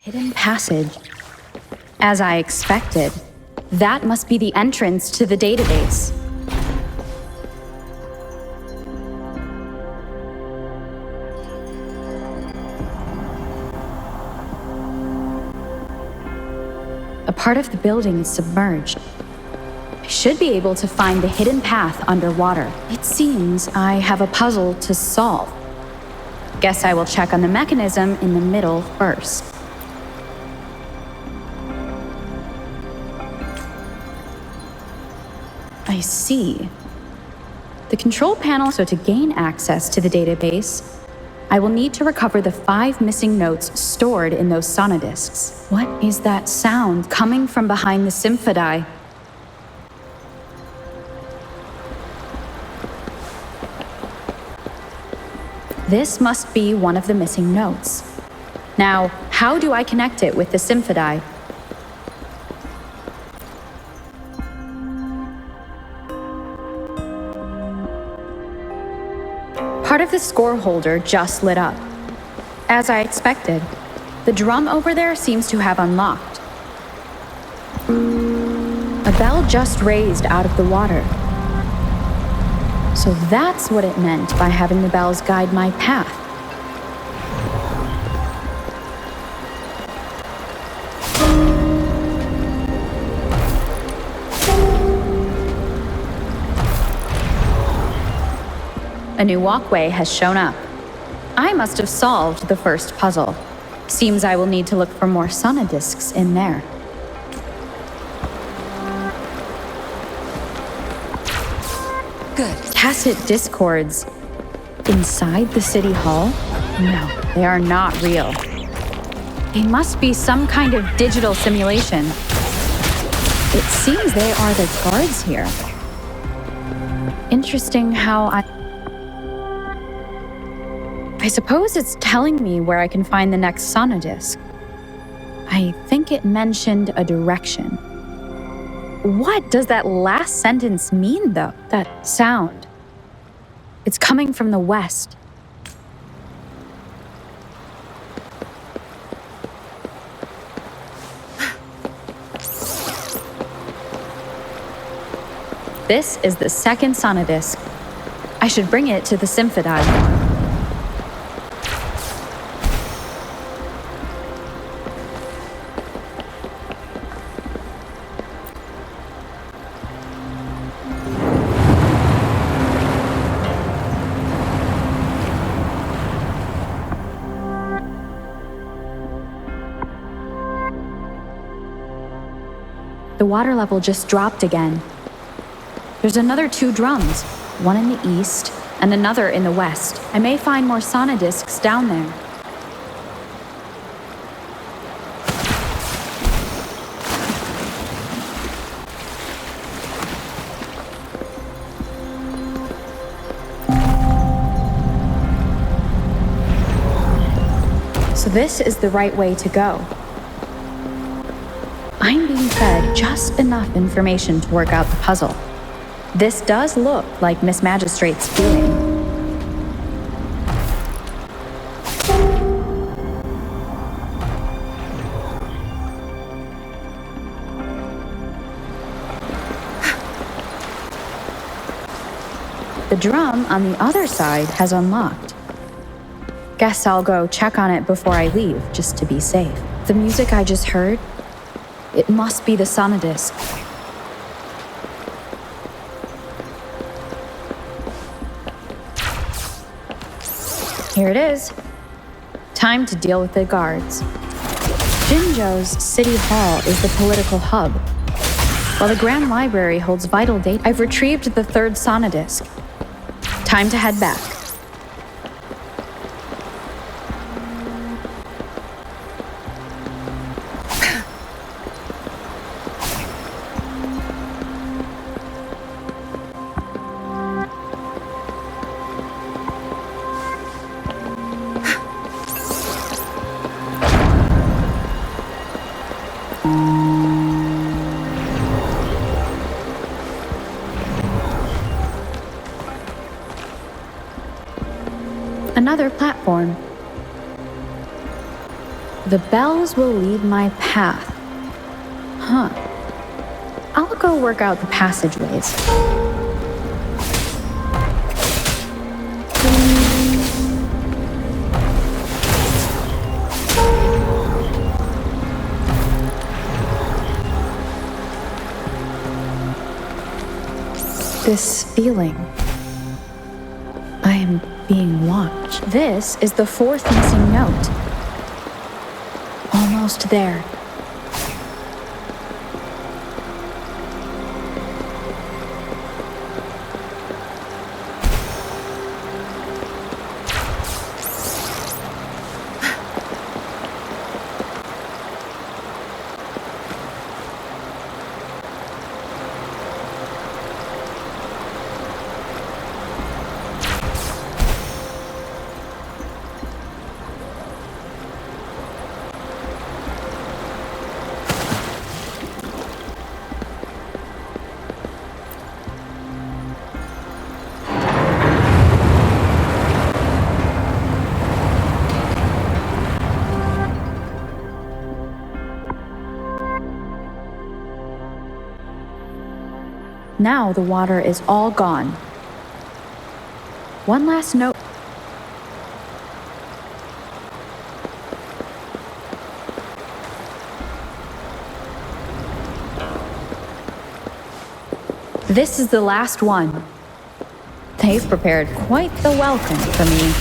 Hidden passage. As I expected, that must be the entrance to the database. A part of the building is submerged. I should be able to find the hidden path underwater. It seems I have a puzzle to solve. Guess I will check on the mechanism in the middle first. I see. The control panel, so to gain access to the database, I will need to recover the 5 missing notes stored in those sonodiscs. What is that sound coming from behind the symphodi? This must be one of the missing notes. Now, how do I connect it with the symphodi? Part of the score holder just lit up. As I expected, the drum over there seems to have unlocked. A bell just raised out of the water. So that's what it meant by having the bells guide my path. A new walkway has shown up. I must have solved the first puzzle. Seems I will need to look for more sonodiscs in there. Good. Tacit discords. Inside the city hall? No, they are not real. They must be some kind of digital simulation. It seems they are the guards here. Interesting how I suppose it's telling me where I can find the next sonodisc. I think it mentioned a direction. What does that last sentence mean, though? That sound. It's coming from the west. This is the second sonodisc. I should bring it to the symphodi. The water level just dropped again. There's another 2 drums, one in the east and another in the west. I may find more sonodiscs down there. So this is the right way to go. I'm being fed just enough information to work out the puzzle. This does look like Miss Magistrate's doing. The drum on the other side has unlocked. Guess I'll go check on it before I leave, just to be safe. The music I just heard, it must be the sonodisc. Here it is. Time to deal with the guards. Jinzhou's City Hall is the political hub, while the Grand Library holds vital data. I've retrieved the 3rd sonodisc. Time to head back. Another platform. The bells will lead my path. Huh. I'll go work out the passageways. This feeling. I am being watched. This is the fourth missing note. Almost there. Now the water is all gone. One last note. This is the last one. They've prepared quite the welcome for me.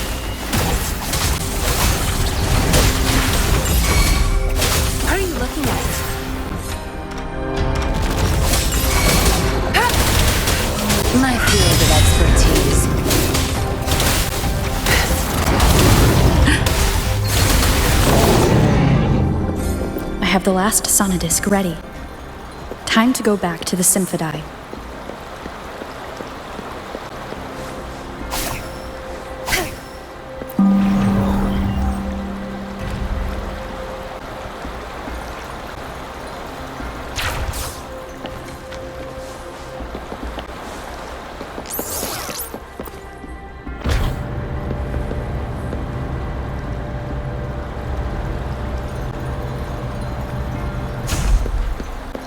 What are you looking at? My field of expertise. I have the last sonodisc ready. Time to go back to the Symphodi.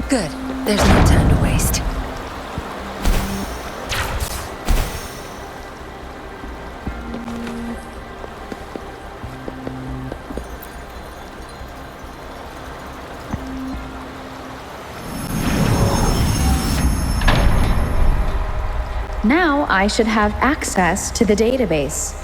Good. There's no time to waste. Now I should have access to the database.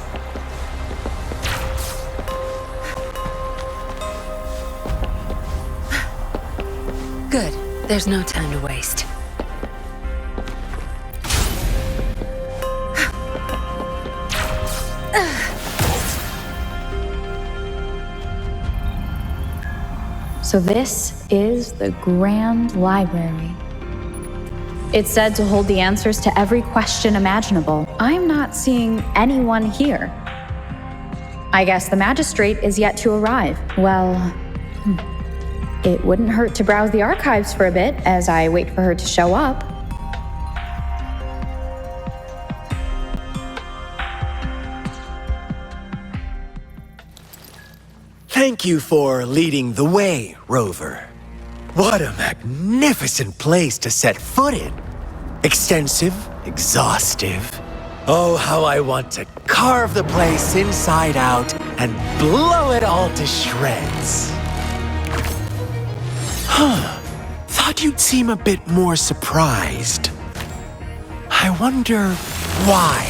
Good. There's no time to waste. So this is the Grand Library. It's said to hold the answers to every question imaginable. I'm not seeing anyone here. I guess the magistrate is yet to arrive. Well, it wouldn't hurt to browse the archives for a bit as I wait for her to show up. Thank you for leading the way, Rover. What a magnificent place to set foot in. Extensive, exhaustive. Oh, how I want to carve the place inside out and blow it all to shreds. Thought you'd seem a bit more surprised. I wonder why.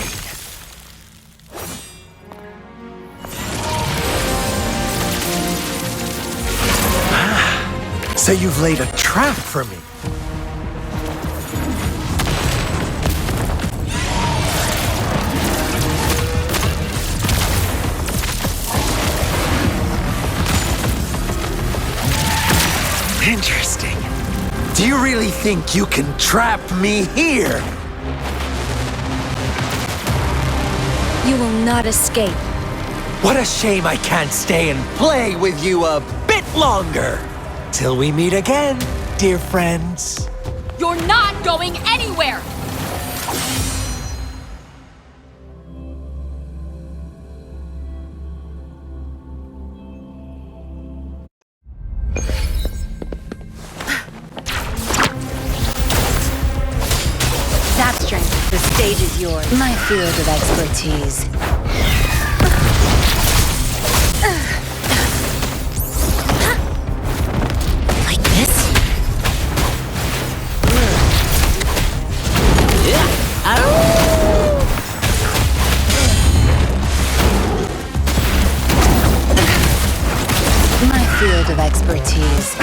So you've laid a trap for me. Interesting. Do you really think you can trap me here? You will not escape. What a shame I can't stay and play with you a bit longer. Till we meet again, dear friends. You're not going anywhere! Stage is yours. My field of expertise. Like this? My field of expertise.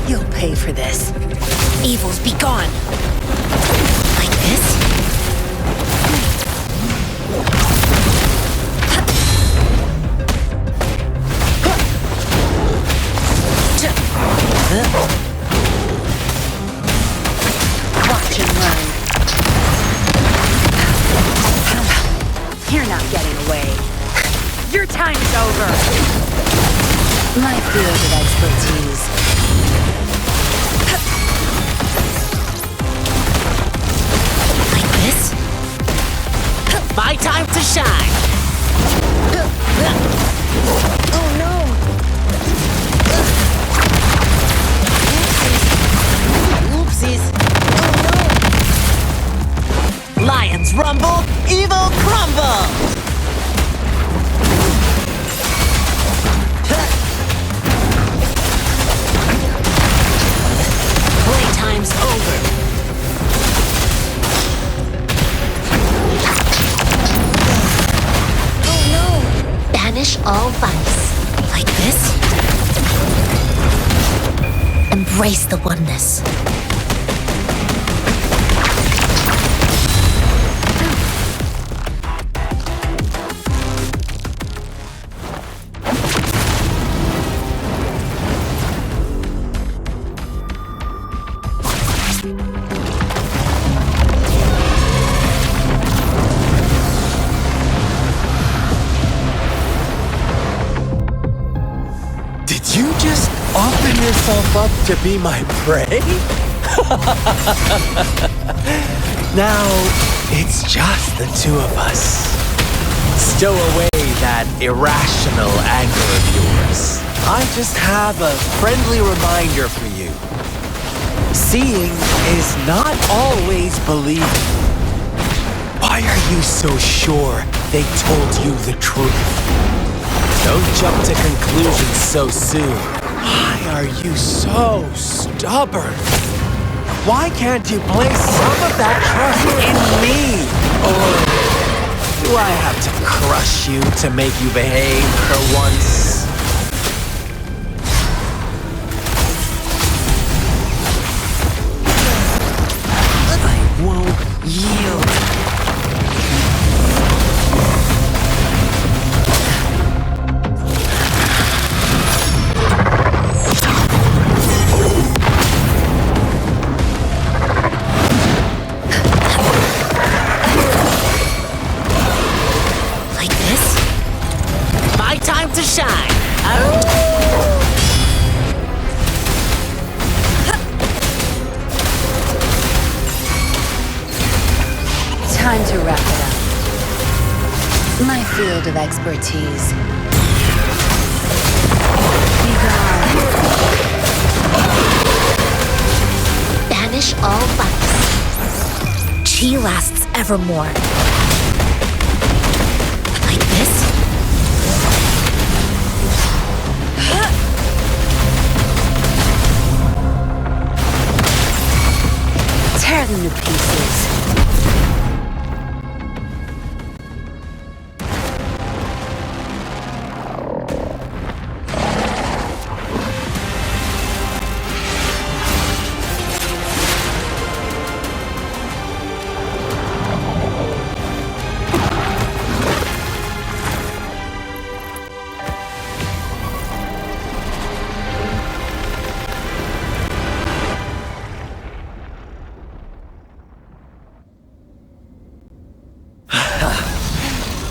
You'll pay for this. Evils be gone. Like this? Watch and learn. You're not getting away. Your time's over. My field of expertise. Like this? My time to shine. Oh no. Oopsies. Oh no. Lions rumble, evil crumble. Playtime's over. Oh no. Banish all vice. Like this? Embrace the oneness. Did you just open yourself up to be my prey? Now, it's just the two of us. Stow away that irrational anger of yours. I just have a friendly reminder for you. Seeing is not always believing. Why are you so sure they told you the truth? Don't jump to conclusions so soon. Why are you so stubborn? Why can't you place some of that trust in me? Or do I have to crush you to make you behave for once? I won't yield. To shine. Time to wrap it up. My field of expertise. Be gone. Banish all vice. Chi lasts evermore. Like this? Tear them to pieces.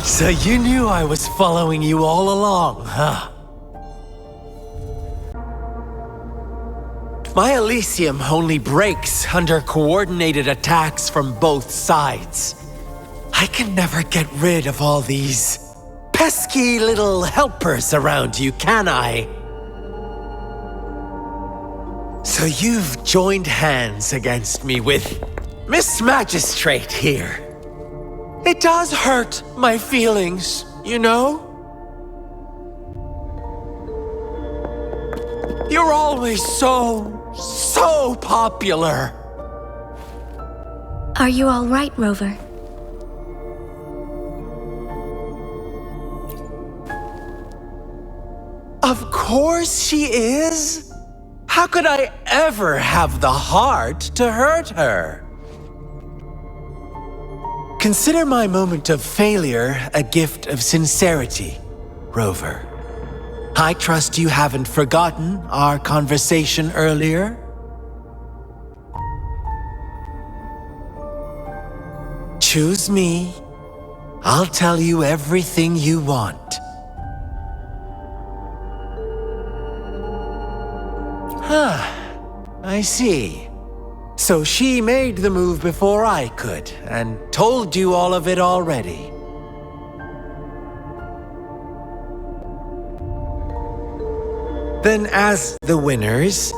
So you knew I was following you all along, huh? My Elysium only breaks under coordinated attacks from both sides. I can never get rid of all these pesky little helpers around you, can I? So you've joined hands against me with Miss Magistrate here. It does hurt my feelings, you know? You're always so popular. Are you all right, Rover? Of course she is. How could I ever have the heart to hurt her? Consider my moment of failure a gift of sincerity, Rover. I trust you haven't forgotten our conversation earlier? Choose me. I'll tell you everything you want. I see. So she made the move before I could, and told you all of it already. Then as the winners,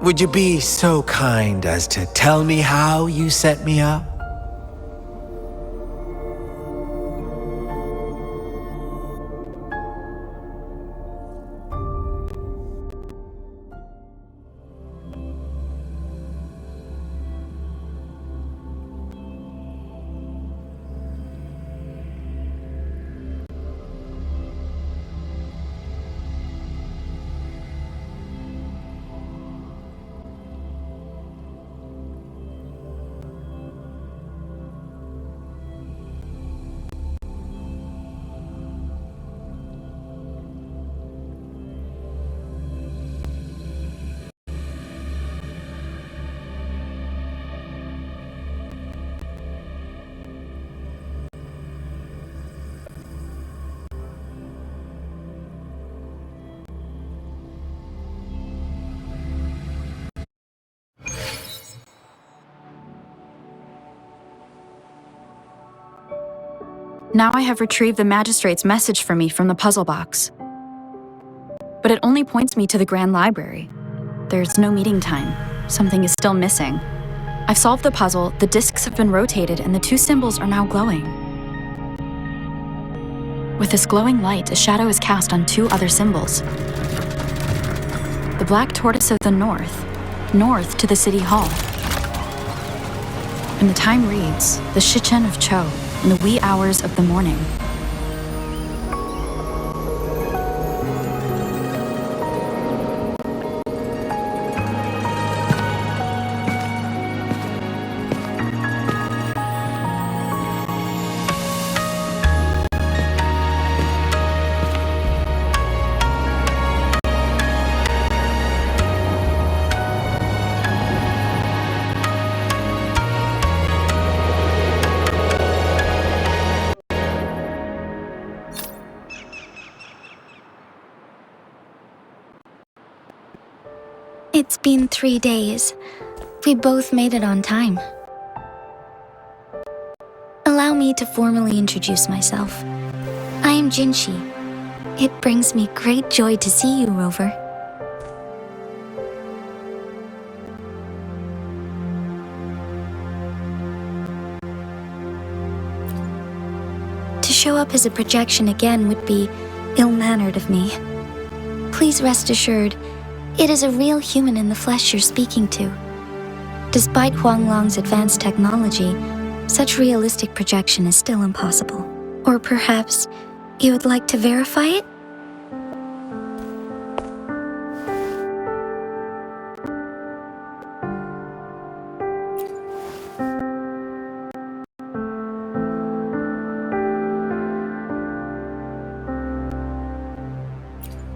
would you be so kind as to tell me how you set me up? Now I have retrieved the magistrate's message for me from the puzzle box. But it only points me to the Grand Library. There's no meeting time. Something is still missing. I've solved the puzzle, the discs have been rotated, and the two symbols are now glowing. With this glowing light, a shadow is cast on two other symbols. The black tortoise of the north to the City Hall. And the time reads, the Shichen of Cho, in the wee hours of the morning. It's been 3 days. We both made it on time. Allow me to formally introduce myself. I am Jinshi. It brings me great joy to see you, Rover. To show up as a projection again would be ill-mannered of me. Please rest assured, it is a real human in the flesh you're speaking to. Despite Huanglong's advanced technology, such realistic projection is still impossible. Or perhaps you would like to verify it?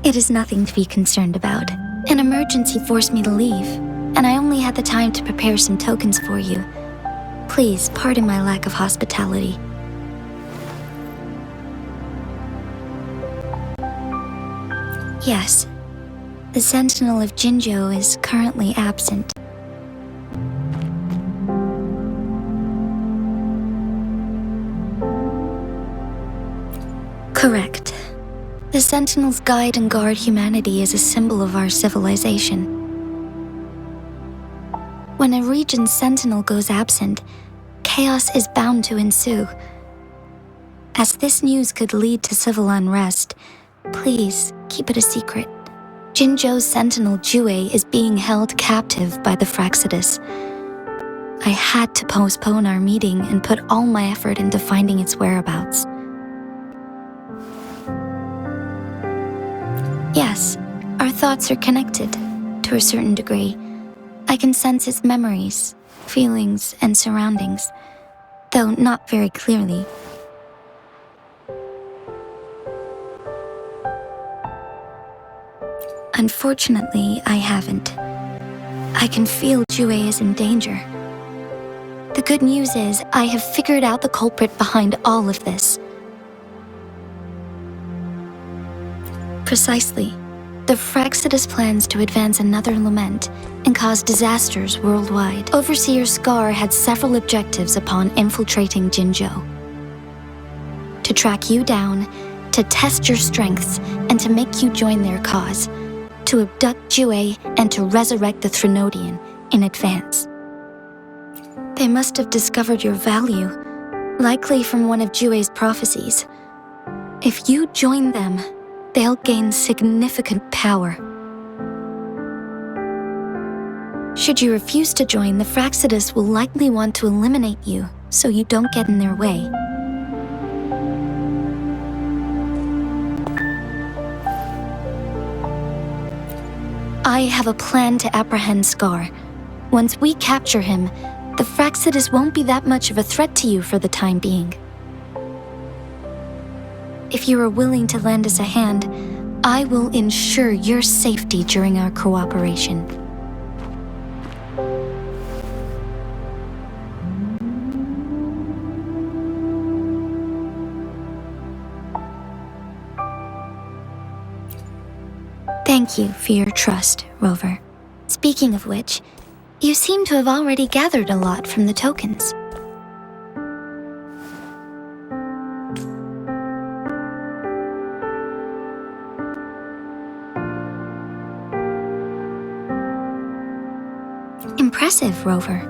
It is nothing to be concerned about. An emergency forced me to leave, and I only had the time to prepare some tokens for you. Please pardon my lack of hospitality. Yes, the Sentinel of Jinzhou is currently absent. Correct. The Sentinels guide and guard humanity as a symbol of our civilization. When a region's sentinel goes absent, chaos is bound to ensue. As this news could lead to civil unrest, please keep it a secret. Jinzhou's sentinel Jue is being held captive by the Fraxidus. I had to postpone our meeting and put all my effort into finding its whereabouts. Yes, our thoughts are connected, to a certain degree. I can sense its memories, feelings, and surroundings, though not very clearly. Unfortunately, I haven't. I can feel Jue is in danger. The good news is, I have figured out the culprit behind all of this. Precisely. The Fraxidus plans to advance another lament and cause disasters worldwide. Overseer Scar had several objectives upon infiltrating Jinzhou. To track you down, to test your strengths, and to make you join their cause. To abduct Jue and to resurrect the Threnodian in advance. They must have discovered your value, likely from one of Jue's prophecies. If you join them, they'll gain significant power. Should you refuse to join, the Fraxidus will likely want to eliminate you so you don't get in their way. I have a plan to apprehend Scar. Once we capture him, the Fraxidus won't be that much of a threat to you for the time being. If you are willing to lend us a hand, I will ensure your safety during our cooperation. Thank you for your trust, Rover. Speaking of which, you seem to have already gathered a lot from the tokens. Impressive, Rover.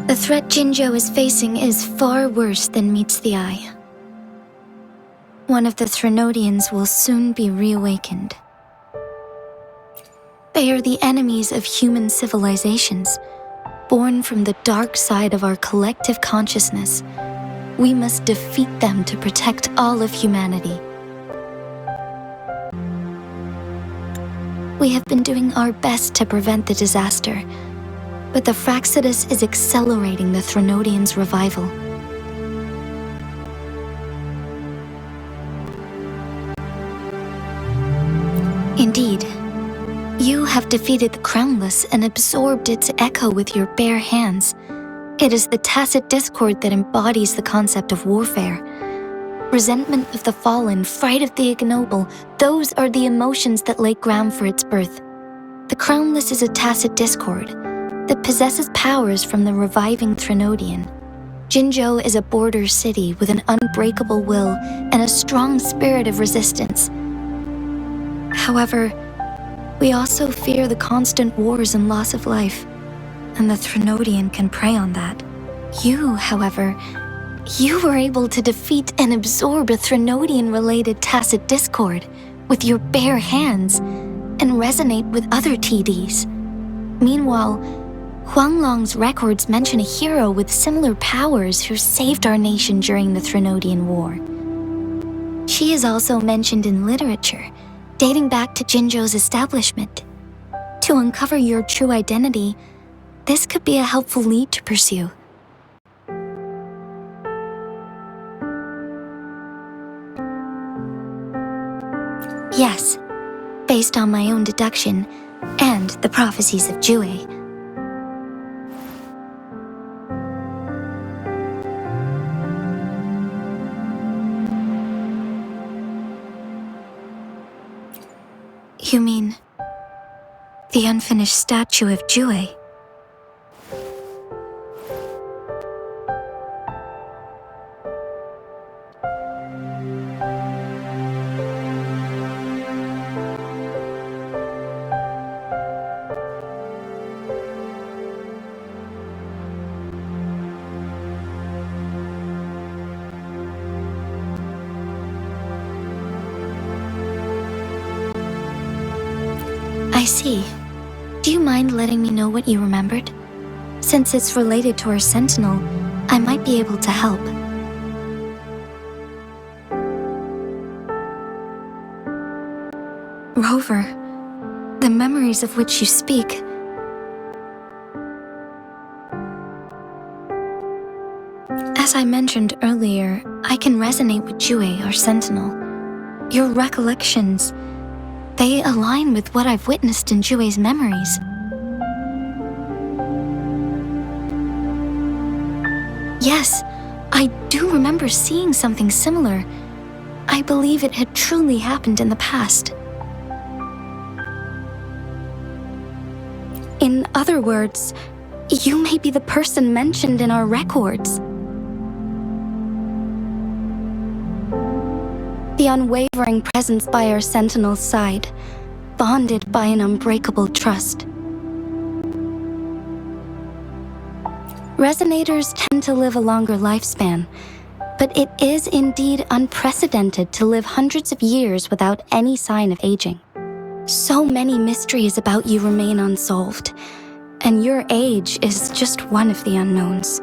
The threat Jinzhou is facing is far worse than meets the eye. One of the Threnodians will soon be reawakened. They are the enemies of human civilizations, born from the dark side of our collective consciousness. We must defeat them to protect all of humanity. We have been doing our best to prevent the disaster, but the Fraxidus is accelerating the Threnodians' revival. Indeed, you have defeated the Crownless and absorbed its echo with your bare hands. It is the tacit discord that embodies the concept of warfare. Resentment of the fallen, fright of the ignoble, those are the emotions that lay ground for its birth. The Crownless is a tacit discord that possesses powers from the reviving Threnodian. Jinzhou is a border city with an unbreakable will and a strong spirit of resistance. However, we also fear the constant wars and loss of life, and the Threnodian can prey on that. You, however, you were able to defeat and absorb a Threnodian-related tacit discord with your bare hands and resonate with other TDs. Meanwhile, Huanglong's records mention a hero with similar powers who saved our nation during the Threnodian War. She is also mentioned in literature, dating back to Jinzhou's establishment. To uncover your true identity, this could be a helpful lead to pursue. Yes, based on my own deduction and the prophecies of Jue. You mean the unfinished statue of Jue? I see. Do you mind letting me know what you remembered? Since it's related to our sentinel, I might be able to help. Rover, the memories of which you speak. As I mentioned earlier, I can resonate with Jue, our sentinel. Your recollections, they align with what I've witnessed in Jue's memories. Yes, I do remember seeing something similar. I believe it had truly happened in the past. In other words, you may be the person mentioned in our records. The unwavering presence by our sentinel's side, bonded by an unbreakable trust. Resonators tend to live a longer lifespan, but it is indeed unprecedented to live hundreds of years without any sign of aging. So many mysteries about you remain unsolved, and your age is just one of the unknowns.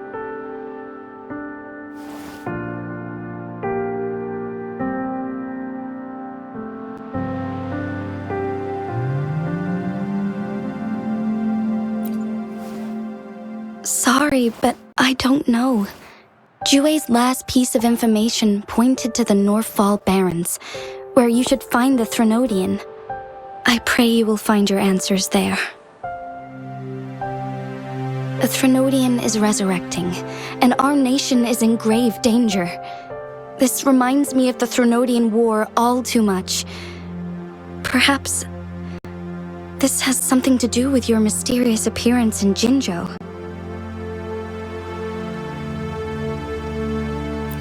Sorry, but I don't know. Jue's last piece of information pointed to the Northfall Barrens, where you should find the Threnodian. I pray you will find your answers there. The Threnodian is resurrecting, and our nation is in grave danger. This reminds me of the Threnodian War all too much. Perhaps this has something to do with your mysterious appearance in Jinzhou.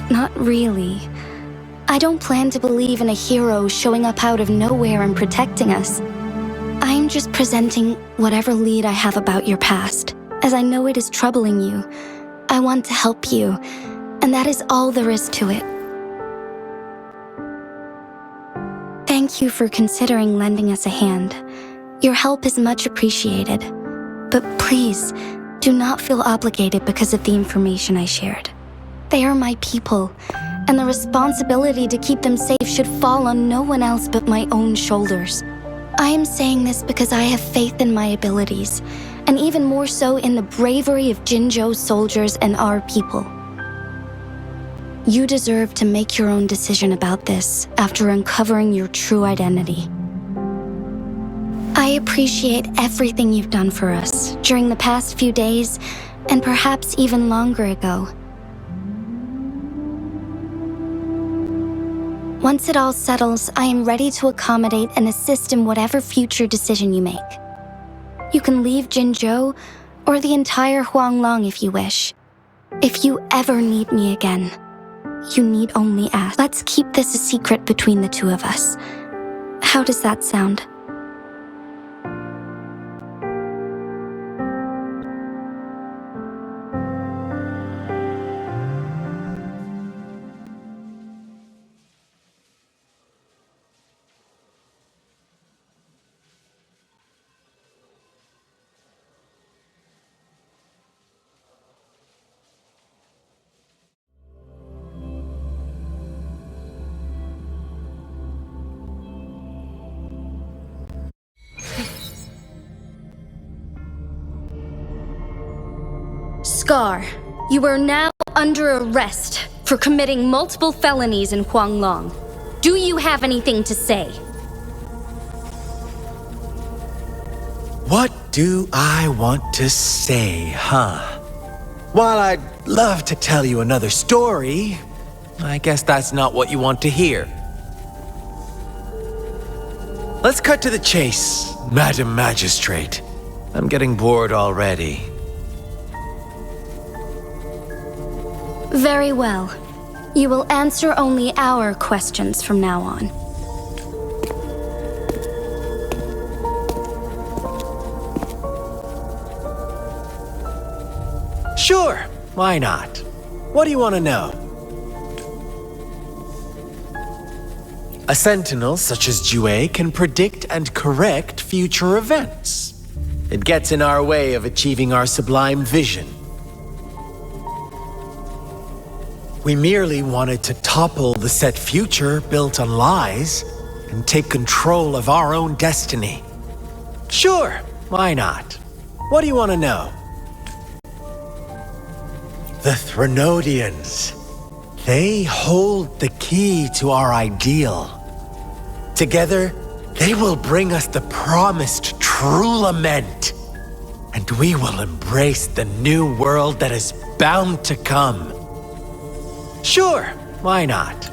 Not really. I don't plan to believe in a hero showing up out of nowhere and protecting us. I'm just presenting whatever lead I have about your past, as I know it is troubling you. I want to help you, and that is all there is to it. Thank you for considering lending us a hand. Your help is much appreciated. But please, do not feel obligated because of the information I shared. They are my people, and the responsibility to keep them safe should fall on no one else but my own shoulders. I am saying this because I have faith in my abilities, and even more so in the bravery of Jinzhou's soldiers and our people. You deserve to make your own decision about this after uncovering your true identity. I appreciate everything you've done for us during the past few days, and perhaps even longer ago. Once it all settles, I am ready to accommodate and assist in whatever future decision you make. You can leave Jinzhou or the entire Huanglong if you wish. If you ever need me again, you need only ask. Let's keep this a secret between the two of us. How does that sound? Scar, you are now under arrest for committing multiple felonies in Huanglong. Do you have anything to say? What do I want to say, huh? While I'd love to tell you another story, I guess that's not what you want to hear. Let's cut to the chase, Madam Magistrate. I'm getting bored already. Very well. You will answer only our questions from now on. Sure, why not? What do you want to know? A sentinel such as Jue can predict and correct future events. It gets in our way of achieving our sublime vision. We merely wanted to topple the set future built on lies and take control of our own destiny. Sure, why not? What do you want to know? The Threnodians. They hold the key to our ideal. Together, they will bring us the promised true lament. And we will embrace the new world that is bound to come. Sure, why not?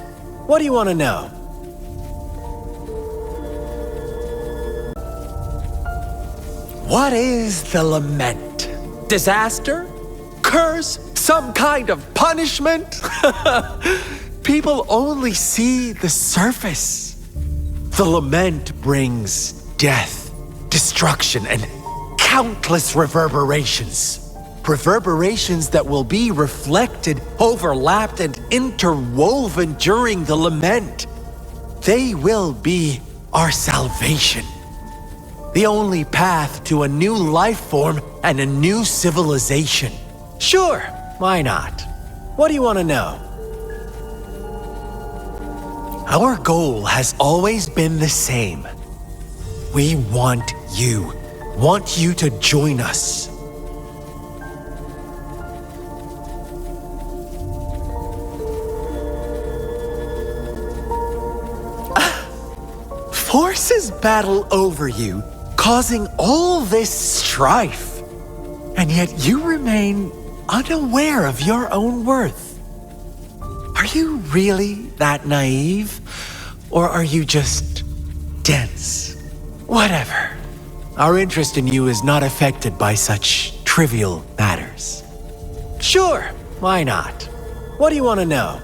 What do you want to know? What is the lament? Disaster? Curse? Some kind of punishment? People only see the surface. The lament brings death, destruction, and countless reverberations. Reverberations that will be reflected, overlapped, and interwoven during the lament. They will be our salvation. The only path to a new life form and a new civilization. Sure, why not? What do you want to know? Our goal has always been the same. We want you to join us. Forces battle over you, causing all this strife. And yet you remain unaware of your own worth. Are you really that naive? Or are you just dense? Whatever. Our interest in you is not affected by such trivial matters. Sure, why not? What do you want to know?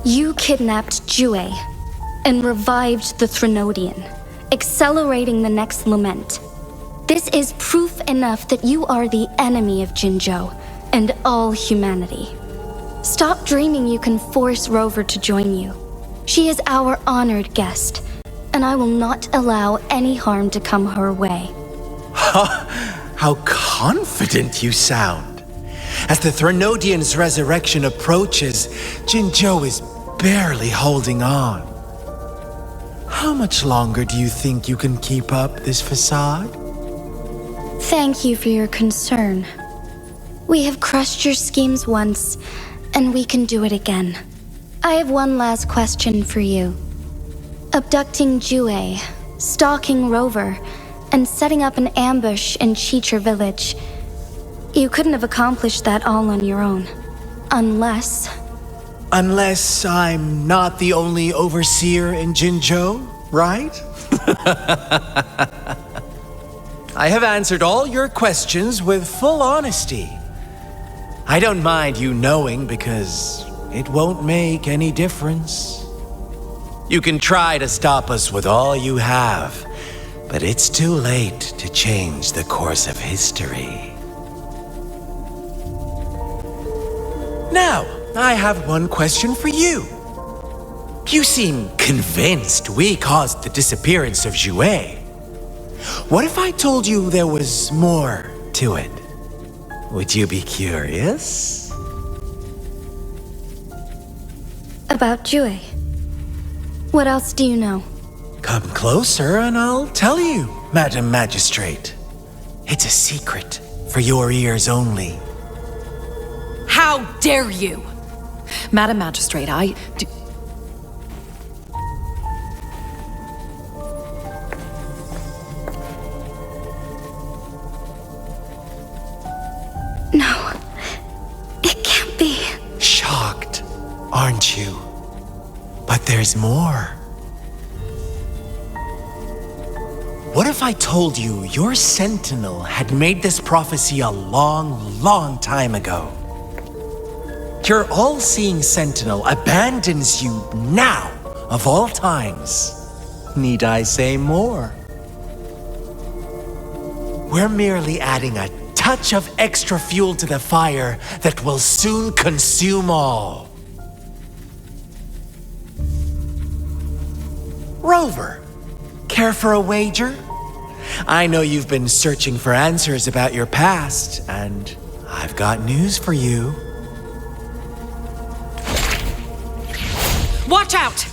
You kidnapped Jue and revived the Threnodian, accelerating the next lament. This is proof enough that you are the enemy of Jinzhou and all humanity. Stop dreaming you can force Rover to join you. She is our honored guest, and I will not allow any harm to come her way. How confident you sound. As the Threnodian's resurrection approaches, Jinzhou is barely holding on. How much longer do you think you can keep up this facade? Thank you for your concern. We have crushed your schemes once, and we can do it again. I have one last question for you. Abducting Jue, stalking Rover, and setting up an ambush in Chicher village. You couldn't have accomplished that all on your own. Unless I'm not the only overseer in Jinzhou, right? I have answered all your questions with full honesty. I don't mind you knowing because it won't make any difference. You can try to stop us with all you have, but it's too late to change the course of history. Now, I have one question for you. You seem convinced we caused the disappearance of Jue. What if I told you there was more to it? Would you be curious? about Jue. What else do you know? Come closer and I'll tell you, Madam Magistrate. It's a secret for your ears only. How dare you! Madam Magistrate, No, it can't be. Shocked, aren't you? But there's more. What if I told you your sentinel had made this prophecy a long, long time ago? Your all-seeing sentinel abandons you now, of all times. Need I say more? We're merely adding a touch of extra fuel to the fire that will soon consume all. Rover, care for a wager? I know you've been searching for answers about your past, and I've got news for you. Watch out!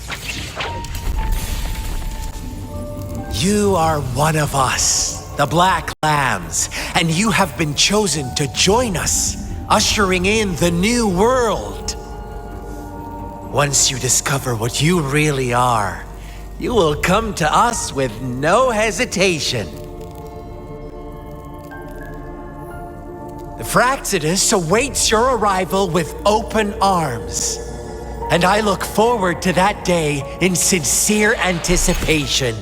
You are one of us, the Black Lambs, and you have been chosen to join us, ushering in the new world. Once you discover what you really are, you will come to us with no hesitation. The Fraxidus awaits your arrival with open arms, and I look forward to that day in sincere anticipation.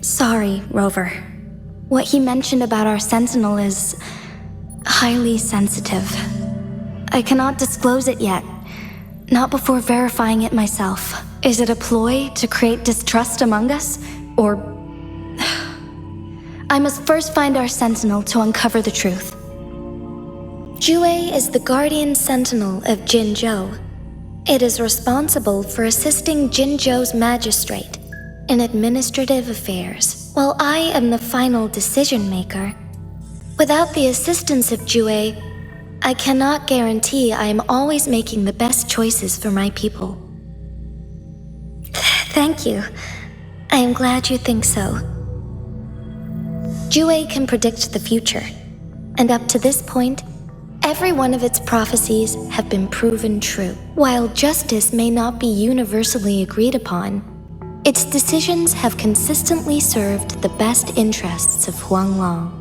Sorry, Rover. What he mentioned about our sentinel is highly sensitive. I cannot disclose it yet, not before verifying it myself. Is it a ploy to create distrust among us, or... I must first find our sentinel to uncover the truth. Jue is the guardian sentinel of Jinzhou. It is responsible for assisting Jinzhou's magistrate in administrative affairs, while I am the final decision maker. Without the assistance of Jue, I cannot guarantee I am always making the best choices for my people. Thank you. I am glad you think so. Jue can predict the future, and up to this point, every one of its prophecies have been proven true. While justice may not be universally agreed upon, its decisions have consistently served the best interests of Huanglong.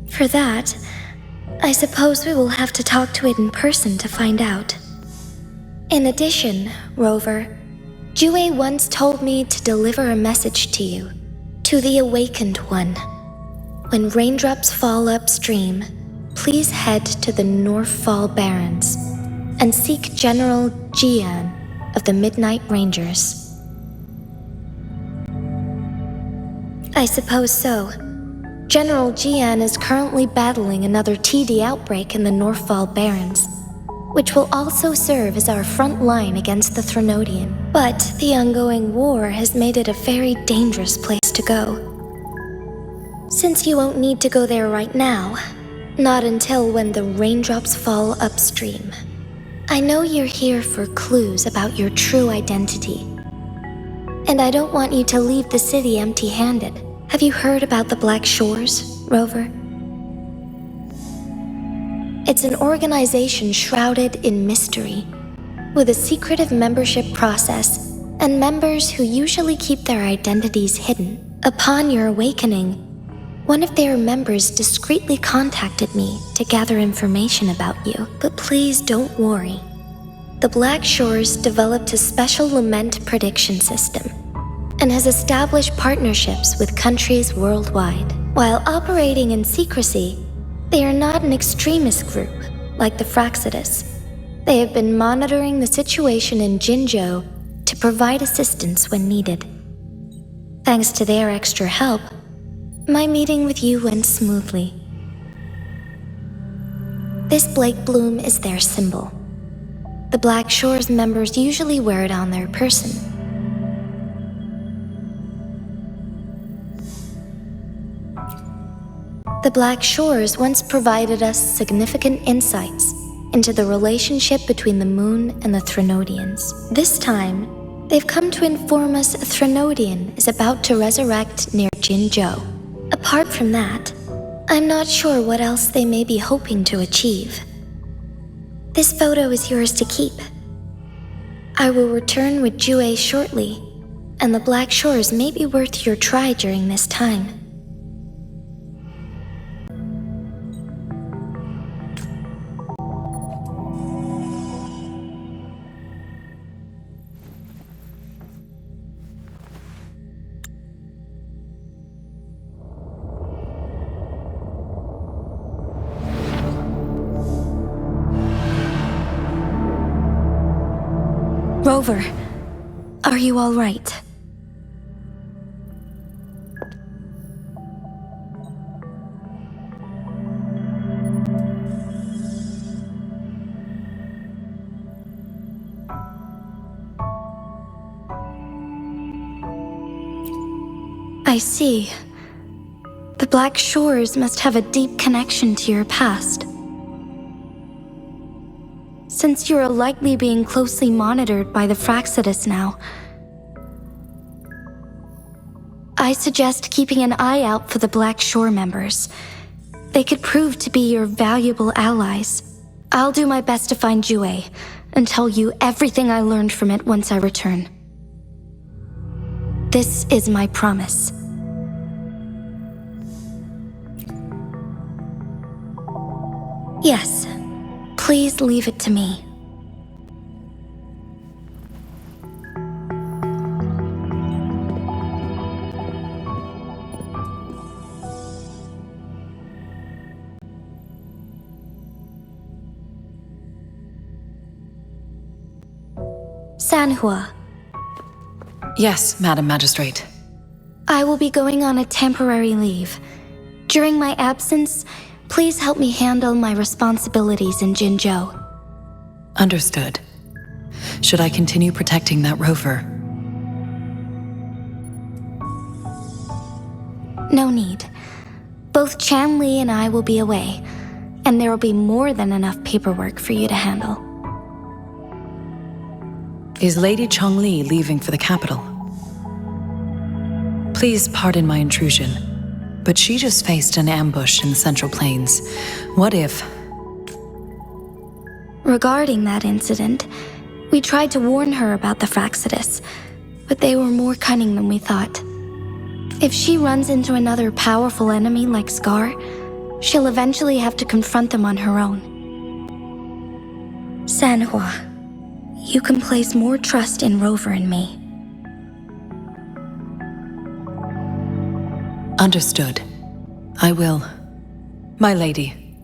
For that, I suppose we will have to talk to it in person to find out. In addition, Rover, Jue once told me to deliver a message to you, to the Awakened One. When raindrops fall upstream, please head to the Northfall Barrens and seek General Jian of the Midnight Rangers. I suppose so. General Jian is currently battling another TD outbreak in the Northfall Barrens, which will also serve as our front line against the Threnodian. But the ongoing war has made it a very dangerous place to go. Since you won't need to go there right now, not until when the raindrops fall upstream. I know you're here for clues about your true identity. And I don't want you to leave the city empty-handed. Have you heard about the Black Shores, Rover? It's an organization shrouded in mystery, with a secretive membership process and members who usually keep their identities hidden. Upon your awakening, one of their members discreetly contacted me to gather information about you. But please don't worry. The Black Shores developed a special lament prediction system and has established partnerships with countries worldwide. While operating in secrecy, they are not an extremist group like the Fraxidus. They have been monitoring the situation in Jinzhou to provide assistance when needed. Thanks to their extra help, my meeting with you went smoothly. This Blake Bloom is their symbol. The Black Shores members usually wear it on their person. The Black Shores once provided us significant insights into the relationship between the moon and the Threnodians. This time, they've come to inform us a Threnodian is about to resurrect near Jinzhou. Apart from that, I'm not sure what else they may be hoping to achieve. This photo is yours to keep. I will return with Jue shortly, and the Black Shores may be worth your try during this time. Rover, are you all right? I see. The Black Shores must have a deep connection to your past. Since you are likely being closely monitored by the Fraxidus now, I suggest keeping an eye out for the Black Shore members. They could prove to be your valuable allies. I'll do my best to find Jue and tell you everything I learned from it once I return. This is my promise. Yes, please leave it to me. Sanhua. Yes, Madam Magistrate. I will be going on a temporary leave. During my absence, please help me handle my responsibilities in Jinzhou. Understood. Should I continue protecting that rover? No need. Both Chan Li and I will be away, and there will be more than enough paperwork for you to handle. Is Lady Chongli leaving for the capital? Please pardon my intrusion, but she just faced an ambush in the Central Plains. What if... Regarding that incident, we tried to warn her about the Fraxidus, but they were more cunning than we thought. If she runs into another powerful enemy like Scar, she'll eventually have to confront them on her own. Sanhua, you can place more trust in Rover and me. Understood. I will. My lady,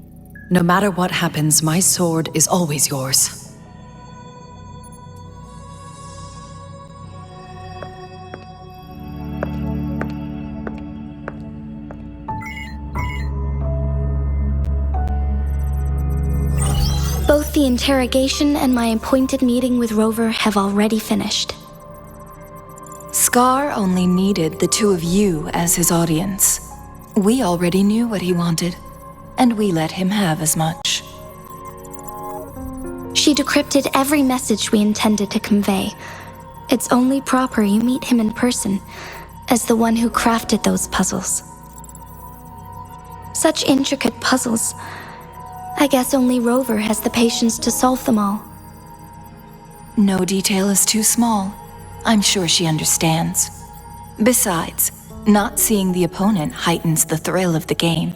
no matter what happens, my sword is always yours. Both the interrogation and my appointed meeting with Rover have already finished. Scar only needed the two of you as his audience. We already knew what he wanted, and we let him have as much. She decrypted every message we intended to convey. It's only proper you meet him in person, as the one who crafted those puzzles. Such intricate puzzles. I guess only Rover has the patience to solve them all. No detail is too small. I'm sure she understands. Besides, not seeing the opponent heightens the thrill of the game.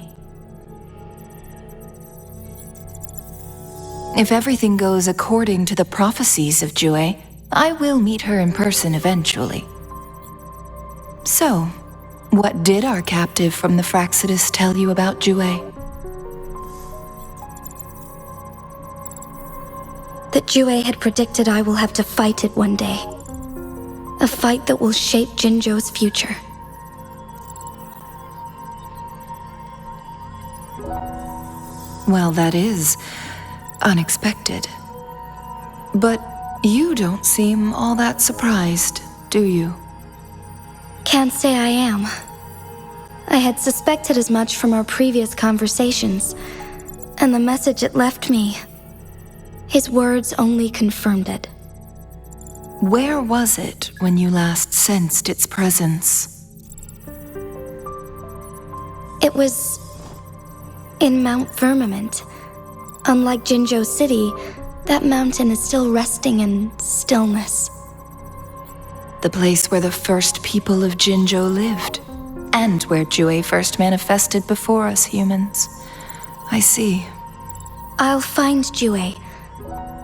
If everything goes according to the prophecies of Jue, I will meet her in person eventually. So, what did our captive from the Fraxidus tell you about Jue? That Jue had predicted I will have to fight it one day. A fight that will shape Jinzhou's future. Well, that is unexpected. But you don't seem all that surprised, do you? Can't say I am. I had suspected as much from our previous conversations, and the message it left me, his words only confirmed it. Where was it when you last sensed its presence? It was in Mount Firmament. Unlike Jinzhou City, that mountain is still resting in stillness. The place where the first people of Jinzhou lived, and where Jue first manifested before us humans. I see. I'll find Jue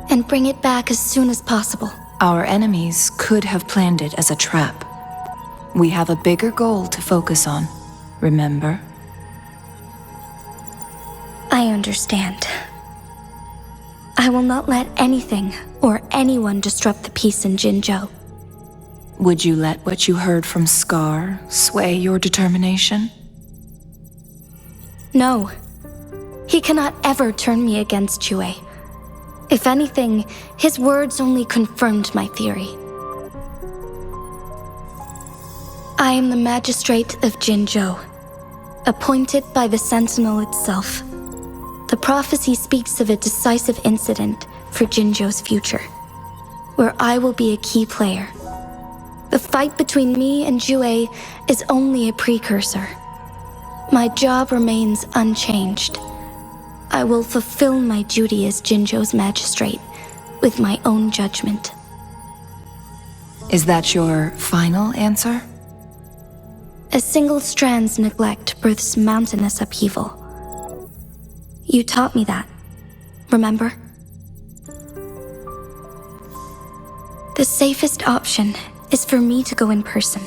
and bring it back as soon as possible. Our enemies could have planned it as a trap. We have a bigger goal to focus on, remember? I understand. I will not let anything or anyone disrupt the peace in Jinzhou. Would you let what you heard from Scar sway your determination? No. He cannot ever turn me against Jue. If anything, his words only confirmed my theory. I am the magistrate of Jinzhou, appointed by the Sentinel itself. The prophecy speaks of a decisive incident for Jinzhou's future, where I will be a key player. The fight between me and Jue is only a precursor. My job remains unchanged. I will fulfill my duty as Jinzhou's magistrate with my own judgment. Is that your final answer? A single strand's neglect births mountainous upheaval. You taught me that, remember? The safest option is for me to go in person.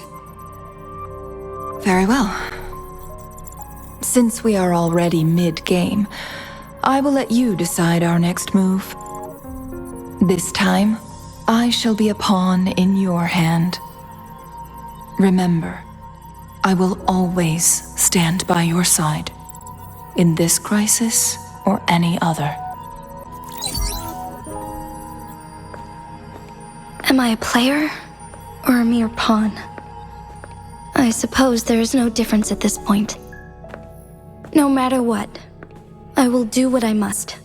Very well. Since we are already mid-game, I will let you decide our next move. This time, I shall be a pawn in your hand. Remember, I will always stand by your side, in this crisis or any other. Am I a player or a mere pawn? I suppose there is no difference at this point. No matter what, I will do what I must.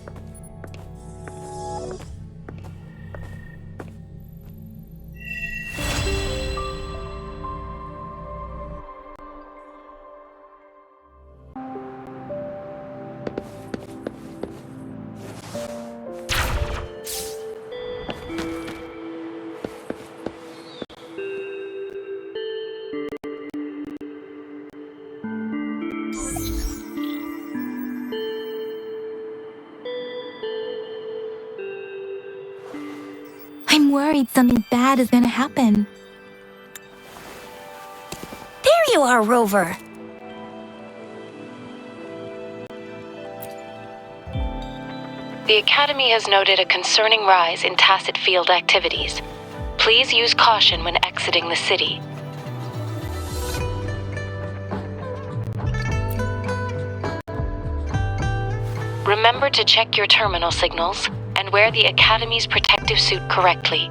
I'm worried something bad is gonna happen. There you are, Rover. The Academy has noted a concerning rise in tacit field activities. Please use caution when exiting the city. Remember to check your terminal signals and wear the Academy's protective suit correctly.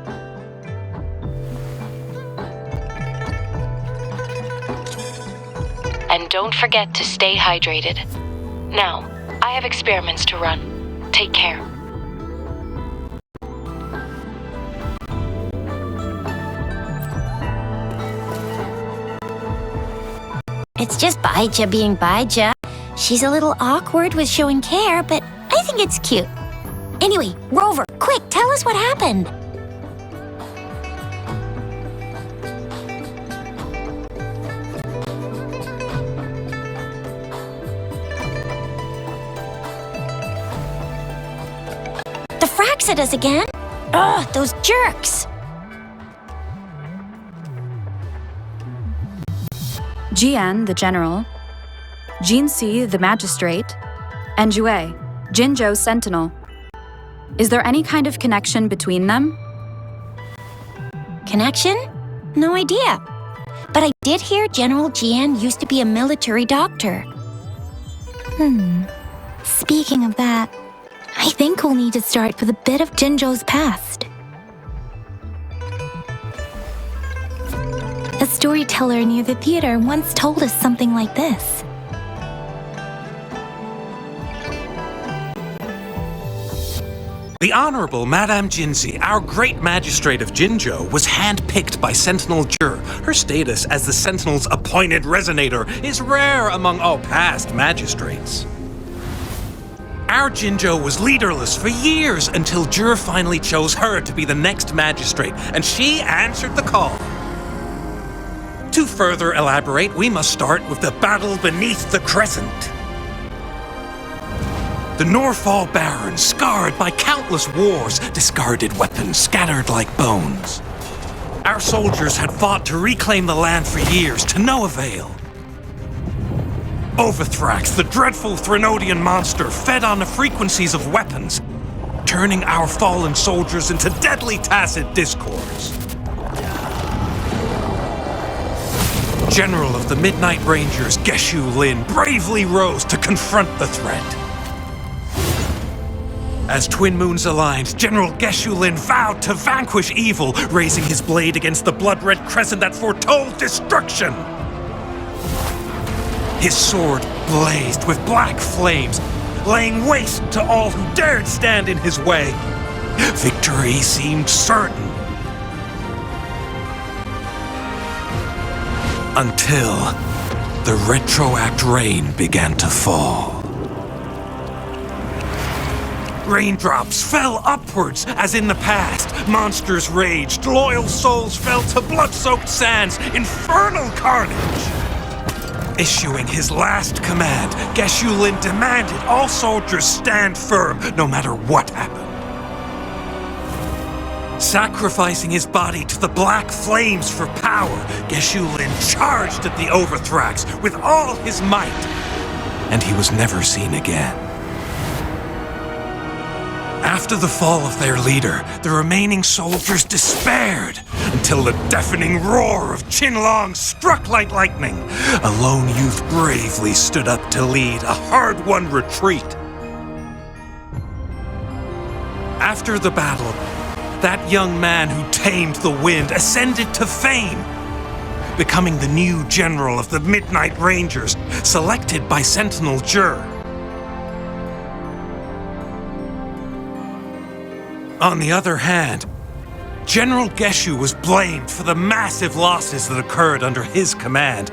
And don't forget to stay hydrated. Now, I have experiments to run. Take care. It's just Baija being Baija. She's a little awkward with showing care, but I think it's cute. Anyway, Rover, quick, tell us what happened. The Fraxidas again? Ugh, those jerks! Jian, the general, Jinxi, the magistrate, and Jue, Jinzhou's sentinel. Is there any kind of connection between them? Connection? No idea. But I did hear General Jian used to be a military doctor. Speaking of that, I think we'll need to start with a bit of Jinzhou's past. A storyteller near the theater once told us something like this. The Honorable Madame Jinxi, our great magistrate of Jinzhou, was handpicked by Sentinel Jur. Her status as the Sentinel's appointed resonator is rare among all past magistrates. Our Jinzhou was leaderless for years until Jur finally chose her to be the next magistrate, and she answered the call. To further elaborate, we must start with the battle beneath the Crescent. The Norfall Barons, scarred by countless wars, discarded weapons scattered like bones. Our soldiers had fought to reclaim the land for years, to no avail. Overthrax, the dreadful Threnodian monster, fed on the frequencies of weapons. turning our fallen soldiers into deadly tacit discords. General of the Midnight Rangers, Geshu Lin, bravely rose to confront the threat. As twin moons aligned, General Geshu Lin vowed to vanquish evil, raising his blade against the blood-red crescent that foretold destruction. His sword blazed with black flames, laying waste to all who dared stand in his way. Victory seemed certain. Until the retroact rain began to fall. Raindrops fell upwards as in the past. Monsters raged, loyal souls fell to blood-soaked sands, infernal carnage. Issuing his last command, Geshu Lin demanded all soldiers stand firm no matter what happened. Sacrificing his body to the black flames for power, Geshu Lin charged at the Overthrax with all his might, and he was never seen again. After the fall of their leader, the remaining soldiers despaired until the deafening roar of Qinlong struck like lightning. A lone youth bravely stood up to lead a hard-won retreat. After the battle, that young man who tamed the wind ascended to fame, becoming the new general of the Midnight Rangers, selected by Sentinel Jur. On the other hand, General Geshu was blamed for the massive losses that occurred under his command,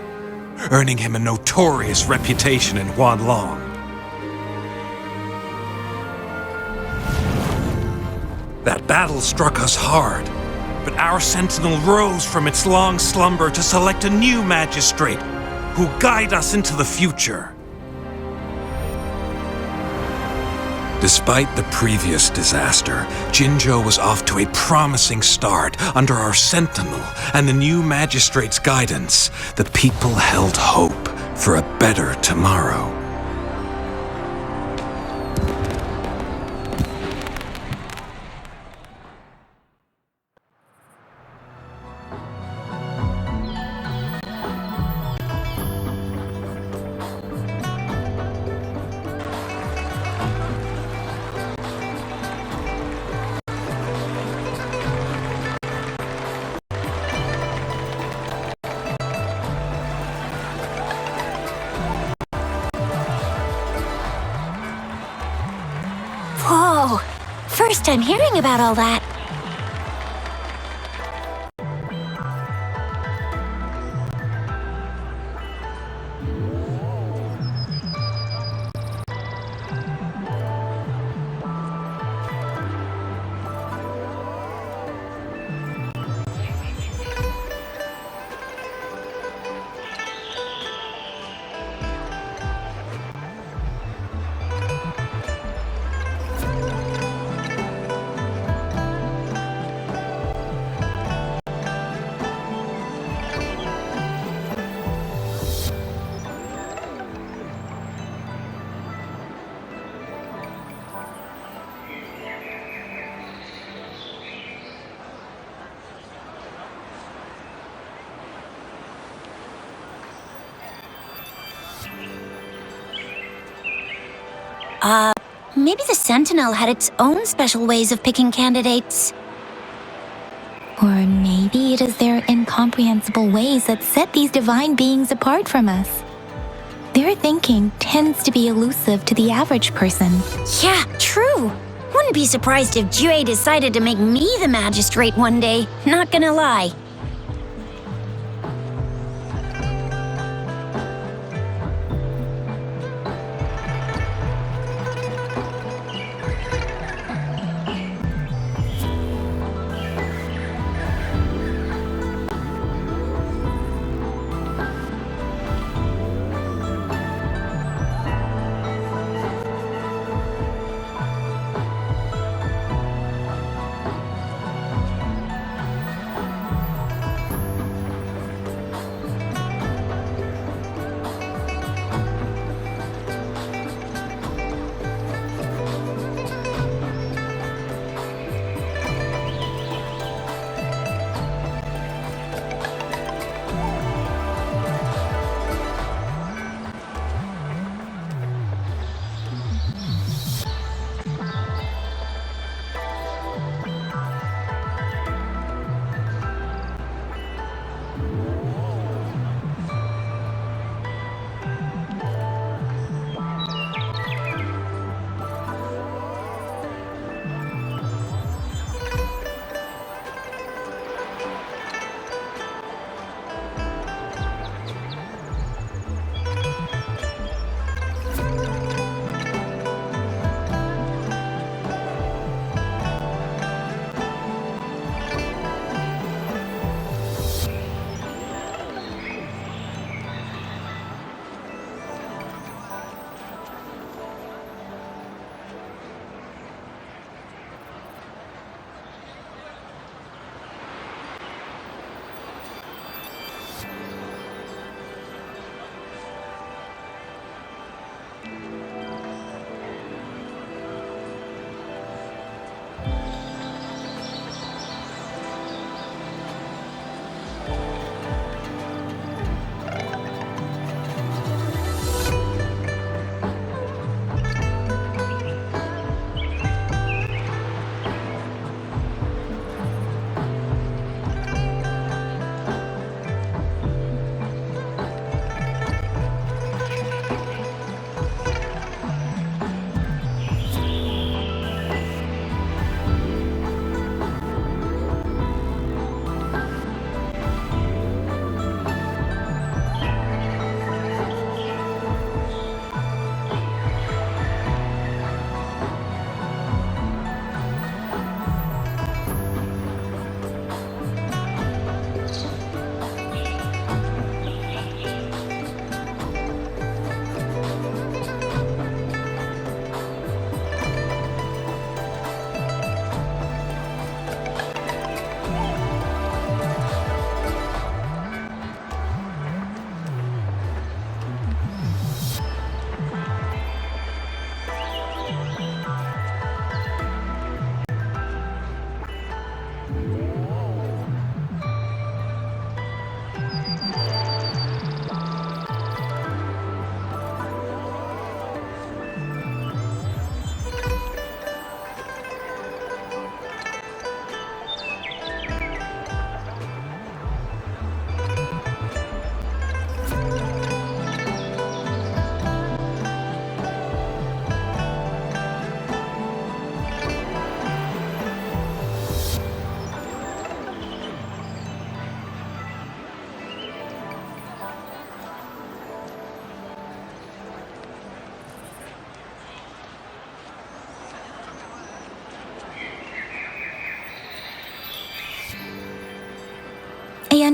earning him a notorious reputation in Huanlong. That battle struck us hard, but our sentinel rose from its long slumber to select a new magistrate who'll guide us into the future. Despite the previous disaster, Jinzhou was off to a promising start. Under our sentinel and the new magistrate's guidance, the people held hope for a better tomorrow. Whoa! First time hearing about all that. Maybe the Sentinel had its own special ways of picking candidates. Or maybe it is their incomprehensible ways that set these divine beings apart from us. Their thinking tends to be elusive to the average person. Yeah, true. Wouldn't be surprised if Jue decided to make me the magistrate one day, not gonna lie.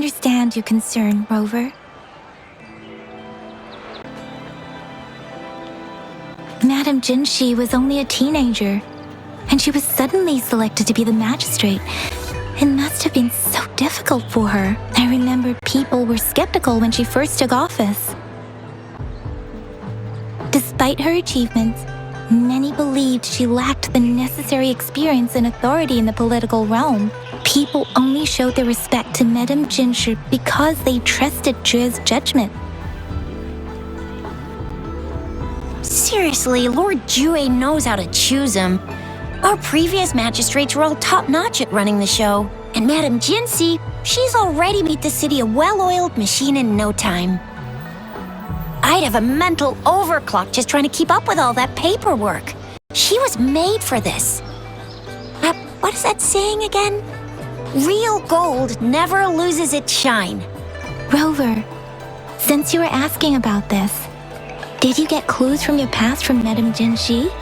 understand your concern, Rover. Madame Jinshi was only a teenager, and she was suddenly selected to be the magistrate. It must have been so difficult for her. I remember people were skeptical when she first took office. Despite her achievements, many believed she lacked the necessary experience and authority in the political realm. People only showed their respect to Madame Jinshi because they trusted Jue's judgment. Seriously, Lord Jue knows how to choose him. Our previous magistrates were all top-notch at running the show. And Madame Jinshi, she's already made the city a well-oiled machine in no time. I'd have a mental overclock just trying to keep up with all that paperwork. She was made for this. What is that saying again? Real gold never loses its shine. Rover, since you were asking about this, did you get clues from your past from Madame Jinshi?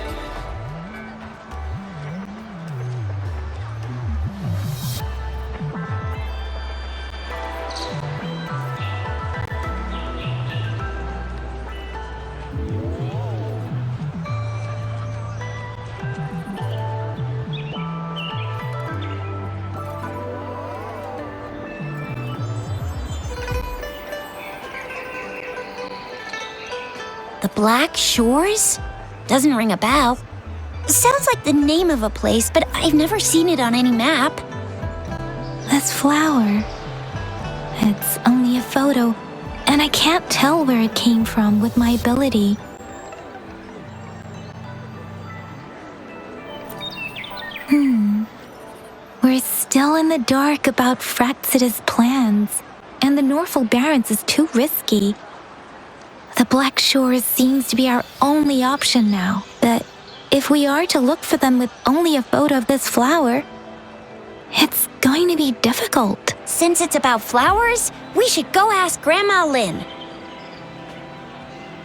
The Black Shores? Doesn't ring a bell. Sounds like the name of a place, but I've never seen it on any map. This flower. It's only a photo, and I can't tell where it came from with my ability. We're still in the dark about Fraxida's plans, and the Norfolk Barrens is too risky. The Black Shores seems to be our only option now, but if we are to look for them with only a photo of this flower, it's going to be difficult. Since it's about flowers, we should go ask Grandma Lynn.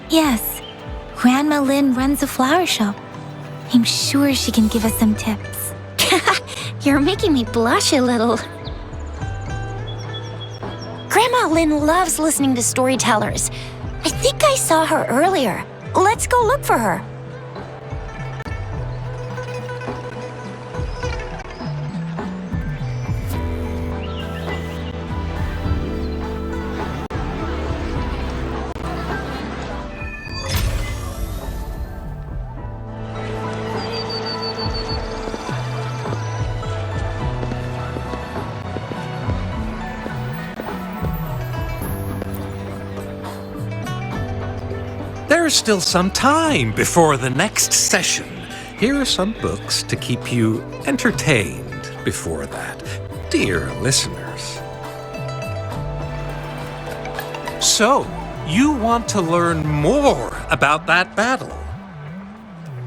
Yes, Grandma Lynn runs a flower shop. I'm sure she can give us some tips. You're making me blush a little. Grandma Lynn loves listening to storytellers. I think I saw her earlier. Let's go look for her. There's still some time before the next session. Here are some books to keep you entertained before that, dear listeners. So, you want to learn more about that battle?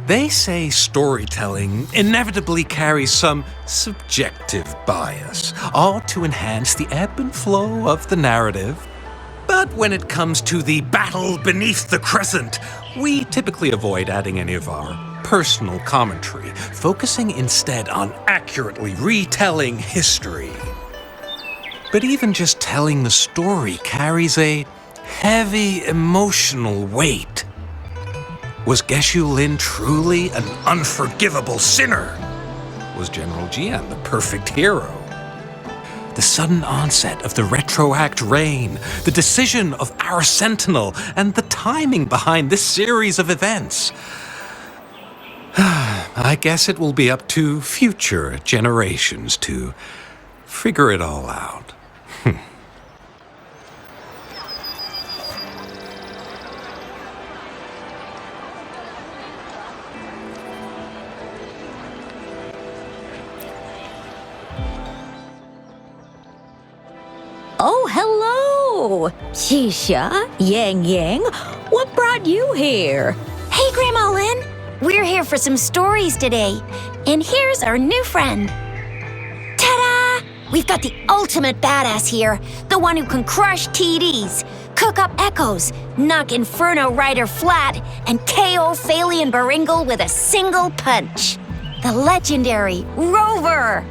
They say storytelling inevitably carries some subjective bias, all to enhance the ebb and flow of the narrative. But when it comes to the battle beneath the crescent, we typically avoid adding any of our personal commentary, focusing instead on accurately retelling history. But even just telling the story carries a heavy emotional weight. Was Geshu Lin truly an unforgivable sinner? Was General Jian the perfect hero? The sudden onset of the retroact rain, the decision of our sentinel, and the timing behind this series of events. I guess it will be up to future generations to figure it all out. Oh, hello! Xisha, Yang Yang, what brought you here? Hey, Grandma Lynn! We're here for some stories today. And here's our new friend. Ta-da! We've got the ultimate badass here. The one who can crush TDs, cook up echoes, knock Inferno Rider flat, and KO Phalian Baringle with a single punch. The legendary Rover!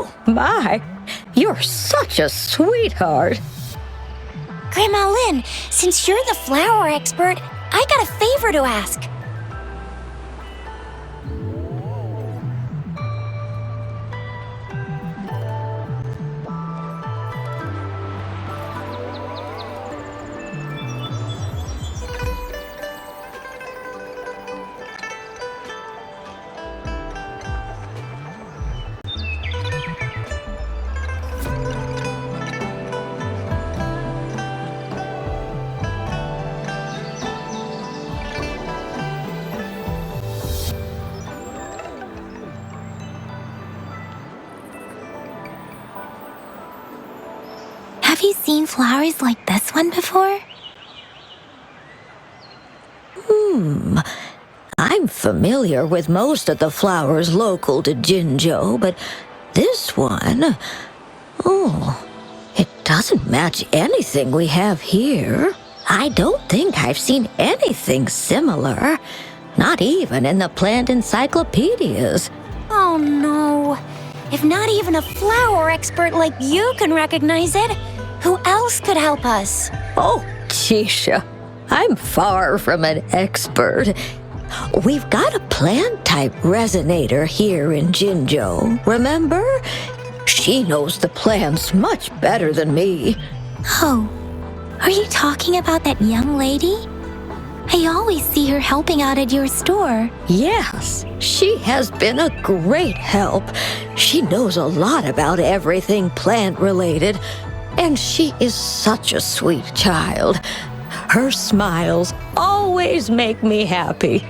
Oh, my. You're such a sweetheart. Grandma Lynn, since you're the flower expert, I got a favor to ask. Have you seen flowers like this one before? I'm familiar with most of the flowers local to Jinzhou, but this one... Oh, it doesn't match anything we have here. I don't think I've seen anything similar. Not even in the plant encyclopedias. Oh no. If not even a flower expert like you can recognize it, who else could help us? Oh, Chisha, I'm far from an expert. We've got a plant-type resonator here in Jinzhou, remember? She knows the plants much better than me. Oh, are you talking about that young lady? I always see her helping out at your store. Yes, she has been a great help. She knows a lot about everything plant-related, and she is such a sweet child. Her smiles always make me happy.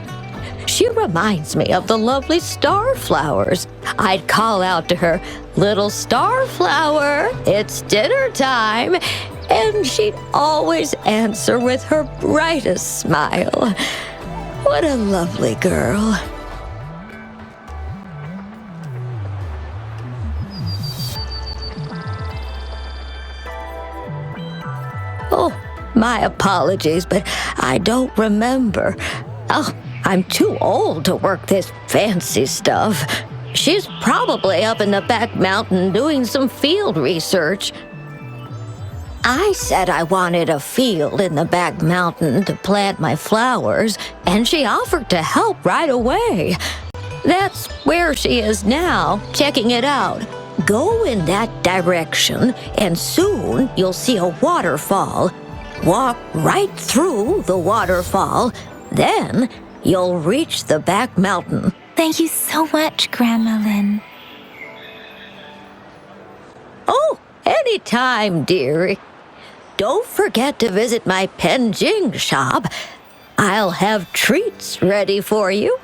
She reminds me of the lovely starflowers. I'd call out to her, "Little starflower, it's dinner time," and she'd always answer with her brightest smile. What a lovely girl. Oh, my apologies, but I don't remember. Oh, I'm too old to work this fancy stuff. She's probably up in the back mountain doing some field research. I said I wanted a field in the back mountain to plant my flowers, and she offered to help right away. That's where she is now, checking it out. Go in that direction, and soon you'll see a waterfall. Walk right through the waterfall, then you'll reach the back mountain. Thank you so much, Grandma Lynn. Oh, anytime, dearie. Don't forget to visit my Penjing shop. I'll have treats ready for you.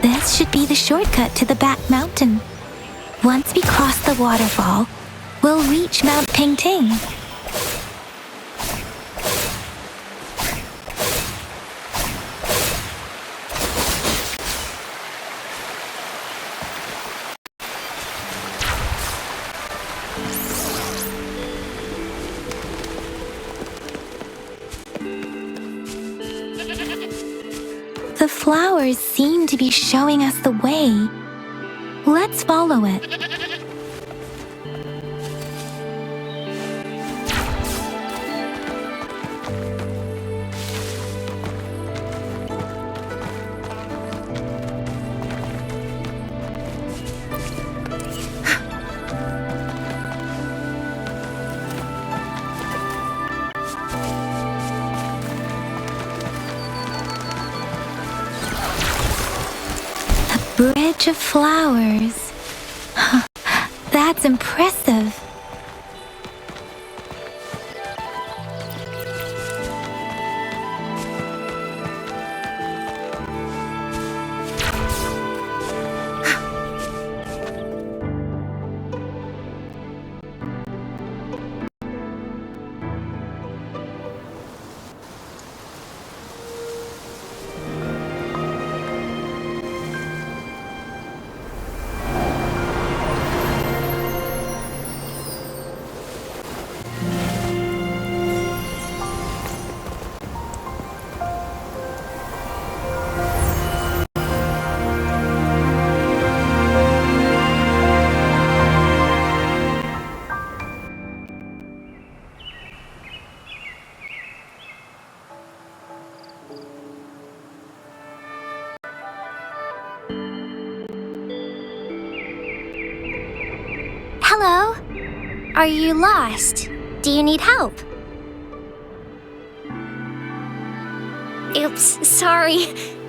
This should be the shortcut to the back mountain. Once we cross the waterfall, we'll reach Mount Pingting. The flowers seem to be showing us the way. Let's follow it. bridge of flowers. That's impressive. Hello? Are you lost? Do you need help? Oops, sorry.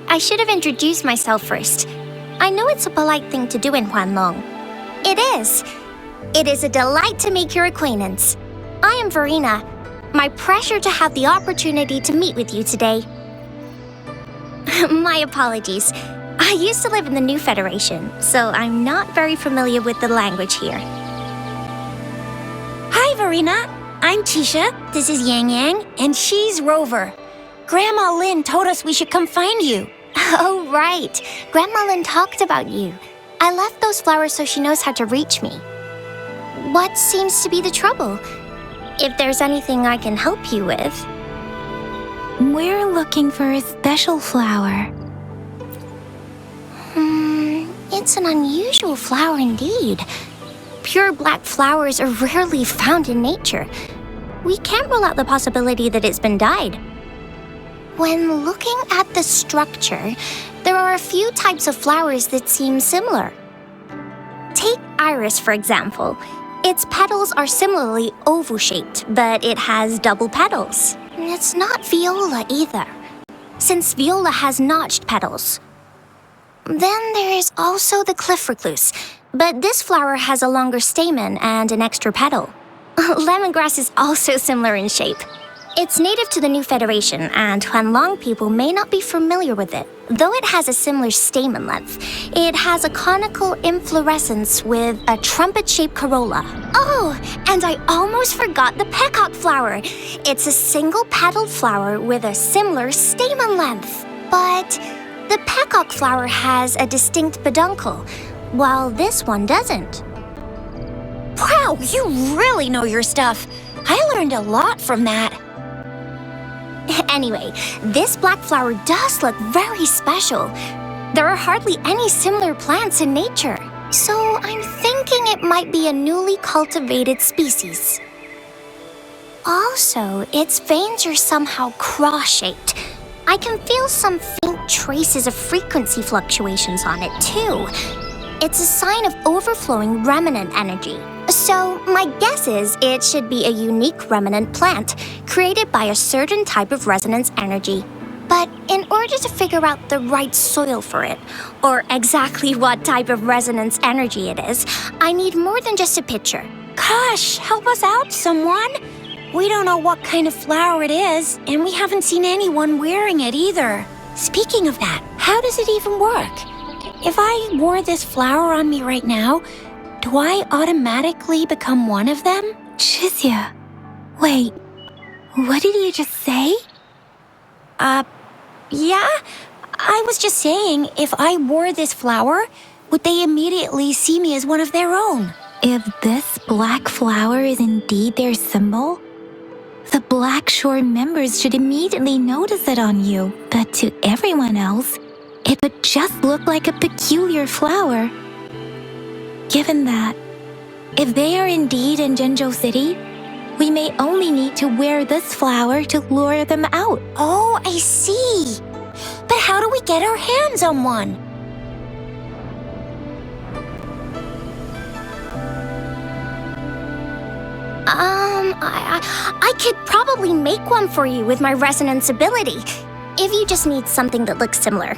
I should have introduced myself first. I know it's a polite thing to do in Huanlong. It is. It is a delight to make your acquaintance. I am Verena. My pleasure to have the opportunity to meet with you today. My apologies. I used to live in the New Federation, so I'm not very familiar with the language here. Hi, Verena. I'm Tisha. This is Yang Yang, and she's Rover. Grandma Lynn told us we should come find you. Oh, right. Grandma Lynn talked about you. I left those flowers so she knows how to reach me. What seems to be the trouble? If there's anything I can help you with. We're looking for a special flower. It's an unusual flower indeed. Pure black flowers are rarely found in nature. We can't rule out the possibility that it's been dyed. When looking at the structure, there are a few types of flowers that seem similar. Take iris, for example. Its petals are similarly oval-shaped, but it has double petals. It's not viola either, since viola has notched petals. Then there is also the cliff recluse, but this flower has a longer stamen and an extra petal. Lemongrass is also similar in shape. It's native to the New Federation, and Huanlong people may not be familiar with it. Though it has a similar stamen length, it has a conical inflorescence with a trumpet-shaped corolla. Oh, and I almost forgot the peacock flower. It's a single-petaled flower with a similar stamen length. But the peacock flower has a distinct peduncle, while this one doesn't. Wow, you really know your stuff. I learned a lot from that. Anyway, this black flower does look very special. There are hardly any similar plants in nature, so I'm thinking it might be a newly cultivated species. Also, its veins are somehow cross-shaped. I can feel some faint traces of frequency fluctuations on it, too. It's a sign of overflowing remnant energy. So, my guess is it should be a unique remnant plant, created by a certain type of resonance energy. But in order to figure out the right soil for it, or exactly what type of resonance energy it is, I need more than just a picture. Gosh, help us out, someone! We don't know what kind of flower it is, and we haven't seen anyone wearing it either. Speaking of that, how does it even work? If I wore this flower on me right now, do I automatically become one of them? Chizia, wait, what did you just say? Yeah? I was just saying, if I wore this flower, would they immediately see me as one of their own? If this black flower is indeed their symbol, the Black Shore members should immediately notice it on you, but to everyone else, it would just look like a peculiar flower. Given that, if they are indeed in Jinzhou City, we may only need to wear this flower to lure them out. Oh, I see. But how do we get our hands on one? I could probably make one for you with my resonance ability, if you just need something that looks similar.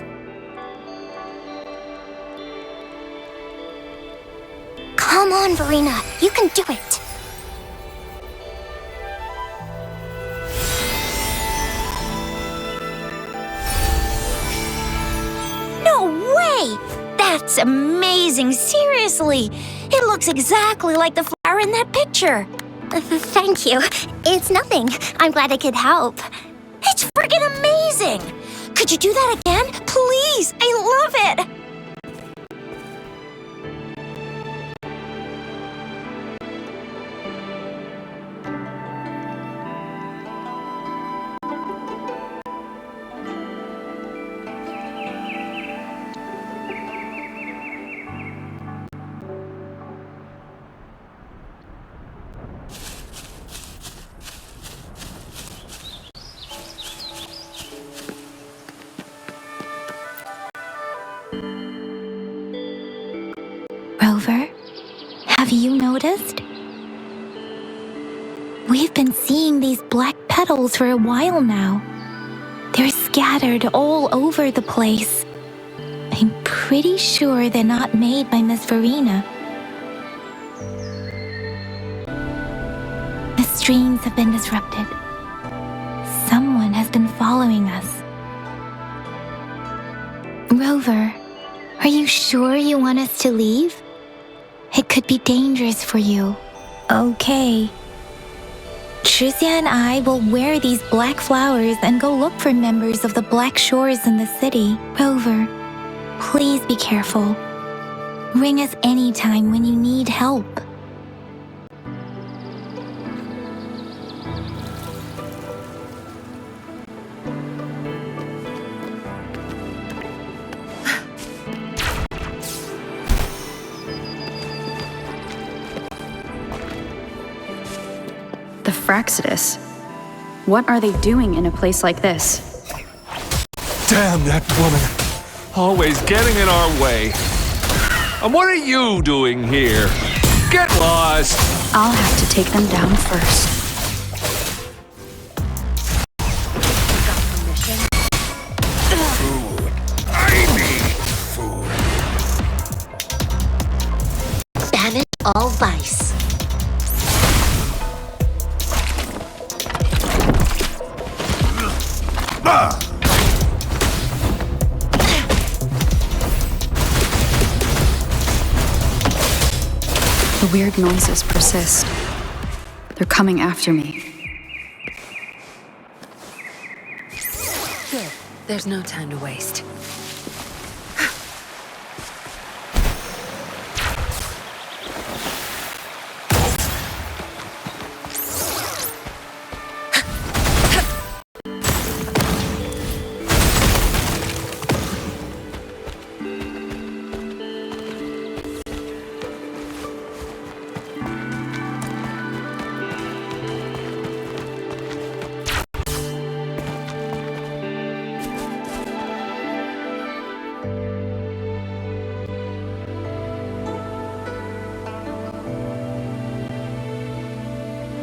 Come on, Verena. You can do it. No way! That's amazing, seriously. It looks exactly like the flower in that picture. Thank you. It's nothing. I'm glad I could help. It's friggin' amazing! Could you do that again? Please! I love it! Rover, have you noticed? We've been seeing these black petals for a while now. They're scattered all over the place. I'm pretty sure they're not made by Miss Verena. The streams have been disrupted. Someone has been following us. Rover, are you sure you want us to leave? It could be dangerous for you. Okay. Tricia and I will wear these black flowers and go look for members of the Black Shores in the city. Rover, please be careful. Ring us anytime when you need help. The Fraxidus. What are they doing in a place like this? Damn that woman! Always getting in our way. And what are you doing here? Get lost! I'll have to take them down first. Food. I need food. Banish all vice. The weird noises persist. They're coming after me. Good. There's no time to waste.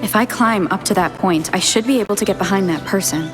If I climb up to that point, I should be able to get behind that person.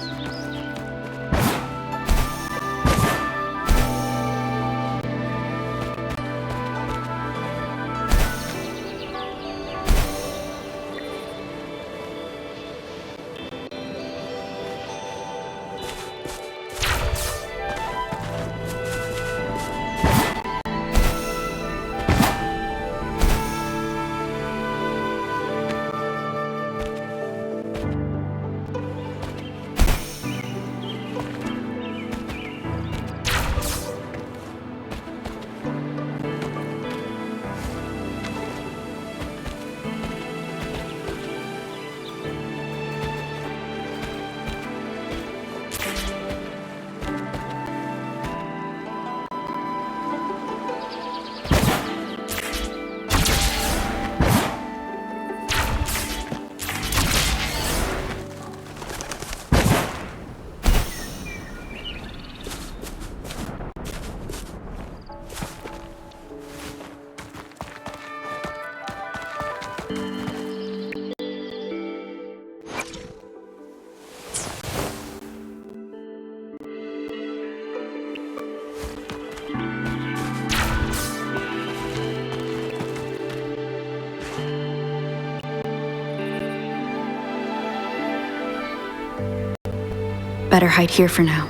better hide here for now.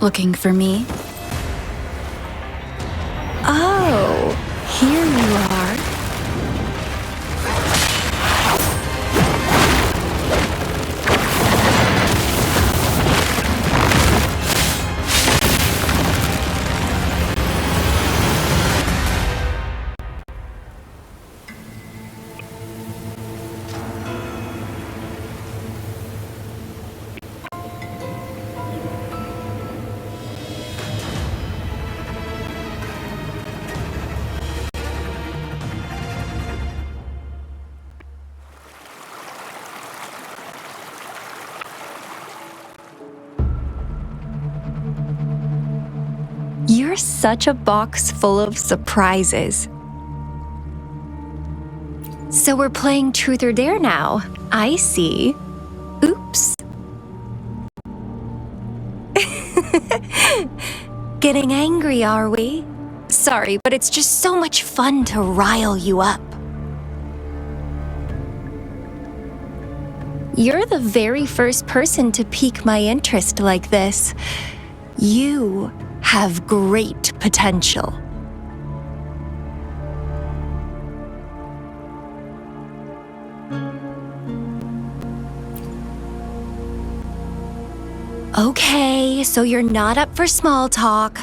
Looking for me? Oh, here you are. You're such a box full of surprises. So we're playing Truth or Dare now. I see. Oops. Getting angry, are we? Sorry, but it's just so much fun to rile you up. You're the very first person to pique my interest like this. You have great potential. Okay, so you're not up for small talk.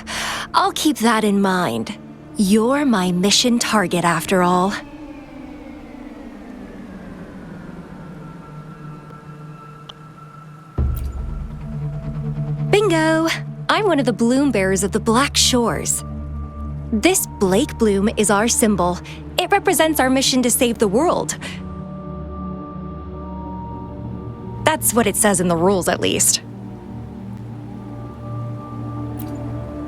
I'll keep that in mind. You're my mission target after all. Bingo! I'm one of the bloom bearers of the Black Shores. This Blake bloom is our symbol. It represents our mission to save the world. That's what it says in the rules, at least.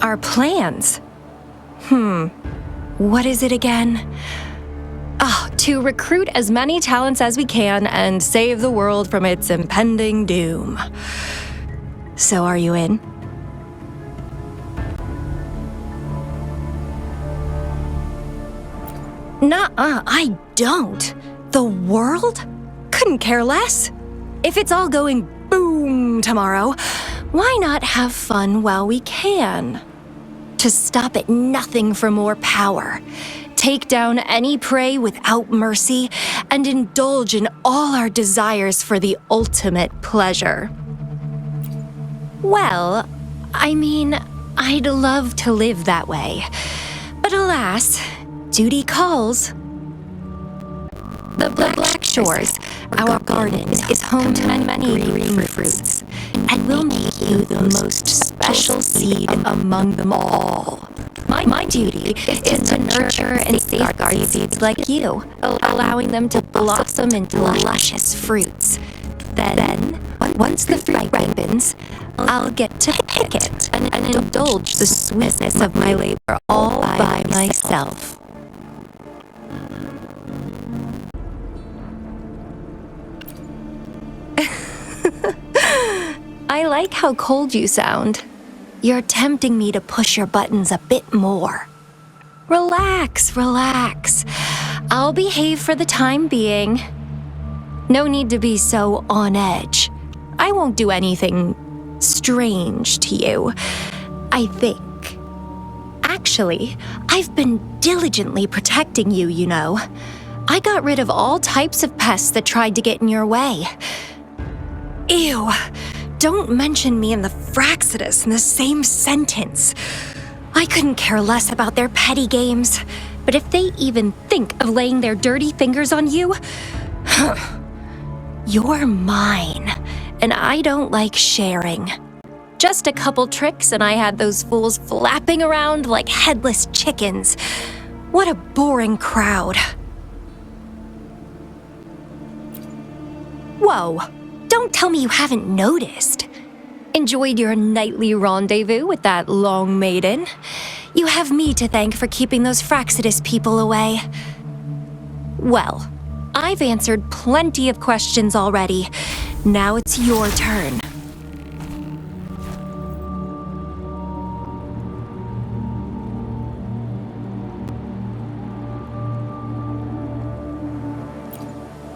Our plans? What is it again? To recruit as many talents as we can and save the world from its impending doom. So are you in? Nuh-uh, I don't. The world? Couldn't care less. If it's all going boom tomorrow, why not have fun while we can? To stop at nothing for more power, take down any prey without mercy, and indulge in all our desires for the ultimate pleasure. Well, I mean, I'd love to live that way. But alas, duty calls. The Black Shores, our garden, is home to many green fruits, and will make you the most special seed among them all. My duty is to nurture and safeguard seeds like you, allowing them to blossom into luscious fruits. Then, once the fruit ripens, I'll get to pick it and indulge the sweetness of my labor all by myself. I like how cold you sound. You're tempting me to push your buttons a bit more. Relax, relax. I'll behave for the time being. No need to be so on edge. I won't do anything strange to you, I think. Actually, I've been diligently protecting you, you know. I got rid of all types of pests that tried to get in your way. Ew, don't mention me and the Fraxidus in the same sentence. I couldn't care less about their petty games, but if they even think of laying their dirty fingers on you, you're mine, and I don't like sharing. Just a couple tricks and I had those fools flapping around like headless chickens. What a boring crowd. Whoa, Don't tell me you haven't noticed. Enjoyed your nightly rendezvous with that long maiden? You have me to thank for keeping those Fraxidus people away. Well, I've answered plenty of questions already. Now it's your turn.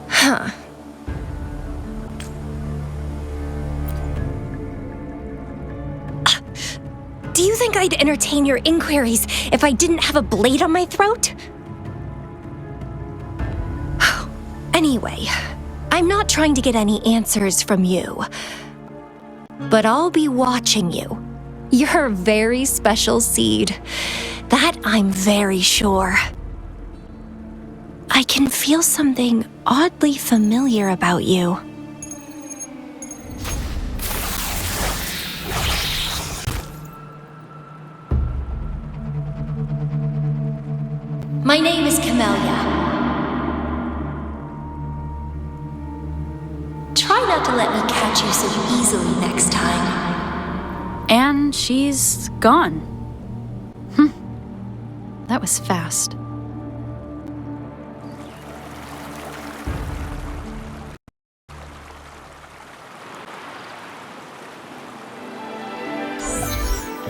Huh. Do you think I'd entertain your inquiries if I didn't have a blade on my throat? Anyway, I'm not trying to get any answers from you. But I'll be watching you. You're a very special seed. That I'm very sure. I can feel something oddly familiar about you. My name is Camellia. Try not to let me catch you so easily next time. And she's gone. That was fast.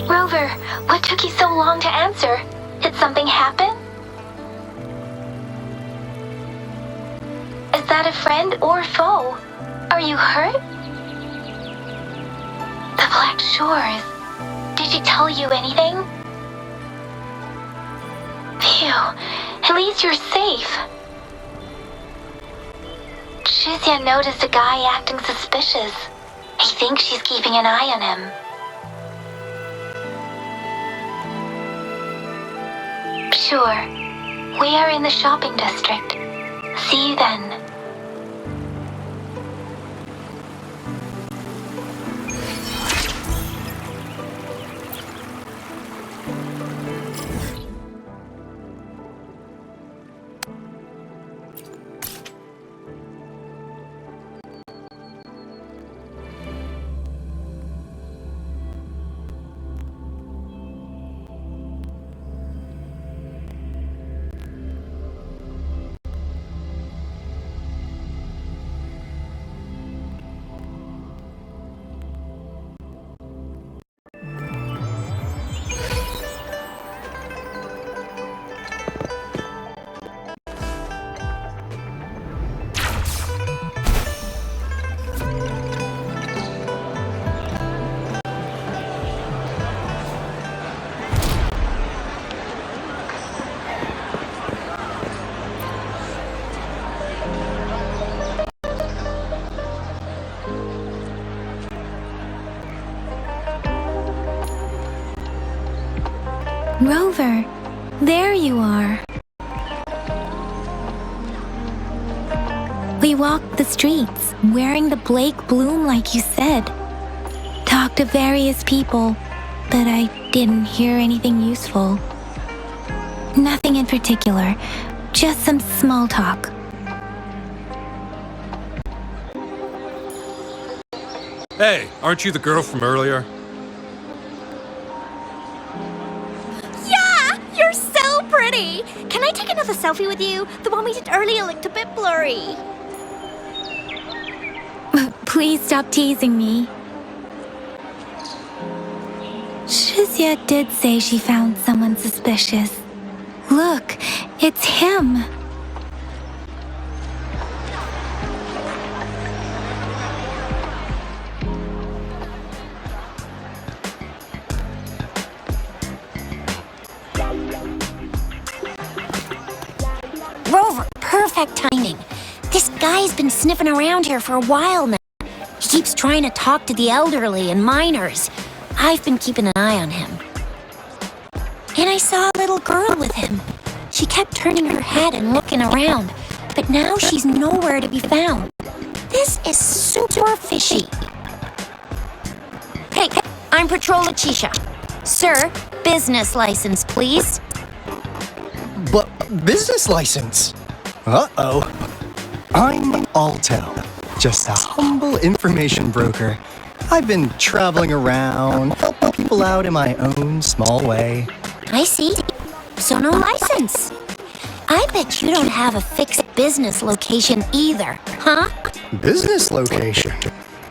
Rover, what took you so long to answer? Did something happen? Is that a friend or foe? Are you hurt? The Black Shores. Did she tell you anything? Phew, at least you're safe. Shizia noticed a guy acting suspicious. He thinks she's keeping an eye on him. Sure. We are in the shopping district. See you then. Rover, there you are. We walked the streets, wearing the Blake bloom like you said. Talked to various people, but I didn't hear anything useful. Nothing in particular, just some small talk. Hey, aren't you the girl from earlier? You're so pretty! Can I take another selfie with you? The one we did earlier looked a bit blurry. Please stop teasing me. Shizia did say she found someone suspicious. Look, it's him. Rover, perfect timing. This guy's been sniffing around here for a while now. He keeps trying to talk to the elderly and minors. I've been keeping an eye on him. And I saw a little girl with him. She kept turning her head and looking around, but now she's nowhere to be found. This is super fishy. Hey, I'm Patrol Letitia. Sir, business license, please. But business license? Uh-oh. I'm Alto. Just a humble information broker. I've been traveling around, helping people out in my own small way. I see. So no license. I bet you don't have a fixed business location either, huh? Business location?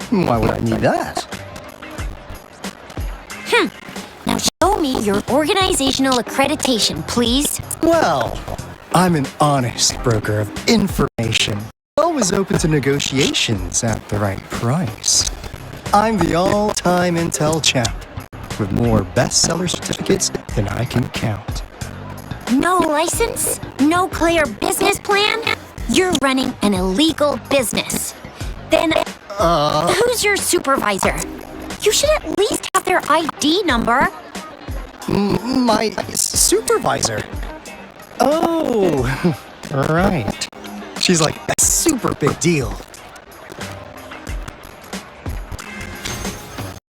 Why would I need that? Now show me your organizational accreditation, please. Well, I'm an honest broker of information. Always open to negotiations at the right price. I'm the all-time intel champ, with more bestseller certificates than I can count. No license? No clear business plan? You're running an illegal business. Then, who's your supervisor? You should at least have their ID number. My supervisor? Oh, right. She's like a super big deal.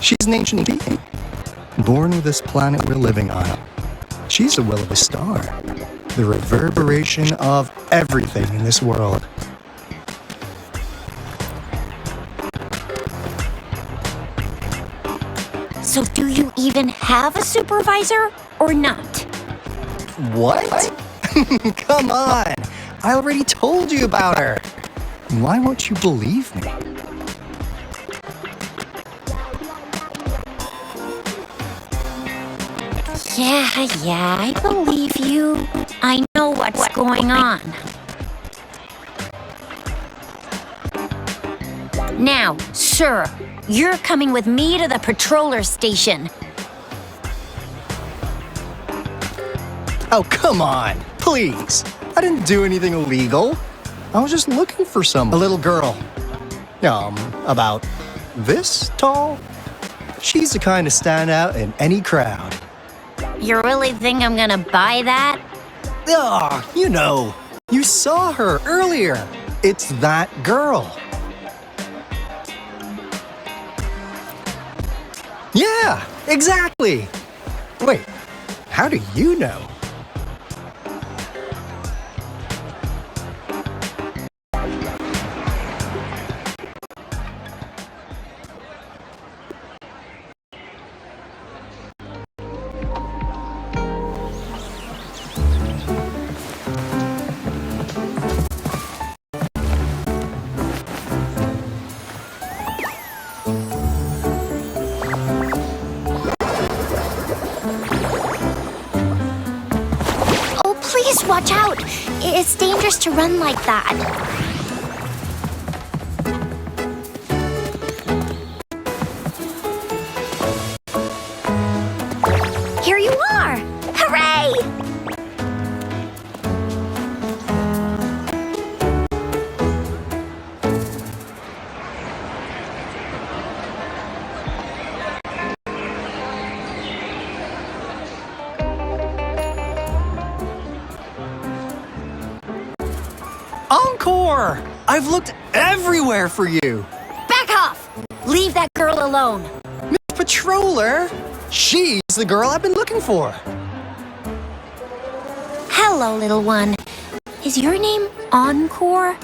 She's an ancient being, born with this planet we're living on. She's the will of a star, the reverberation of everything in this world. So do you even have a supervisor or not? What? Come on! I already told you about her. Why won't you believe me? Yeah, I believe you. I know what's going on. Now, sir, you're coming with me to the patroller station. Oh, come on, please. I didn't do anything illegal. I was just looking for a little girl. About this tall. She's the kind to stand out in any crowd. You really think I'm gonna buy that? You know, you saw her earlier. It's that girl. Yeah, exactly. Wait, how do you know? Please watch out! It's dangerous to run like that. Here you are! Hooray! Encore! I've looked everywhere for you! Back off! Leave that girl alone. Miss Patroller! She's the girl I've been looking for. Hello, little one. Is your name Encore?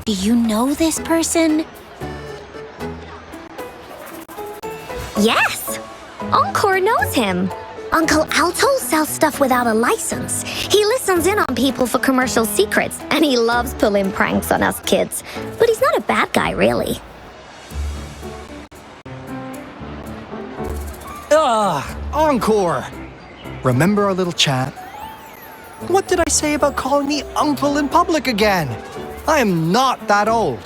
Do you know this person? Yes! Encore knows him. Uncle Alto sells stuff without a license. He listens in on people for commercial secrets, and he loves pulling pranks on us kids. But he's not a bad guy, really. Encore! Remember our little chat? What did I say about calling me uncle in public again? I am not that old.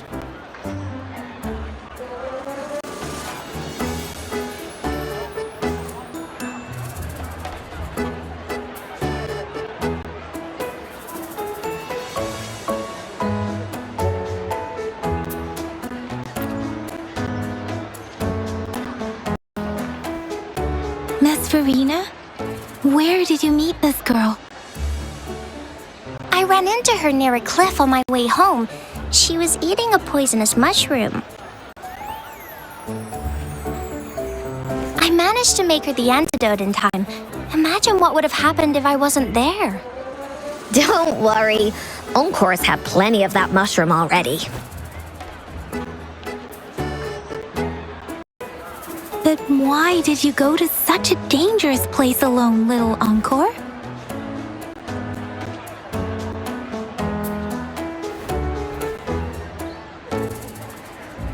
Miss Verena? Where did you meet this girl? I ran into her near a cliff on my way home. She was eating a poisonous mushroom. I managed to make her the antidote in time. Imagine what would have happened if I wasn't there. Don't worry. Encore's had plenty of that mushroom already. But why did you go to such a dangerous place alone, little Encore?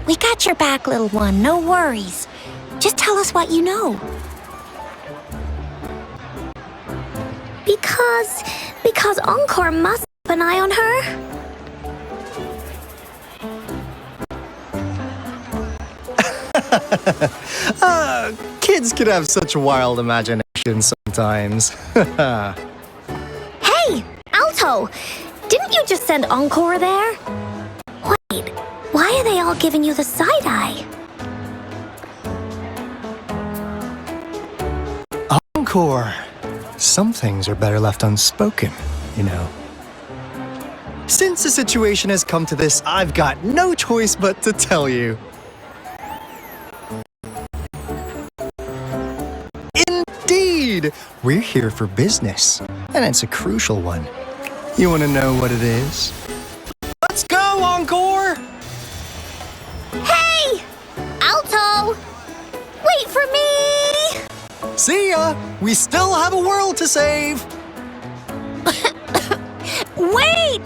We got your back, little one, no worries. Just tell us what you know. Because Encore must keep an eye on her. Kids can have such wild imaginations sometimes. Hey, Alto! Didn't you just send Encore there? Wait, why are they all giving you the side eye? Encore. Some things are better left unspoken, you know. Since the situation has come to this, I've got no choice but to tell you. Indeed! We're here for business, and it's a crucial one. You want to know what it is? Let's go, Encore! Hey! Alto! Wait for me! See ya! We still have a world to save! Wait!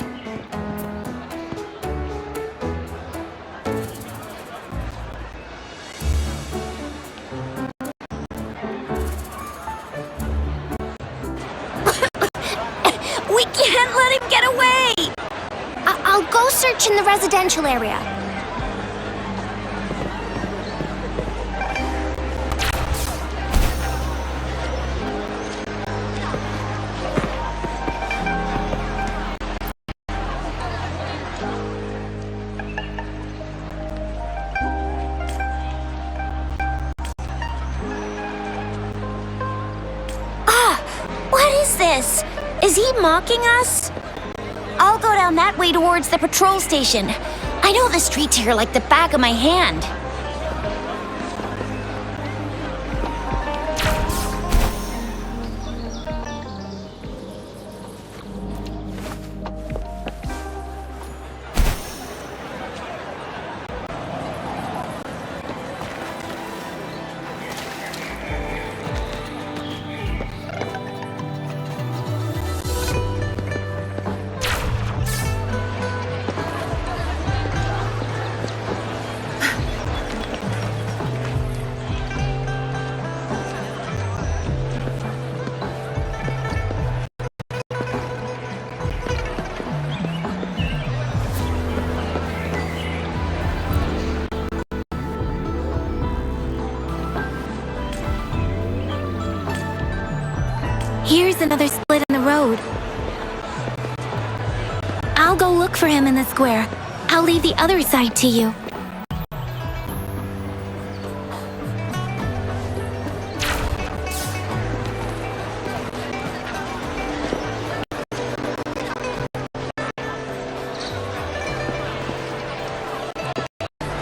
We can't let him get away! I'll go search in the residential area. What is this? Is he mocking us? I'll go down that way towards the patrol station. I know the streets here like the back of my hand. Here's another split in the road. I'll go look for him in the square. I'll leave the other side to you.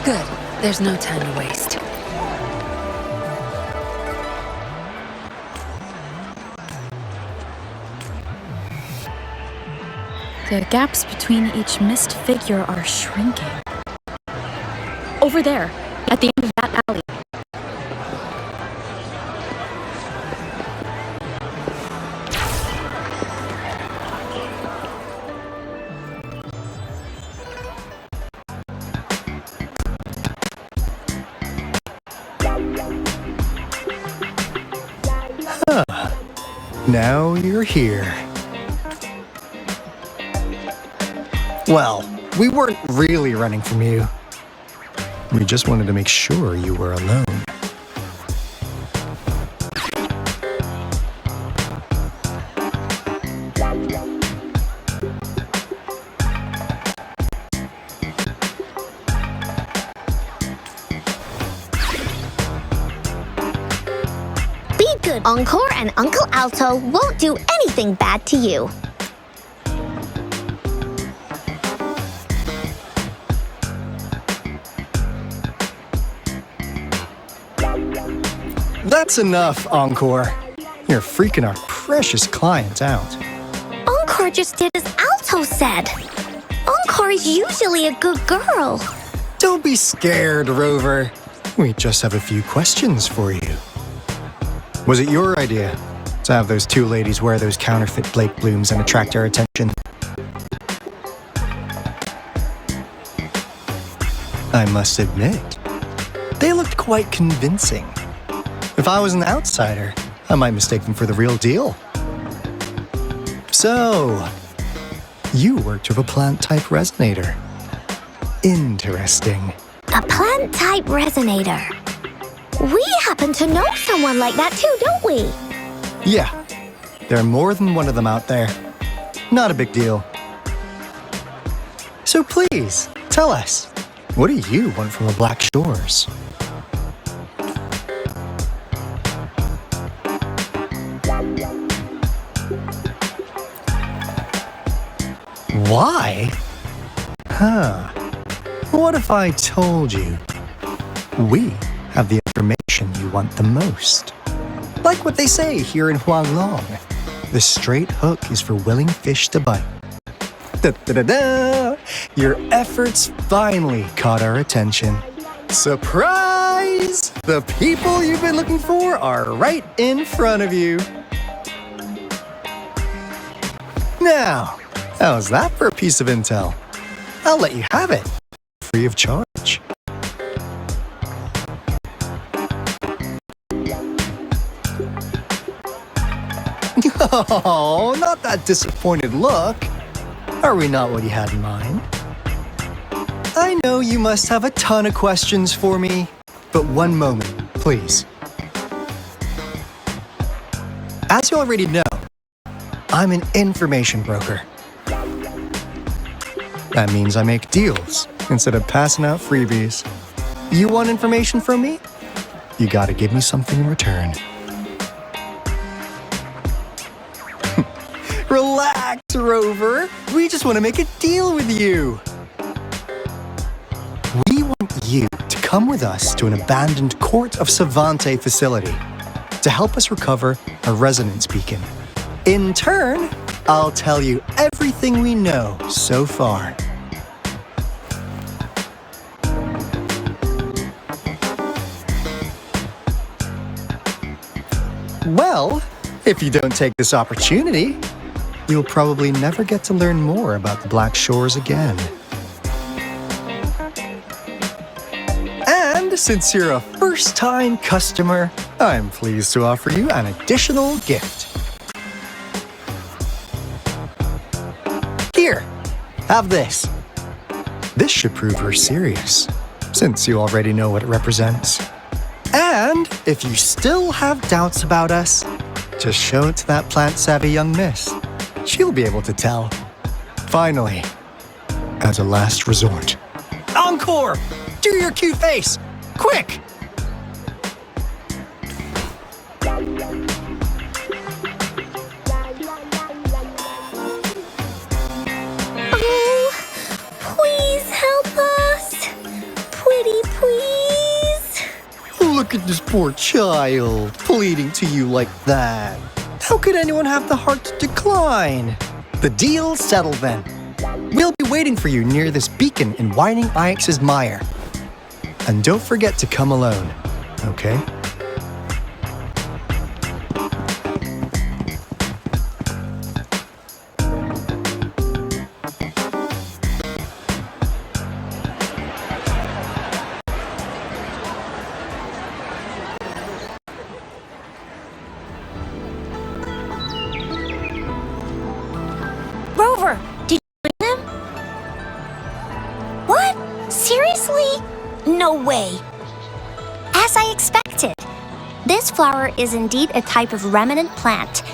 Good. There's no time to waste. The gaps between each mist figure are shrinking. Over there, at the end of that alley. Now you're here. Well, we weren't really running from you. We just wanted to make sure you were alone. Be good, Encore and Uncle Alto won't do anything bad to you. That's enough, Encore. You're freaking our precious client out. Encore just did as Alto said. Encore is usually a good girl. Don't be scared, Rover. We just have a few questions for you. Was it your idea to have those two ladies wear those counterfeit Blake blooms and attract our attention? I must admit, they looked quite convincing. If I was an outsider, I might mistake them for the real deal. So, you worked with a plant-type resonator. Interesting. A plant-type resonator. We happen to know someone like that too, don't we? Yeah, there are more than one of them out there. Not a big deal. So please, tell us, what do you want from the Black Shores? Why? Huh. What if I told you we have the information you want the most? Like what they say here in Huanglong, the straight hook is for willing fish to bite. Da-da-da-da! Your efforts finally caught our attention. Surprise! The people you've been looking for are right in front of you. Now, how's that for a piece of intel? I'll let you have it, free of charge. Oh, not that disappointed look. Are we not what you had in mind? I know you must have a ton of questions for me, but one moment, please. As you already know, I'm an information broker. That means I make deals instead of passing out freebies. You want information from me? You gotta give me something in return. Relax, Rover. We just want to make a deal with you. We want you to come with us to an abandoned Court of Savante facility to help us recover a resonance beacon. In turn, I'll tell you everything we know so far. Well, if you don't take this opportunity, you'll probably never get to learn more about the Black Shores again. And since you're a first-time customer, I'm pleased to offer you an additional gift. Here, have this. This should prove we're serious, since you already know what it represents. And if you still have doubts about us, just show it to that plant-savvy young miss. She'll be able to tell. Finally, as a last resort. Encore! Do your cute face! Quick! Oh, please help us! Pretty please! Look at this poor child, pleading to you like that. How could anyone have the heart to decline? The deal's settled then. We'll be waiting for you near this beacon in Whining Ix's mire. And don't forget to come alone, okay? Rover, did you bring them? What? Seriously? No way. As I expected. This flower is indeed a type of remnant plant,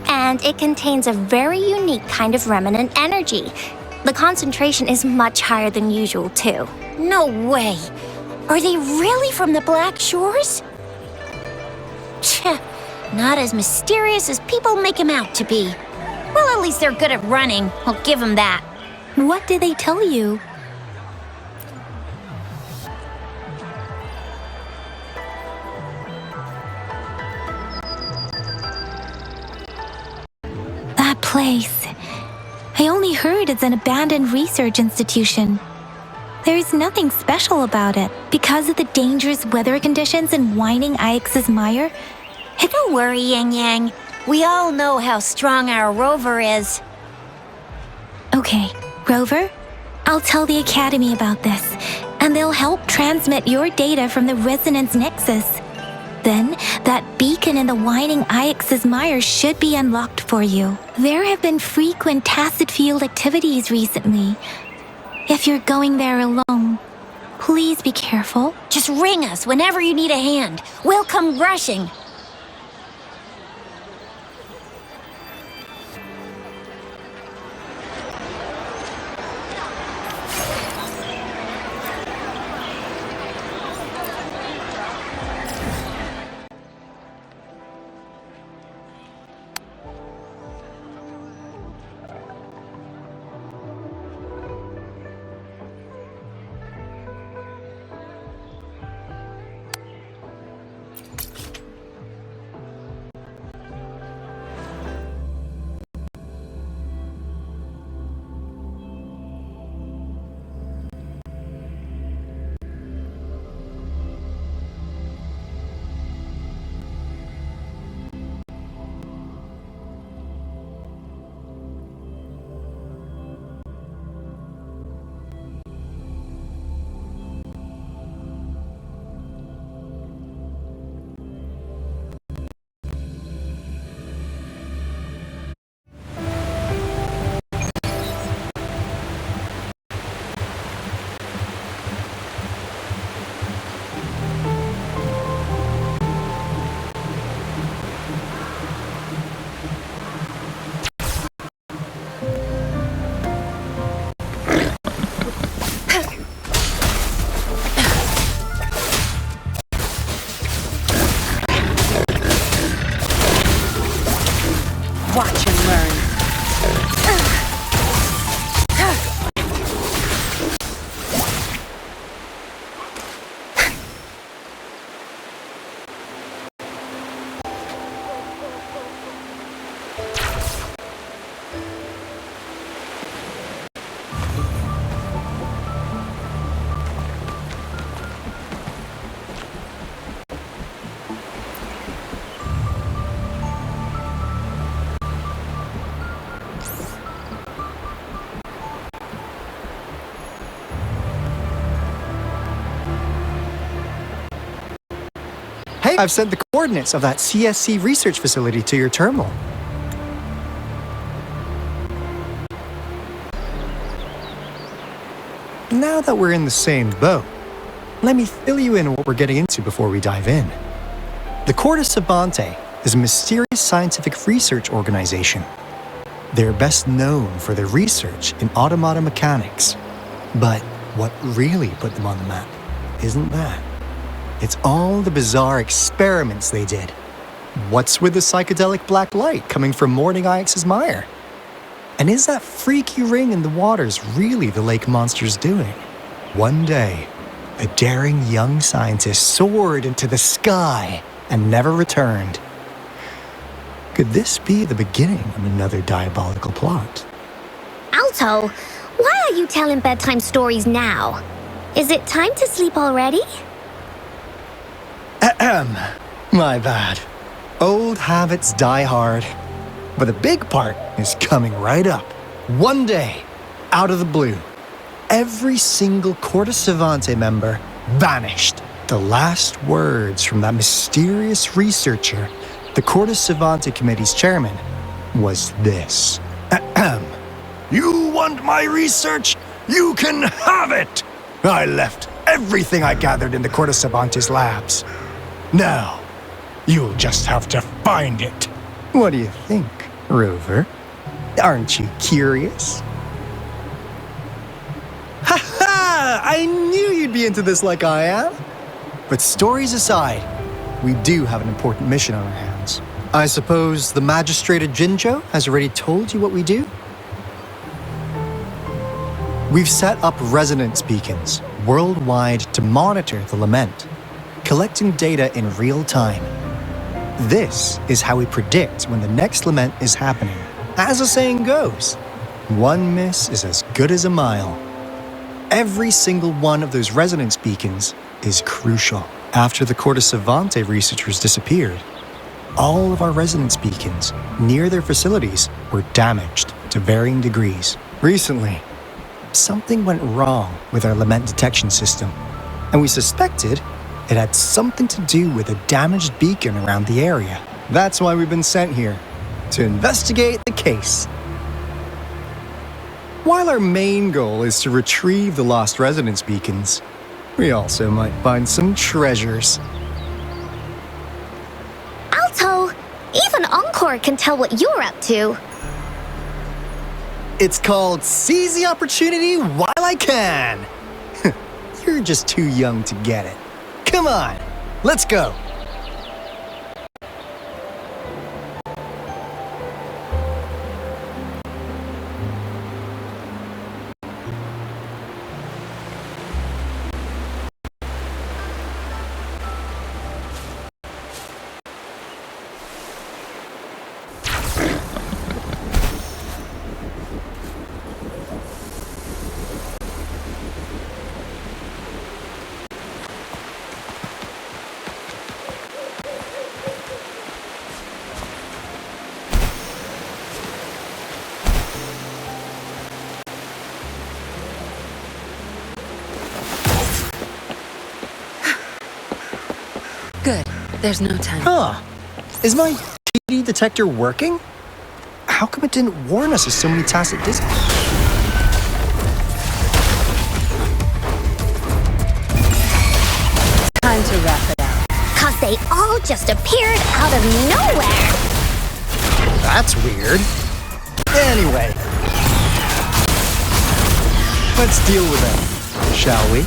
and it contains a very unique kind of remnant energy. The concentration is much higher than usual, too. No way. Are they really from the Black Shores? Tch, not as mysterious as people make them out to be. Well, at least they're good at running. I'll give them that. What did they tell you? That place. I only heard it's an abandoned research institution. There's nothing special about it. Because of the dangerous weather conditions and winding Ix's mire, Don't worry, Yang Yang. We all know how strong our rover is. Okay, Rover, I'll tell the Academy about this, and they'll help transmit your data from the Resonance Nexus. Then, that beacon in the winding Ix's mire should be unlocked for you. There have been frequent tacit field activities recently. If you're going there alone, please be careful. Just ring us whenever you need a hand. We'll come rushing. Watch and learn. Hey, I've sent the coordinates of that CSC research facility to your terminal. Now that we're in the same boat, let me fill you in on what we're getting into before we dive in. The Corte Savante is a mysterious scientific research organization. They're best known for their research in automata mechanics. But what really put them on the map isn't that. It's all the bizarre experiments they did. What's with the psychedelic black light coming from Morning Ix's mire? And is that freaky ring in the waters really the lake monster's doing? One day, a daring young scientist soared into the sky and never returned. Could this be the beginning of another diabolical plot? Alto, why are you telling bedtime stories now? Is it time to sleep already? Ahem. My bad. Old habits die hard. But the big part is coming right up. One day, out of the blue, every single Corte Savante member vanished. The last words from that mysterious researcher, the Corte Savante Committee's chairman, was this. Ahem. You want my research? You can have it! I left everything I gathered in the Corte Savante's labs. Now, you'll just have to find it. What do you think, Rover? Aren't you curious? Ha ha! I knew you'd be into this like I am. But stories aside, we do have an important mission on our hands. I suppose the Magistrate of Jinzhou has already told you what we do? We've set up resonance beacons worldwide to monitor the lament, collecting data in real time. This is how we predict when the next lament is happening. As the saying goes, one miss is as good as a mile. Every single one of those resonance beacons is crucial. After the Corte Savante researchers disappeared, all of our resonance beacons near their facilities were damaged to varying degrees. Recently, something went wrong with our lament detection system, and we suspected it had something to do with a damaged beacon around the area. That's why we've been sent here, to investigate the case. While our main goal is to retrieve the lost resonance beacons, we also might find some treasures. Alto, even Encore can tell what you're up to. It's called Seize the Opportunity While I Can. You're just too young to get it. Come on, let's go. Good. There's no time. Huh. Is my TD detector working? How come it didn't warn us of so many tacit dis- Time to wrap it up. 'Cause they all just appeared out of nowhere. That's weird. Anyway, let's deal with them, shall we?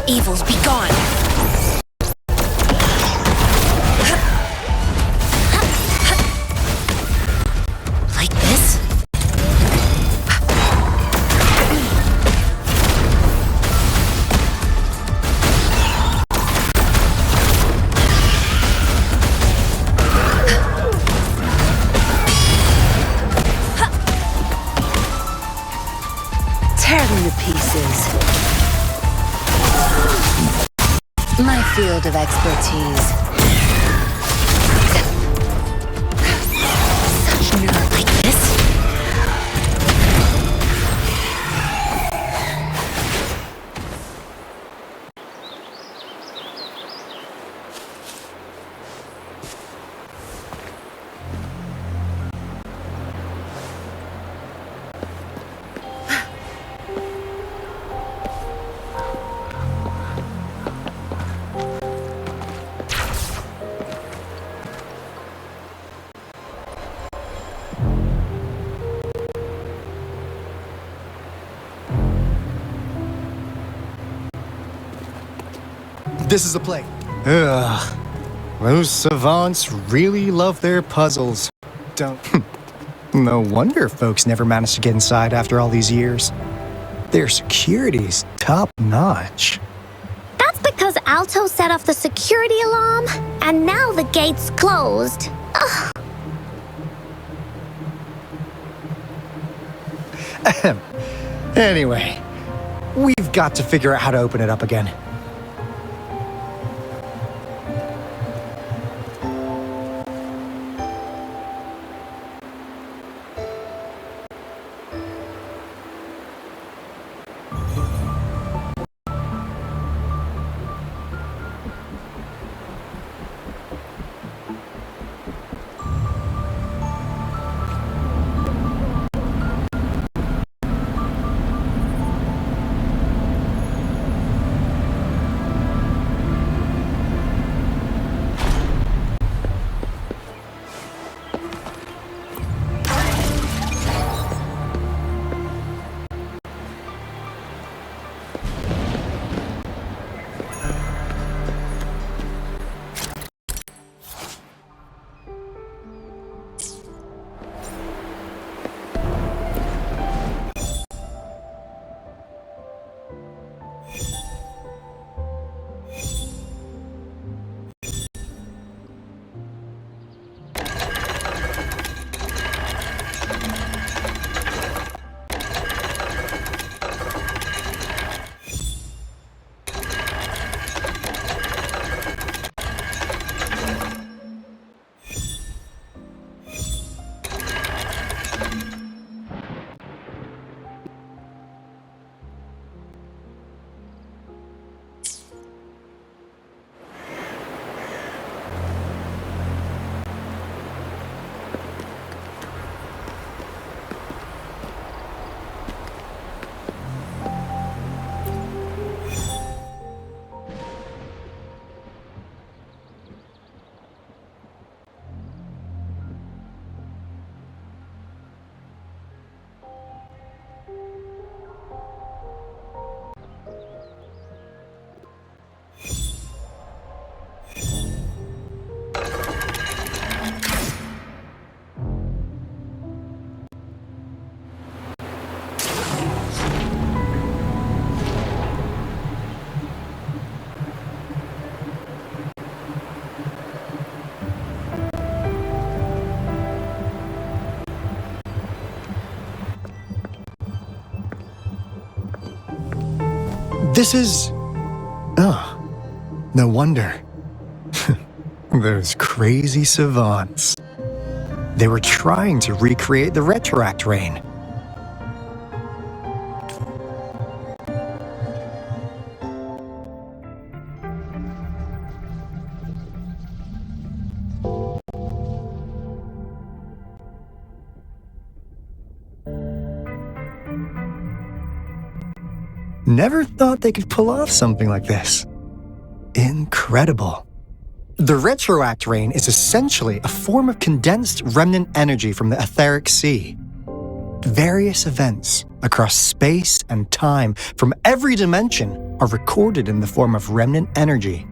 Evils be gone. Like this? Tear them to pieces. My field of expertise. Such nerve like this. This is the play. Ugh. Those savants really love their puzzles. Don't. No wonder folks never managed to get inside after all these years. Their security's top notch. That's because Alto set off the security alarm, and now the gate's closed. Ugh. Anyway, we've got to figure out how to open it up again. This is... Oh, no wonder. Those crazy savants. They were trying to recreate the retroact rain. Never thought they could pull off something like this. Incredible. The retroact rain is essentially a form of condensed remnant energy from the etheric sea. Various events across space and time from every dimension are recorded in the form of remnant energy.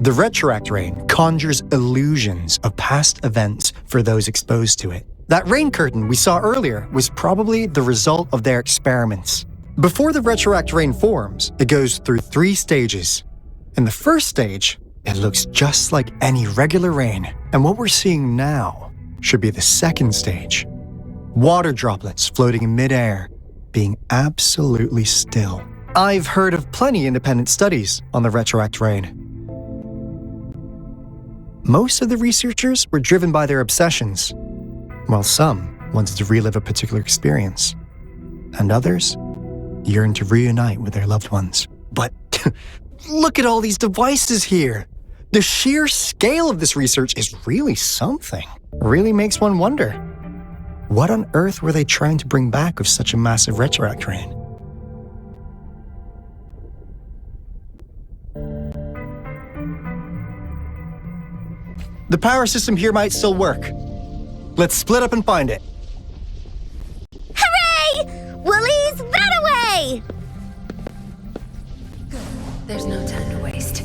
The retroact rain conjures illusions of past events for those exposed to it. That rain curtain we saw earlier was probably the result of their experiments. Before the retroact rain forms, it goes through 3 stages. In the first stage, it looks just like any regular rain, and what we're seeing now should be the second stage. Water droplets floating in midair, being absolutely still. I've heard of plenty independent studies on the retroact rain. Most of the researchers were driven by their obsessions, while some wanted to relive a particular experience, and others yearned to reunite with their loved ones. But look at all these devices here. The sheer scale of this research is really something. Really makes one wonder, what on earth were they trying to bring back with such a massive retroact rain? The power system here might still work. Let's split up and find it. Hooray! Woolies, that away! There's no time to waste.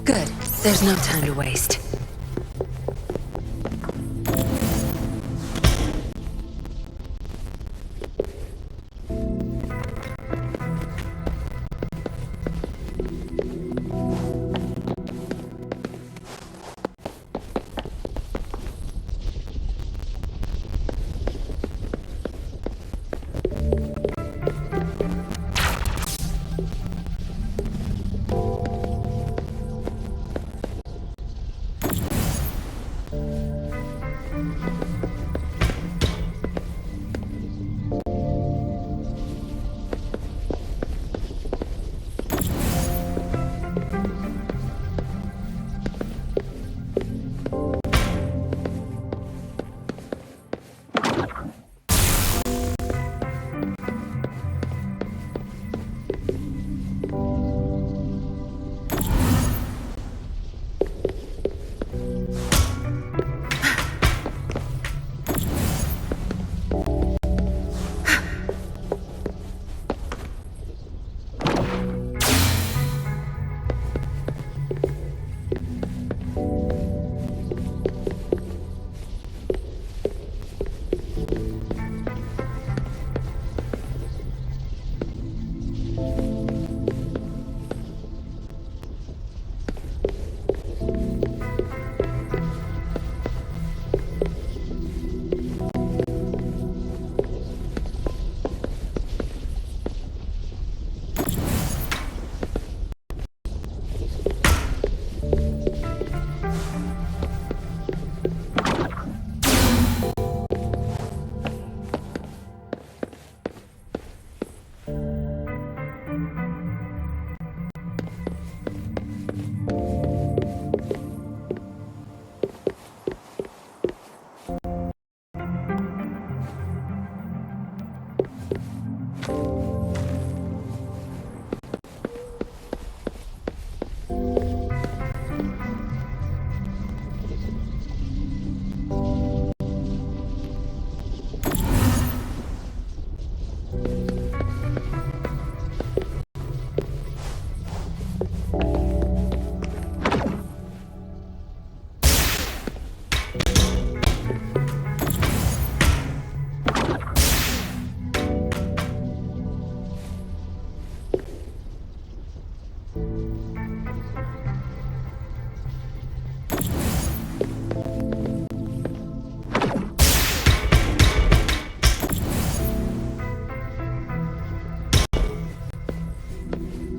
Good. There's no time to waste.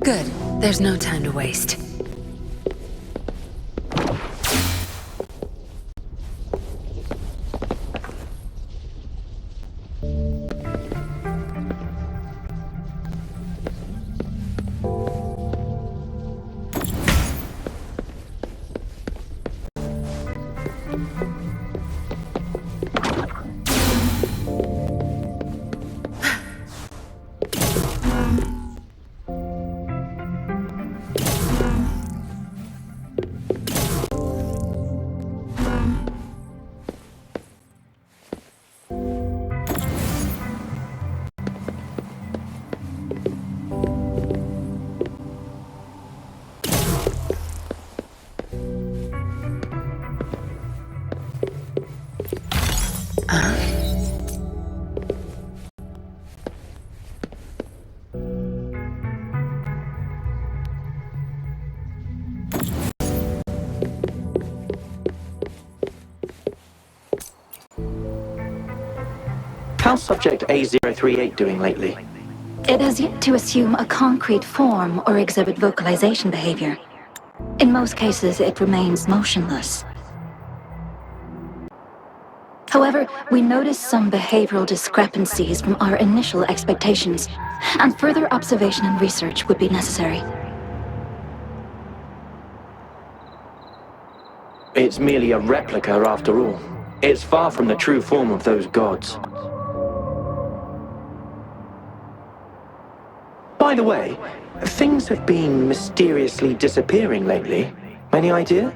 Good. There's no time to waste. How's subject A038 doing lately? It has yet to assume a concrete form or exhibit vocalization behavior. In most cases, it remains motionless. However, we noticed some behavioral discrepancies from our initial expectations, and further observation and research would be necessary. It's merely a replica after all. It's far from the true form of those gods. By the way, things have been mysteriously disappearing lately. Any idea?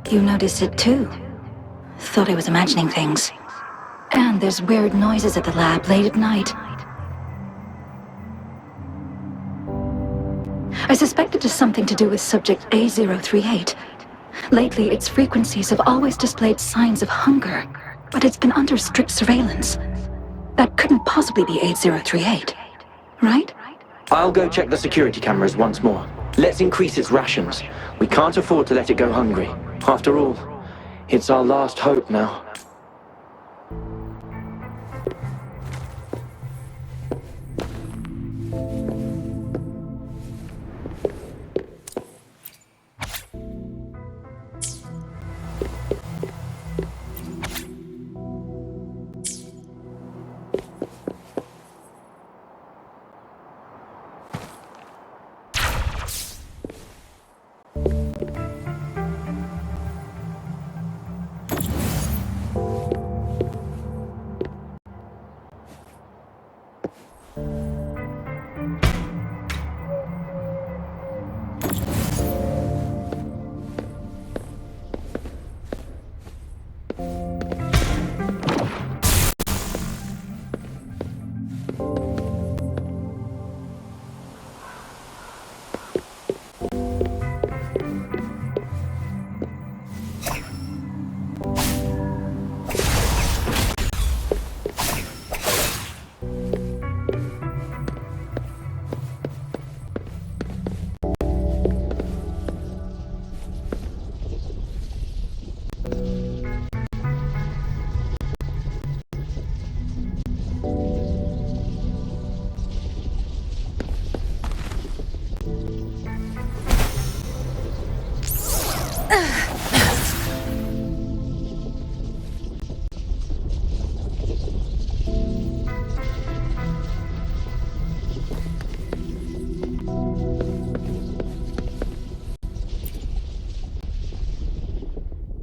You noticed it too. Thought I was imagining things. And there's weird noises at the lab late at night. I suspect it is something to do with subject A038. Lately, its frequencies have always displayed signs of hunger, but it's been under strict surveillance. That couldn't possibly be 8038, right? I'll go check the security cameras once more. Let's increase its rations. We can't afford to let it go hungry. After all, it's our last hope now.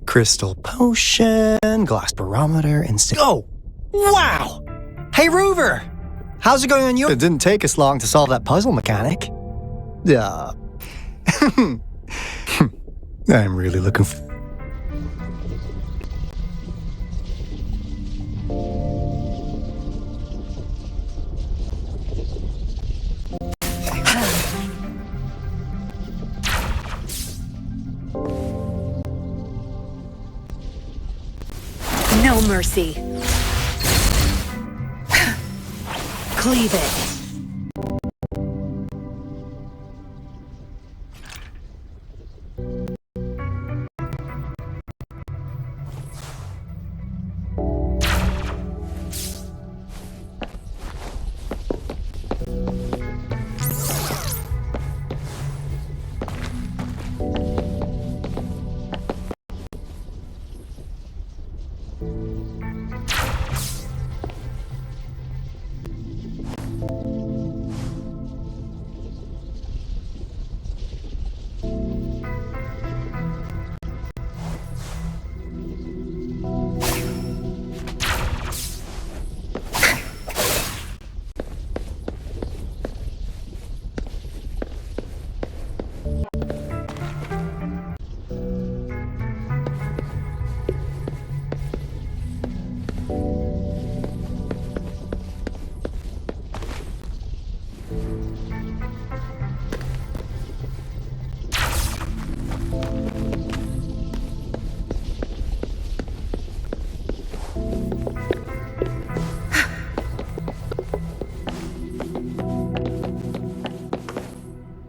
Crystal potion, glass barometer, and... Oh! Wow! Hey, Rover! How's it going on you? It didn't take us long to solve that puzzle mechanic. I'm really looking for... No mercy. Cleave it.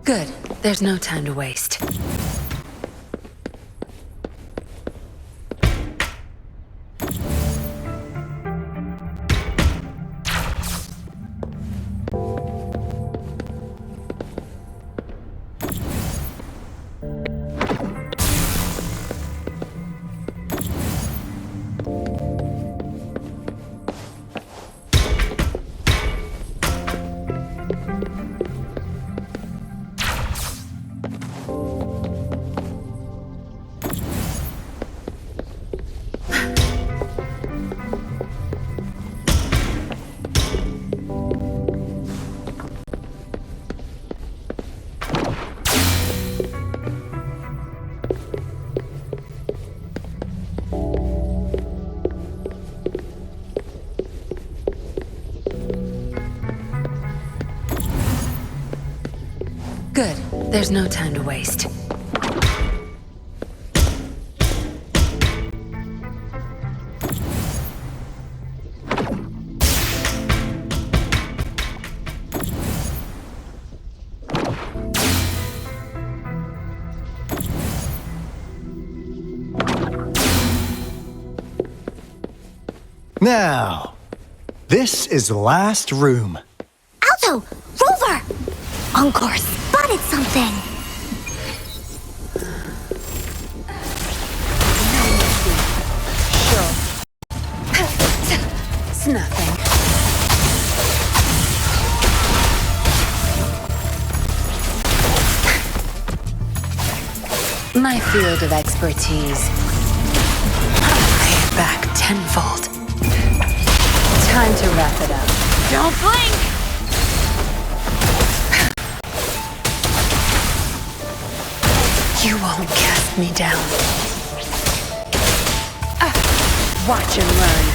Good. There's no time to waste. Good. There's no time to waste. Now, this is the last room. Alto! Rover! Encore spotted something! Sure. It's nothing. My field of expertise. Pay it back tenfold. Time to wrap it up. Don't blink! You won't cast me down. Watch and learn.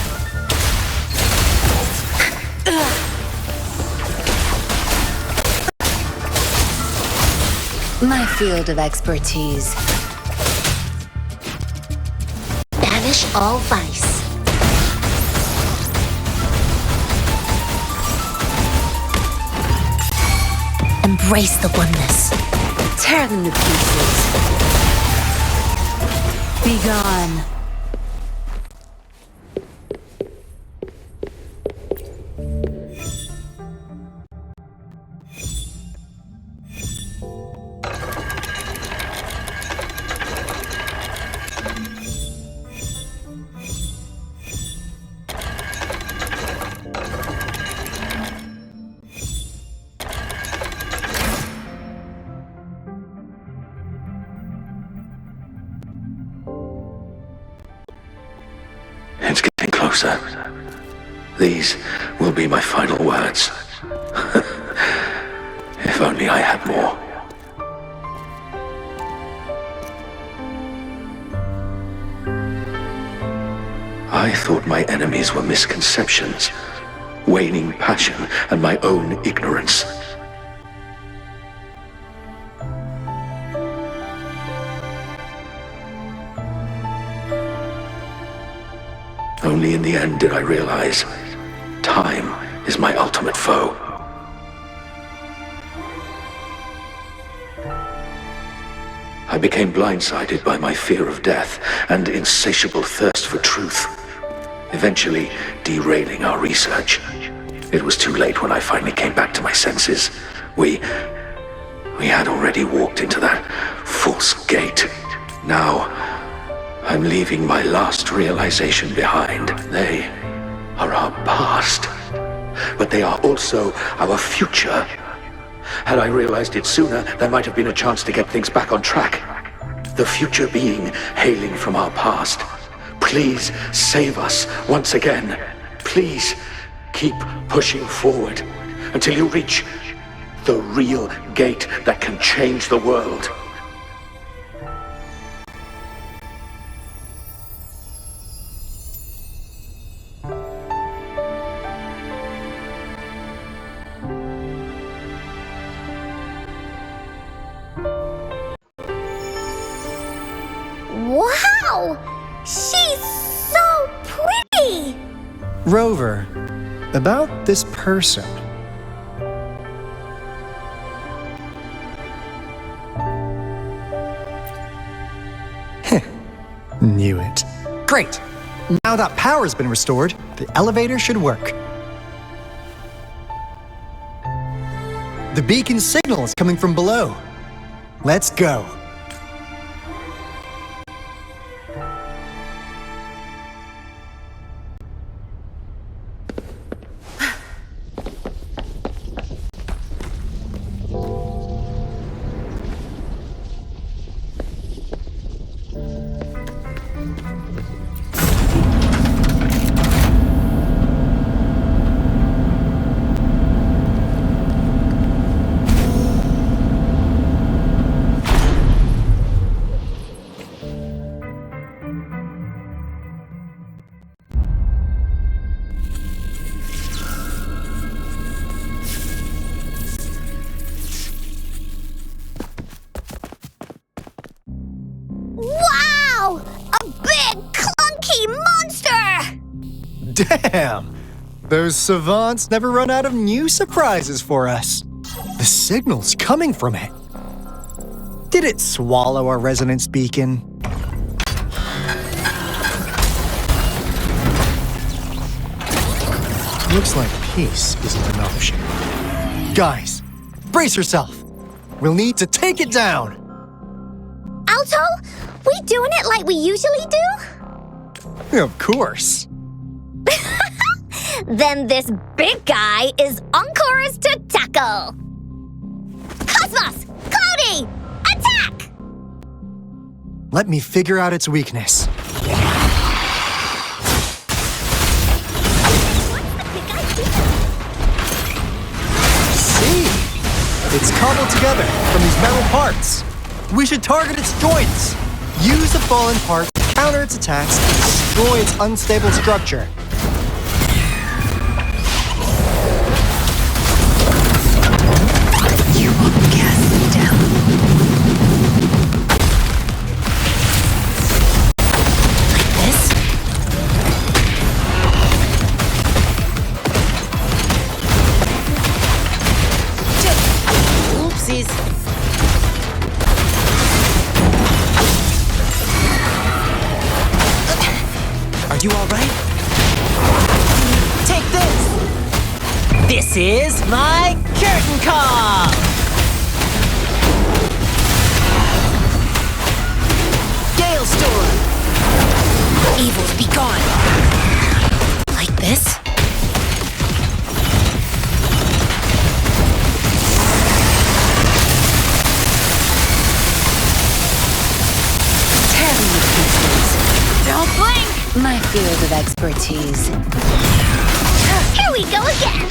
My field of expertise. Banish all vice. Embrace the oneness. Tear them to pieces. Be gone. It's getting closer. These will be my final words. If only I had more. I thought my enemies were misconceptions, waning passion, and my own ignorance. Only in the end did I realize time is my ultimate foe. I became blindsided by my fear of death and insatiable thirst for truth, eventually derailing our research. It was too late when I finally came back to my senses. We had already walked into that false gate. Now, I'm leaving my last realization behind. They are our past, but they are also our future. Had I realized it sooner, there might have been a chance to get things back on track. The future being hailing from our past. Please save us once again. Please keep pushing forward until you reach the real gate that can change the world. Wow! She's so pretty! Rover, about this person. Knew it. Great! Now that power's been restored, the elevator should work. The beacon signal is coming from below. Let's go. Damn! Those savants never run out of new surprises for us. The signal's coming from it. Did it swallow our resonance beacon? Looks like peace isn't an option. Guys, brace yourself. We'll need to take it down. Alto, we doing it like we usually do? Of course. Then this big guy is Encore's to tackle. Cosmos! Cloudy! Attack! Let me figure out its weakness. See? It's cobbled together from these metal parts. We should target its joints. Use the fallen parts to counter its attacks and destroy its unstable structure. You won't cast me down. Like this? Oopsies. Are you all right? Take this! This is my curtain call! Gale Storm! Evils be gone. Like this? Tear me to pieces. Don't blink! My field of expertise. Here we go again!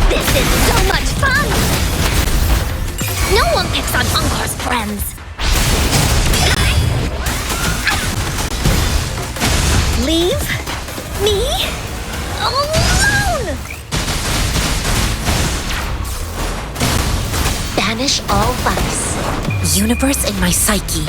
This is so much fun! No one picks on Encore's friends. Leave me alone! Banish all vice. Universe in my psyche.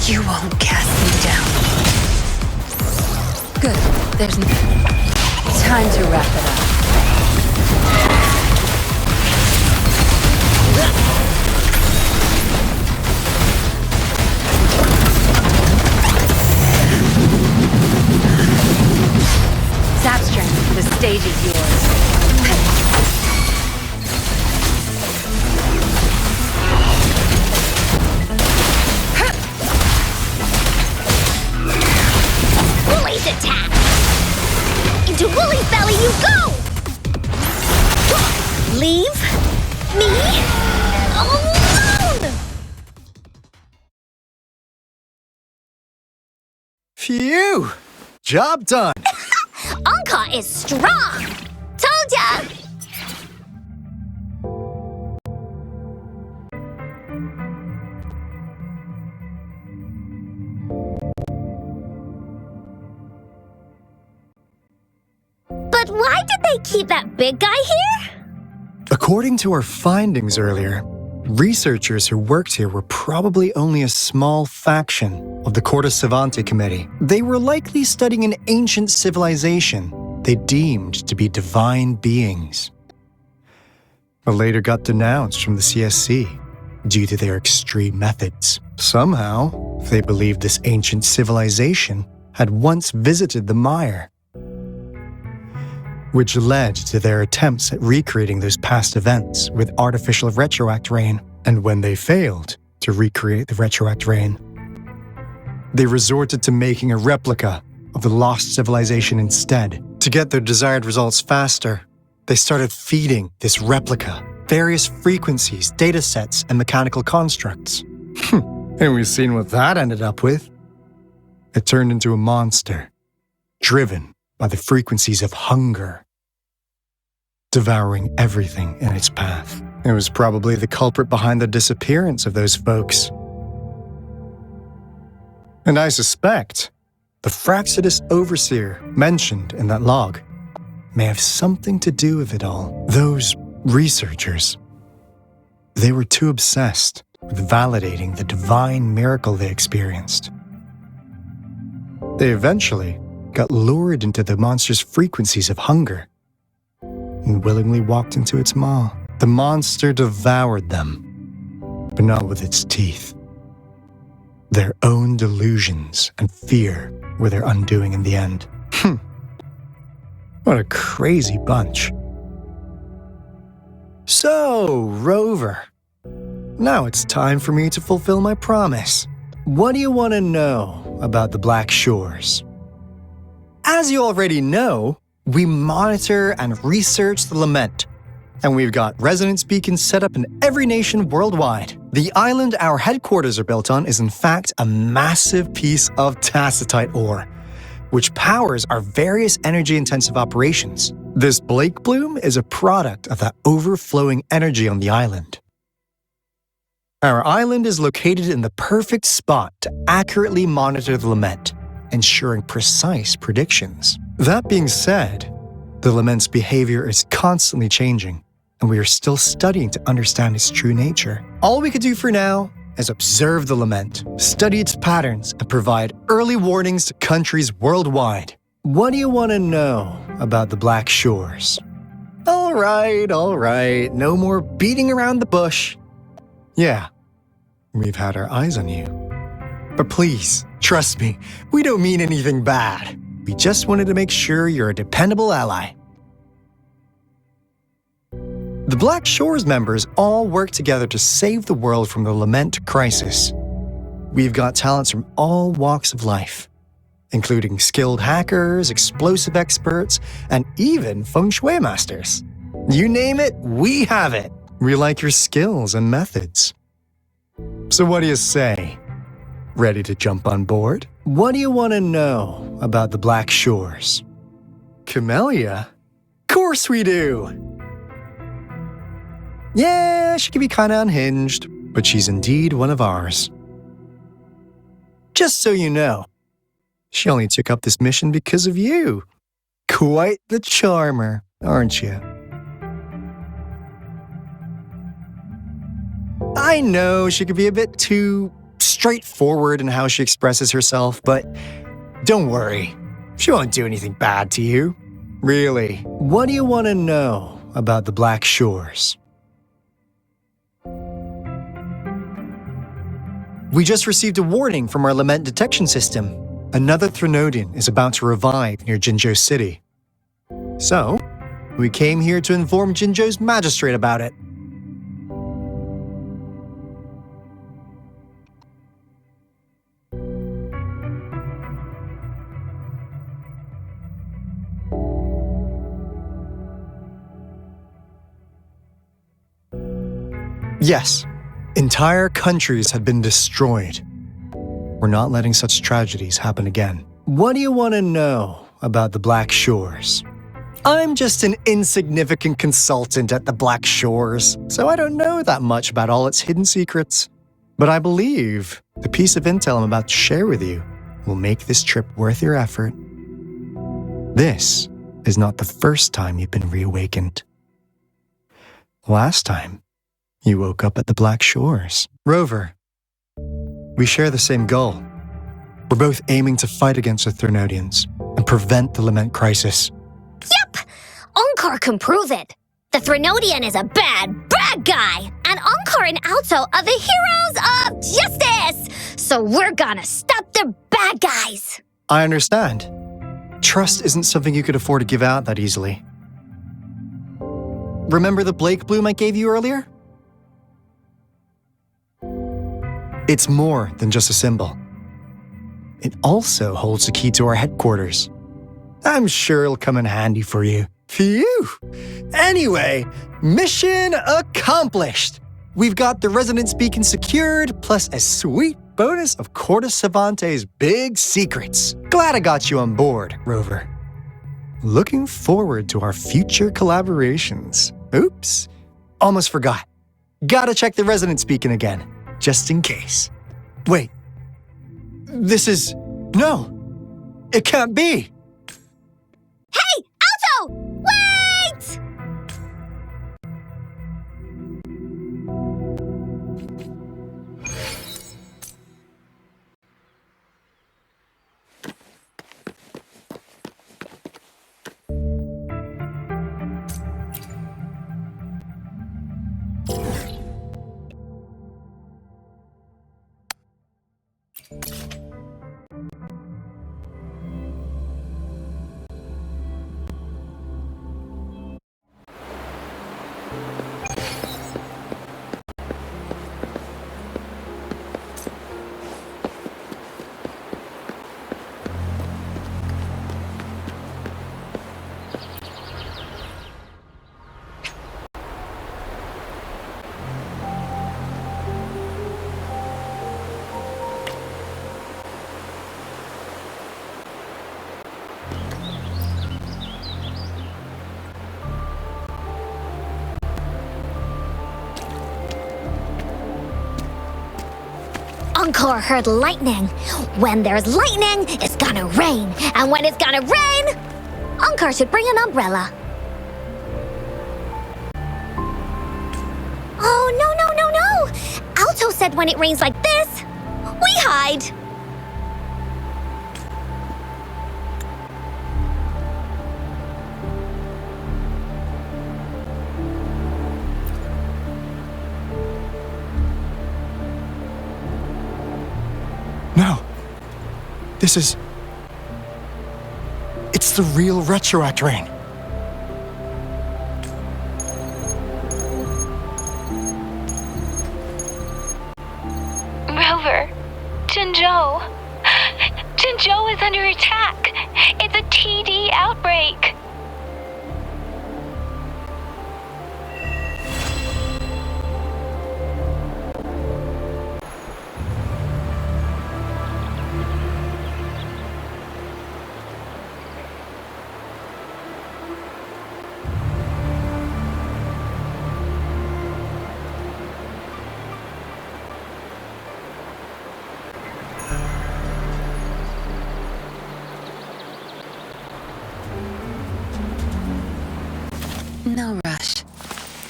You won't cast me down. Good. There's time to wrap it up. Zapstring, the stage is yours. Woolly's attack! Into Woolly's belly you go! Leave me alone! Phew! Job done! Encore is strong! Told ya! But why did they keep that big guy here? According to our findings earlier, researchers who worked here were probably only a small faction of the Corte Savante Committee. They were likely studying an ancient civilization they deemed to be divine beings, but later got denounced from the CSC due to their extreme methods. Somehow, they believed this ancient civilization had once visited the mire, which led to their attempts at recreating those past events with artificial retroact rain. And when they failed to recreate the retroact rain, they resorted to making a replica of the lost civilization instead. To get their desired results faster, they started feeding this replica various frequencies, data sets, and mechanical constructs. And we've seen what that ended up with. It turned into a monster, driven by the frequencies of hunger, devouring everything in its path. It was probably the culprit behind the disappearance of those folks. And I suspect The Fraxidus Overseer mentioned in that log may have something to do with it all. Those researchers, they were too obsessed with validating the divine miracle they experienced. They eventually got lured into the monster's frequencies of hunger and willingly walked into its maw. The monster devoured them, but not with its teeth. Their own delusions and fear were their undoing in the end. What a crazy bunch. So, Rover, now it's time for me to fulfill my promise. What do you want to know about the Black Shores? As you already know, we monitor and research the Lament, and we've got resonance beacons set up in every nation worldwide. The island our headquarters are built on is in fact a massive piece of tacitite ore, which powers our various energy-intensive operations. This Blake Bloom is a product of that overflowing energy on the island. Our island is located in the perfect spot to accurately monitor the Lament, ensuring precise predictions. That being said, the Lament's behavior is constantly changing, and we are still studying to understand its true nature. All we could do for now is observe the Lament, study its patterns, and provide early warnings to countries worldwide. What do you want to know about the Black Shores? All right, no more beating around the bush. Yeah, we've had our eyes on you. But please, trust me, we don't mean anything bad. We just wanted to make sure you're a dependable ally. The Black Shores members all work together to save the world from the Lament crisis. We've got talents from all walks of life, including skilled hackers, explosive experts, and even feng shui masters. You name it, we have it. We like your skills and methods. So what do you say? Ready to jump on board? What do you want to know about the Black Shores? Camellia? Course we do! Yeah, she can be kinda unhinged, but she's indeed one of ours. Just so you know, she only took up this mission because of you. Quite the charmer, aren't you? I know she could be a bit too straightforward in how she expresses herself, but don't worry. She won't do anything bad to you. Really, what do you want to know about the Black Shores? We just received a warning from our Lament detection system. Another Threnodian is about to revive near Jinzhou City. So, we came here to inform Jinzhou's magistrate about it. Yes, entire countries have been destroyed. We're not letting such tragedies happen again. What do you want to know about the Black Shores? I'm just an insignificant consultant at the Black Shores, so I don't know that much about all its hidden secrets. But I believe the piece of intel I'm about to share with you will make this trip worth your effort. This is not the first time you've been reawakened. Last time, you woke up at the Black Shores. Rover, we share the same goal. We're both aiming to fight against the Threnodians and prevent the Lament crisis. Yep! Onkar can prove it. The Threnodian is a bad guy, and Onkar and Alto are the heroes of justice! So we're gonna stop the bad guys! I understand. Trust isn't something you could afford to give out that easily. Remember the Blake Bloom I gave you earlier? It's more than just a symbol. It also holds the key to our headquarters. I'm sure it'll come in handy for you. Phew! Anyway, mission accomplished! We've got the resonance beacon secured, plus a sweet bonus of Cortus Savante's big secrets. Glad I got you on board, Rover. Looking forward to our future collaborations. Oops, almost forgot. Gotta check the resonance beacon again, just in case. Wait, this is... No! It can't be! Hey, Alto! Wait! Encore heard lightning. When there's lightning, it's gonna rain. And when it's gonna rain, Encore should bring an umbrella. Oh, no. Alto said when it rains like this, we hide. No. This is... It's the real Retroact rain. Rover, Jinzhou. Jinzhou is under attack. It's a TD outbreak. No rush.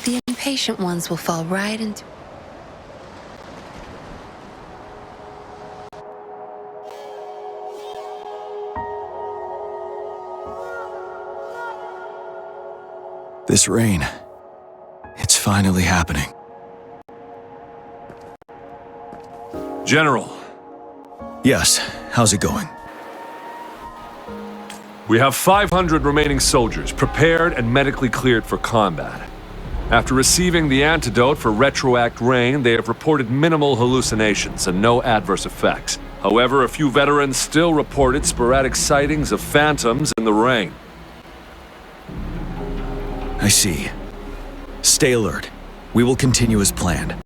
The impatient ones will fall right into... This rain, it's finally happening. General. Yes, how's it going? We have 500 remaining soldiers, prepared and medically cleared for combat. After receiving the antidote for Retroact rain, they have reported minimal hallucinations and no adverse effects. However, a few veterans still reported sporadic sightings of phantoms in the rain. I see. Stay alert. We will continue as planned.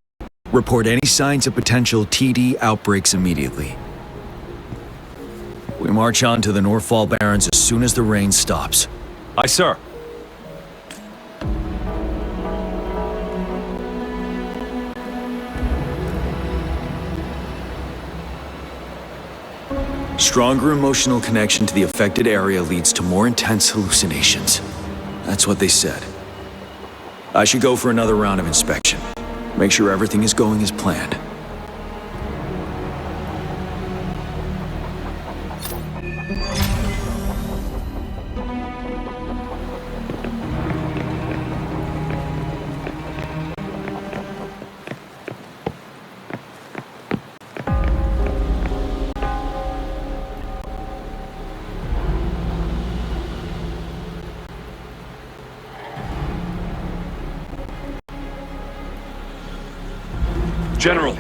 Report any signs of potential TD outbreaks immediately. We march on to the Northfall Barrens as soon as the rain stops. Aye, sir. Stronger emotional connection to the affected area leads to more intense hallucinations. That's what they said. I should go for another round of inspection. Make sure everything is going as planned. General.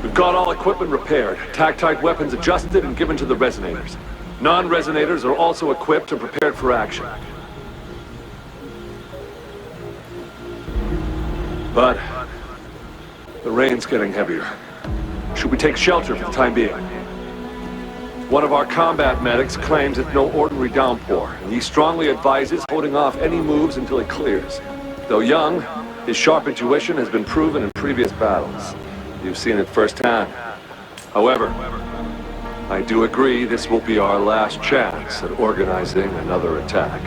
We've got all equipment repaired, tactite weapons adjusted and given to the resonators. Non-resonators are also equipped and prepared for action. But the rain's getting heavier. Should we take shelter for the time being? One of our combat medics claims it's no ordinary downpour, and he strongly advises holding off any moves until it clears. Though young, his sharp intuition has been proven in previous battles. You've seen it firsthand. However, I do agree this will be our last chance at organizing another attack.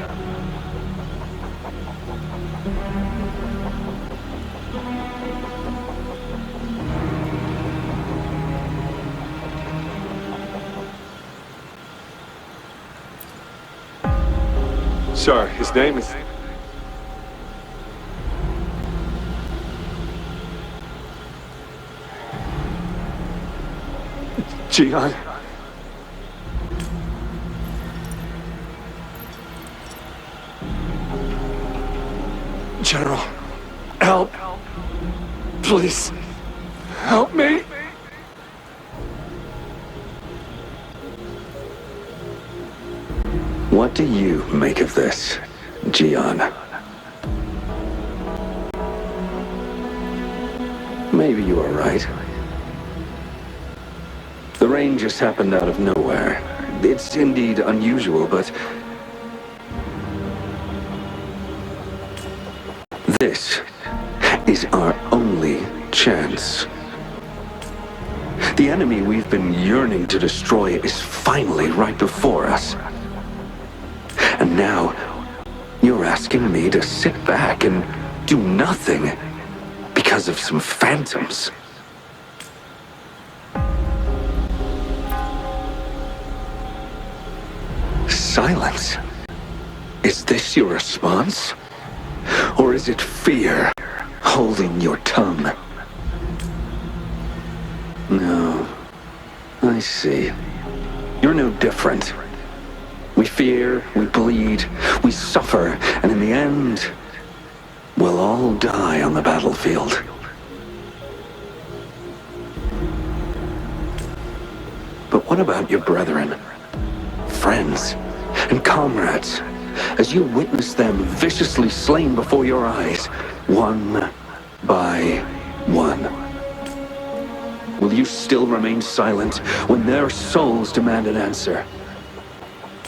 Sir, his name is... Jian. General, help. Please, help me. What do you make of this, Jian? Maybe you are right. The rain just happened out of nowhere. It's indeed unusual, but... this is our only chance. The enemy we've been yearning to destroy is finally right before us. And now, you're asking me to sit back and do nothing because of some phantoms. Silence. Is this your response? Or is it fear holding your tongue? No. I see. You're no different. We fear, we bleed, we suffer, and in the end, we'll all die on the battlefield. But what about your brethren, friends, and comrades, as you witness them viciously slain before your eyes, one by one? Will you still remain silent when their souls demand an answer?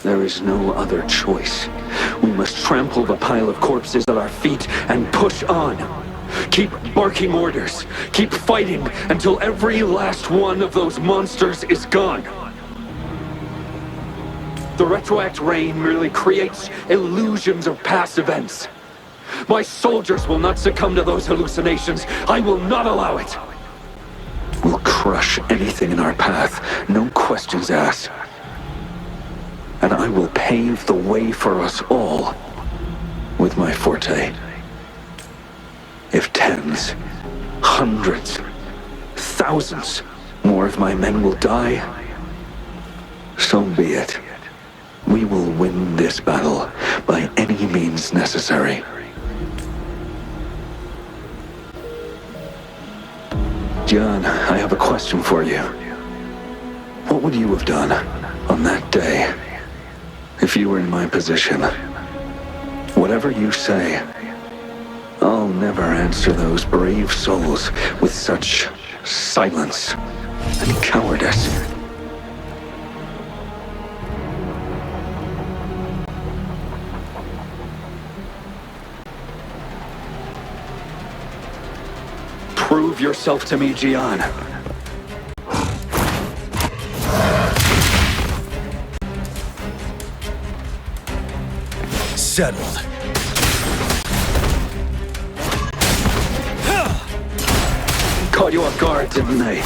There is no other choice. We must trample the pile of corpses at our feet and push on. Keep barking orders. Keep fighting until every last one of those monsters is gone. The retroact rain merely creates illusions of past events. My soldiers will not succumb to those hallucinations. I will not allow it. We'll crush anything in our path, no questions asked. And I will pave the way for us all with my forte. If tens, hundreds, thousands more of my men will die, so be it. We will win this battle by any means necessary. Jian, I have a question for you. What would you have done on that day if you were in my position? Whatever you say, I'll never answer those brave souls with such silence and cowardice. Prove yourself to me, Jian. Settled. Caught you off guard, didn't they?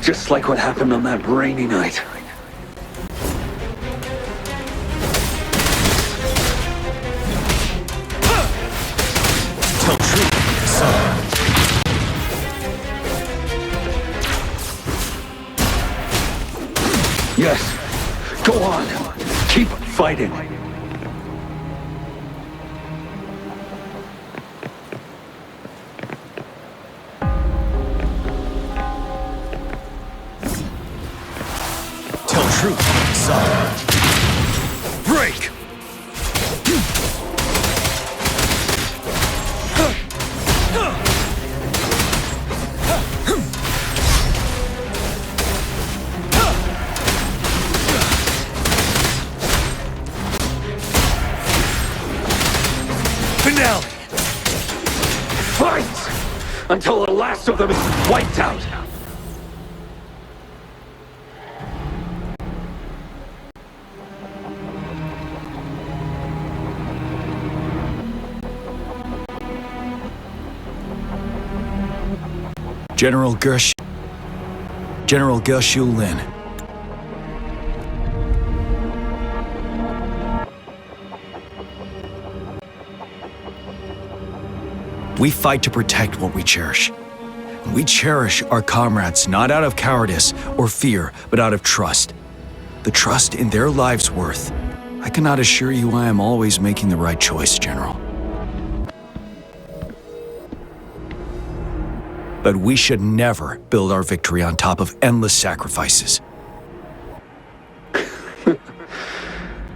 Just like what happened on that rainy night. Tell truth, son. Yes, go on. Keep fighting. Tell truth, son. Break! Finale! Fight! Until the last of them is wiped out! General Geshu Lin. We fight to protect what we cherish. We cherish our comrades not out of cowardice or fear, but out of trust. The trust in their lives' worth. I cannot assure you I am always making the right choice, General. But we should never build our victory on top of endless sacrifices.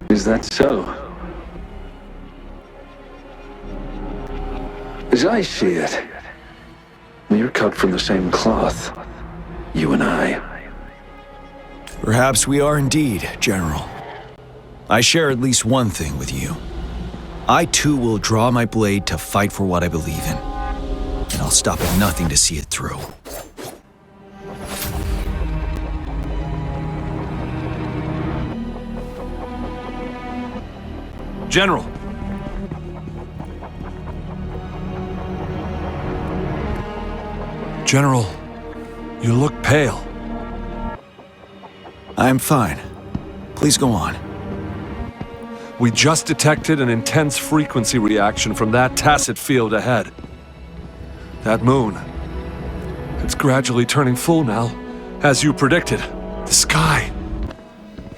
Is that so? As I see it, we're cut from the same cloth, you and I. Perhaps we are indeed, General. I share at least one thing with you. I too will draw my blade to fight for what I believe in. And I'll stop at nothing to see it through. General! General, you look pale. I'm fine. Please go on. We just detected an intense frequency reaction from that tacit field ahead. That moon. It's gradually turning full now, as you predicted. The sky.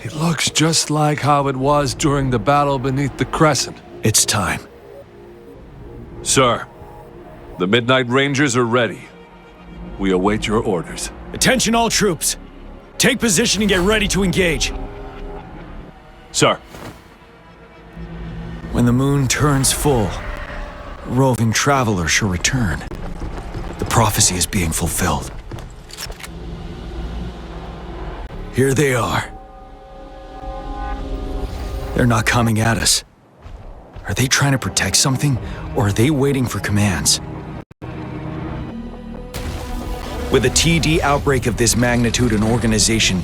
It looks just like how it was during the battle beneath the crescent. It's time. Sir, the Midnight Rangers are ready. We await your orders. Attention all troops! Take position and get ready to engage. Sir. When the moon turns full, a roving traveler shall return. The prophecy is being fulfilled. Here they are. They're not coming at us. Are they trying to protect something, or are they waiting for commands? With a TD outbreak of this magnitude and organization,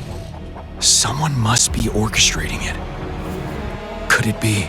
someone must be orchestrating it. Could it be?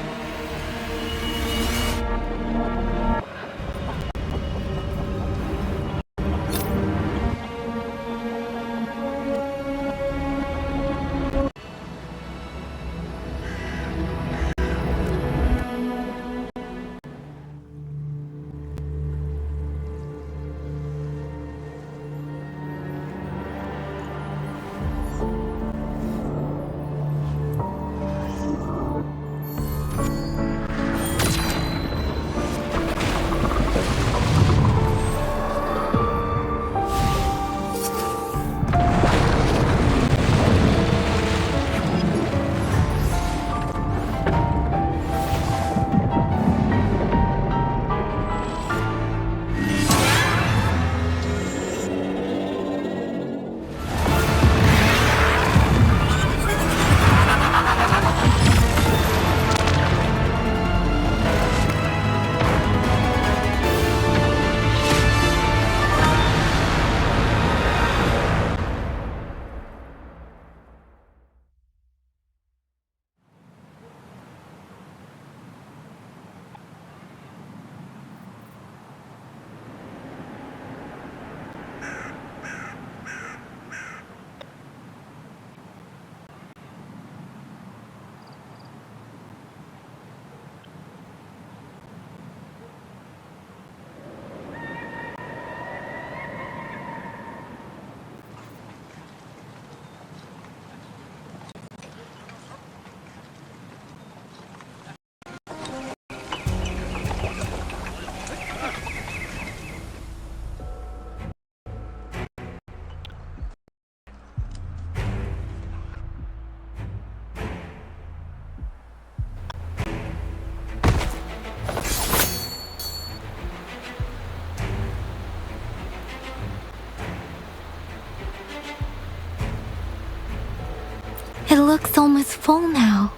It looks almost full now,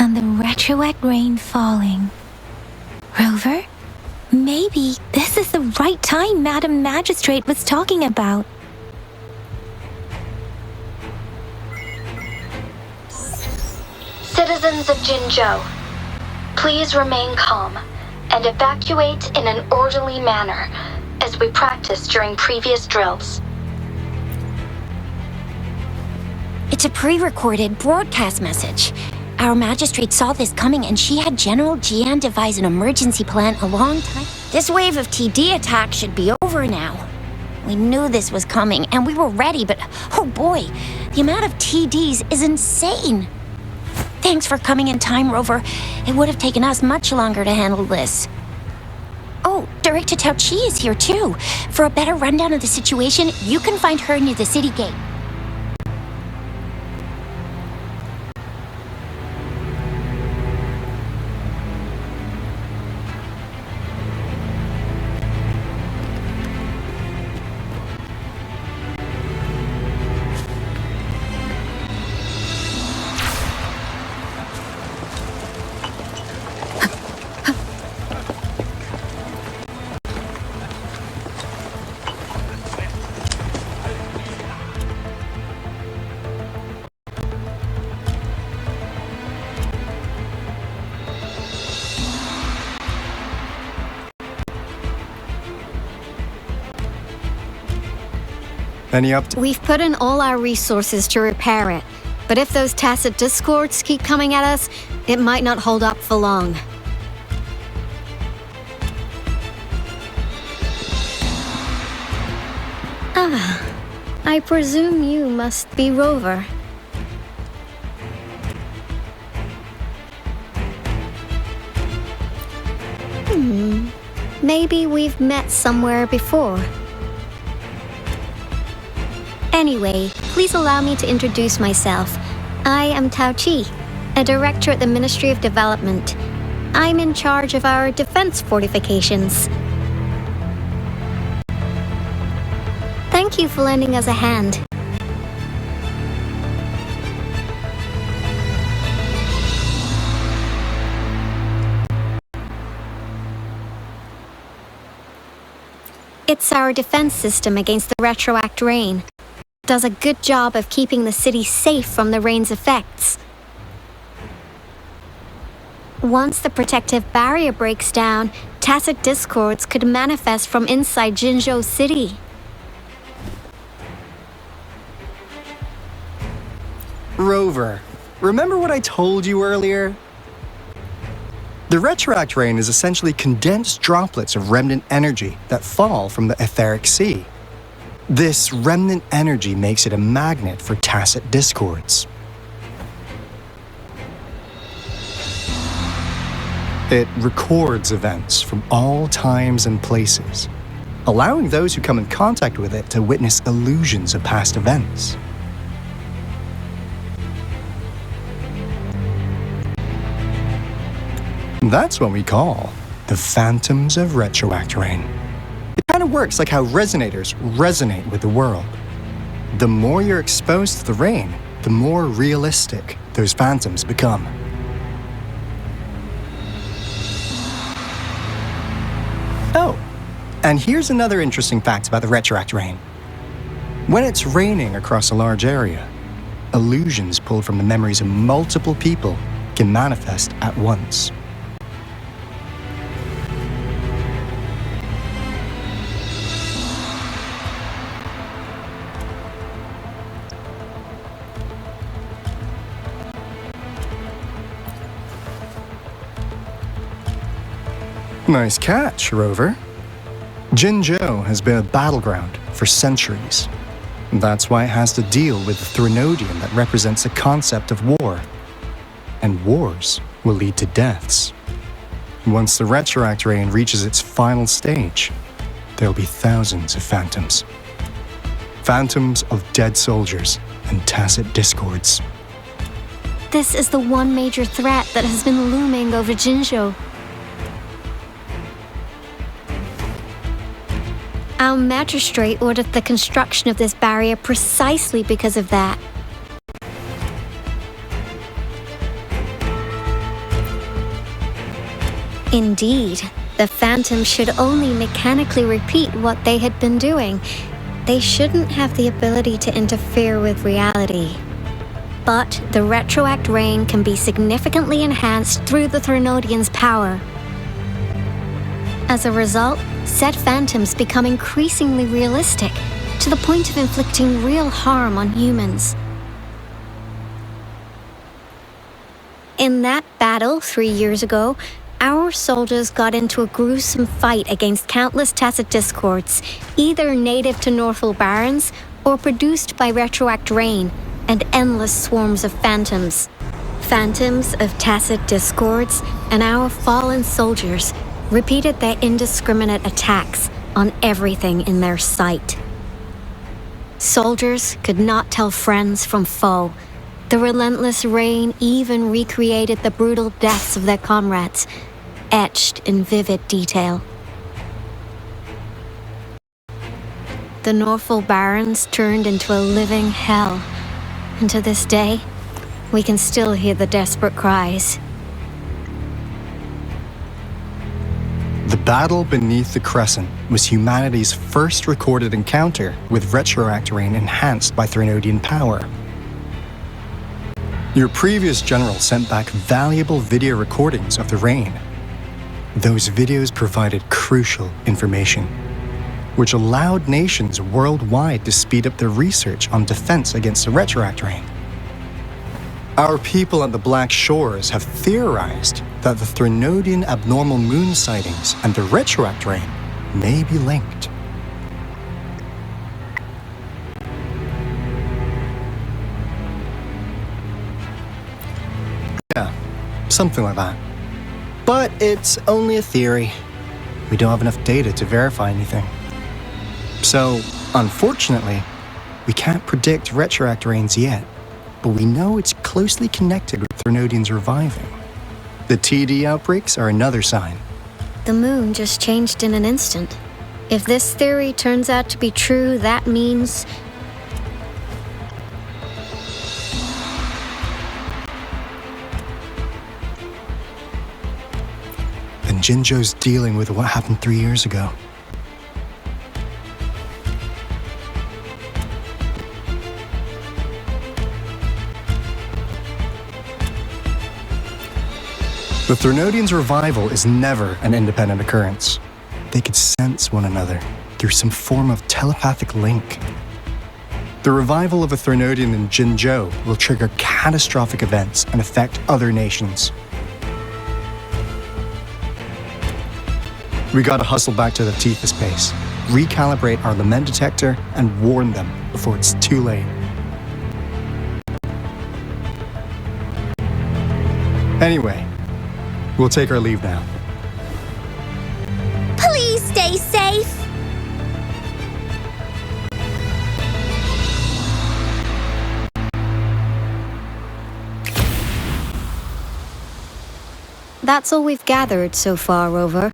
and the retroact rain falling. Rover, maybe this is the right time Madam Magistrate was talking about. Citizens of Jinzhou, please remain calm and evacuate in an orderly manner. as we practiced during previous drills. It's a pre-recorded broadcast message. Our magistrate saw this coming and she had General Jian devise an emergency plan a long time. This wave of TD attacks should be over now. We knew this was coming and we were ready, but oh boy, the amount of TDs is insane. Thanks for coming in time, Rover. It would have taken us much longer to handle this. Oh, Director Tao Chi is here too. For a better rundown of the situation, you can find her near the city gate. Any update? We've put in all our resources to repair it, but if those tacit discords keep coming at us, it might not hold up for long. Ah, I presume you must be Rover. Maybe we've met somewhere before. Anyway, please allow me to introduce myself. I am Tao Chi, a director at the Ministry of Development. I'm in charge of our defense fortifications. Thank you for lending us a hand. It's our defense system against the retroact rain. It does a good job of keeping the city safe from the rain's effects. Once the protective barrier breaks down, tacit discords could manifest from inside Jinzhou City. Rover, remember what I told you earlier? The retroact rain is essentially condensed droplets of remnant energy that fall from the etheric sea. This remnant energy makes it a magnet for tacit discords. It records events from all times and places, allowing those who come in contact with it to witness illusions of past events. That's what we call the phantoms of retroact rain. It kind of works like how resonators resonate with the world. The more you're exposed to the rain, the more realistic those phantoms become. Oh, and here's another interesting fact about the retroact rain. When it's raining across a large area, illusions pulled from the memories of multiple people can manifest at once. Nice catch, Rover. Jinzhou has been a battleground for centuries. That's why it has to deal with the Threnodian that represents the concept of war. And wars will lead to deaths. Once the retroact rain reaches its final stage, there'll be thousands of phantoms. Phantoms of dead soldiers and tacit discords. This is the one major threat that has been looming over Jinzhou. Our magistrate ordered the construction of this barrier precisely because of that. Indeed, the phantoms should only mechanically repeat what they had been doing. They shouldn't have the ability to interfere with reality. But the retroact rain can be significantly enhanced through the Threnodian's power. As a result, said phantoms become increasingly realistic, to the point of inflicting real harm on humans. In that battle 3 years ago, our soldiers got into a gruesome fight against countless Tacet Discords, either native to Northel Barrens or produced by Retroact Rain, and endless swarms of phantoms. Phantoms of Tacet Discords and our fallen soldiers repeated their indiscriminate attacks on everything in their sight. Soldiers could not tell friends from foe. The relentless rain even recreated the brutal deaths of their comrades, etched in vivid detail. The Northel Barrens turned into a living hell, and to this day, we can still hear the desperate cries. The battle beneath the Crescent was humanity's first recorded encounter with Retroact Rain enhanced by Threnodian power. Your previous general sent back valuable video recordings of the rain. Those videos provided crucial information, which allowed nations worldwide to speed up their research on defense against the Retroact Rain. Our people at the Black Shores have theorized that the Threnodian abnormal moon sightings and the Retroact Rain may be linked. Yeah, something like that. But it's only a theory. We don't have enough data to verify anything. So, unfortunately, we can't predict Retroact Rains yet, but we know it's closely connected with Threnodians reviving. The TD outbreaks are another sign. The moon just changed in an instant. If this theory turns out to be true, that means... then Jinzhou's dealing with what happened 3 years ago. The Threnodians' revival is never an independent occurrence. They could sense one another through some form of telepathic link. The revival of a Threnodian in Jinzhou will trigger catastrophic events and affect other nations. We gotta hustle back to the Tifa space, recalibrate our lament detector, and warn them before it's too late. Anyway, we'll take our leave now. Please stay safe. That's all we've gathered so far, Rover.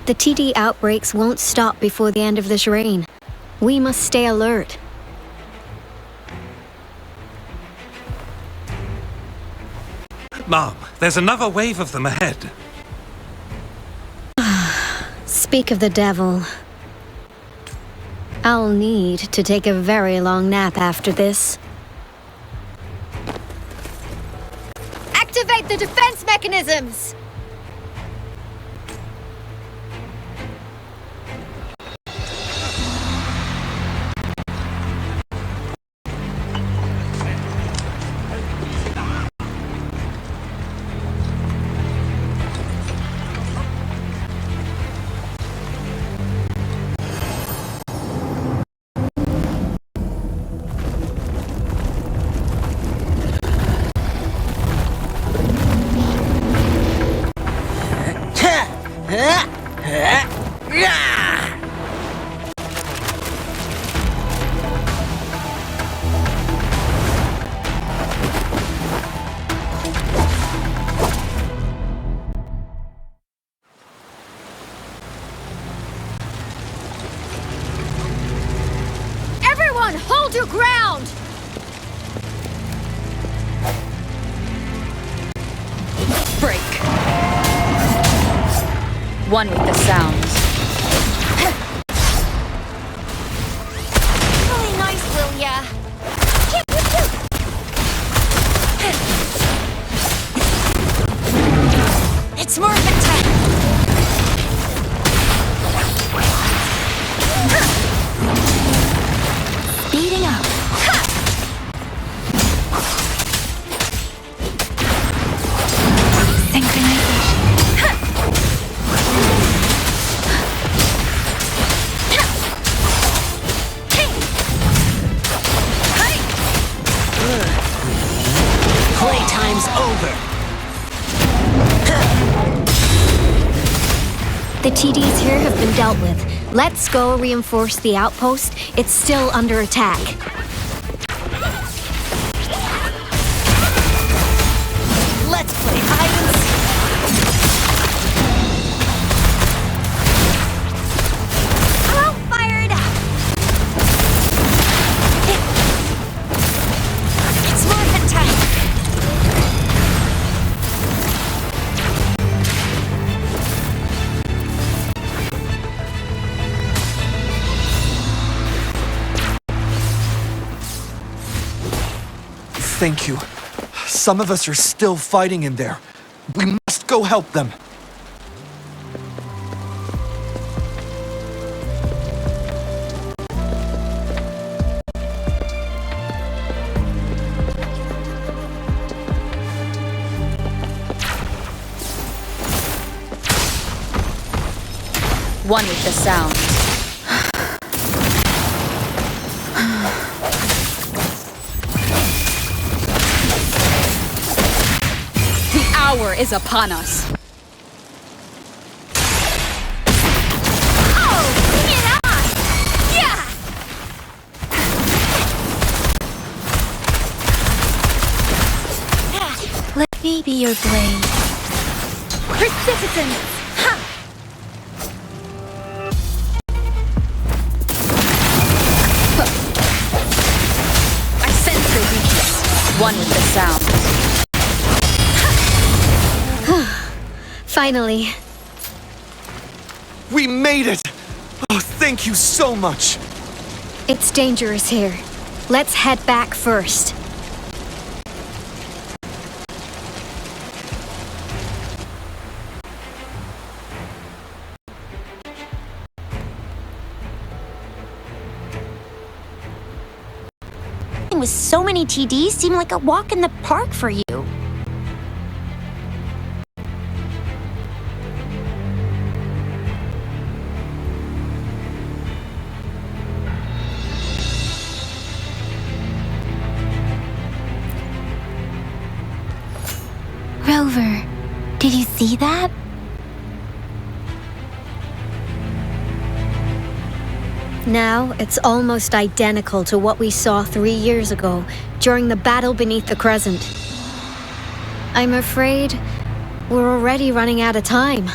The TD outbreaks won't stop before the end of this reign. We must stay alert. Mom, there's another wave of them ahead. Speak of the devil. I'll need to take a very long nap after this. Activate the defense mechanisms! Everyone, hold your ground! Break. One with the sounds. Really nice, will ya? there! The TDs here have been dealt with. Let's go reinforce the outpost. It's still under attack. Let's play hide and seek. I'll fire it up. It's morphin' time. Thank you. Some of us are still fighting in there. We must go help them. One with the sound. The hour is upon us. Oh, bring it on! Yeah! Let me be your blade. Persistence! Ha! I sense your weakness. One with the sound. Finally. We made it! Oh, thank you so much! It's dangerous here. Let's head back first. With so many TDs seemed like a walk in the park for you. Rover, did you see that? Now, it's almost identical to what we saw 3 years ago, during the battle beneath the Crescent. I'm afraid we're already running out of time.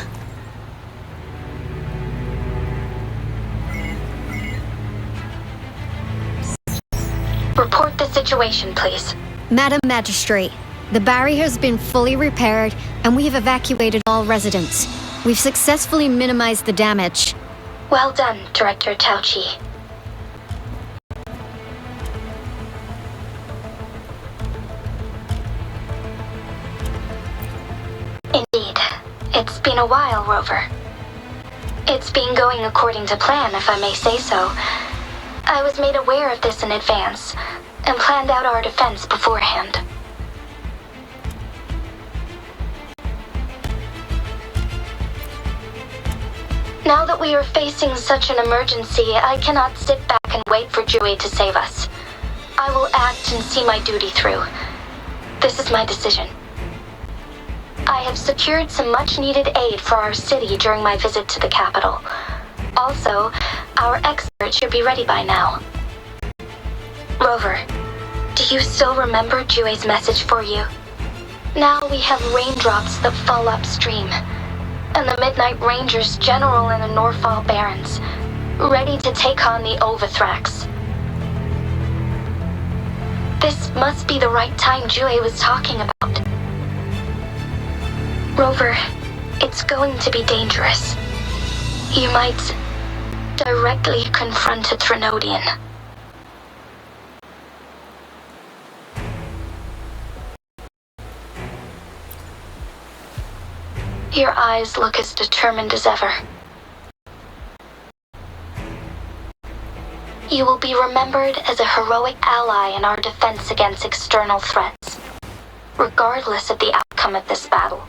Report the situation, please. Madam Magistrate, the barrier has been fully repaired, and we have evacuated all residents. We've successfully minimized the damage. Well done, Director Tauchi. Indeed. It's been a while, Rover. It's been going according to plan, if I may say so. I was made aware of this in advance, and planned out our defense beforehand. Now that we are facing such an emergency, I cannot sit back and wait for Jue to save us. I will act and see my duty through. This is my decision. I have secured some much-needed aid for our city during my visit to the capital. Also, our expert should be ready by now. Rover, do you still remember Jue's message for you? Now we have raindrops that fall upstream, and the Midnight Rangers General in the Norfall Barrens, ready to take on the Overthrax. This must be the right time Jue was talking about. Rover, it's going to be dangerous. You might directly confront a Threnodian. Your eyes look as determined as ever. You will be remembered as a heroic ally in our defense against external threats, regardless of the outcome of this battle.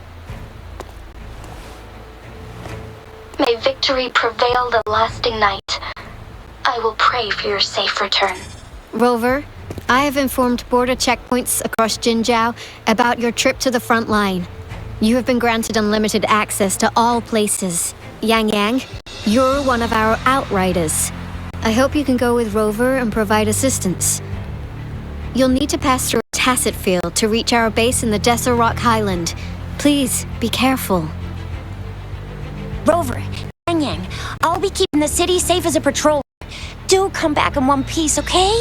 May victory prevail the lasting night. I will pray for your safe return. Rover, I have informed border checkpoints across Jinzhou about your trip to the front line. You have been granted unlimited access to all places. Yang Yang, you're one of our outriders. I hope you can go with Rover and provide assistance. You'll need to pass through a tacit field to reach our base in the Desert Rock Highland. Please, be careful. Rover, Yang Yang, I'll be keeping the city safe as a patrol. Do come back in one piece, okay?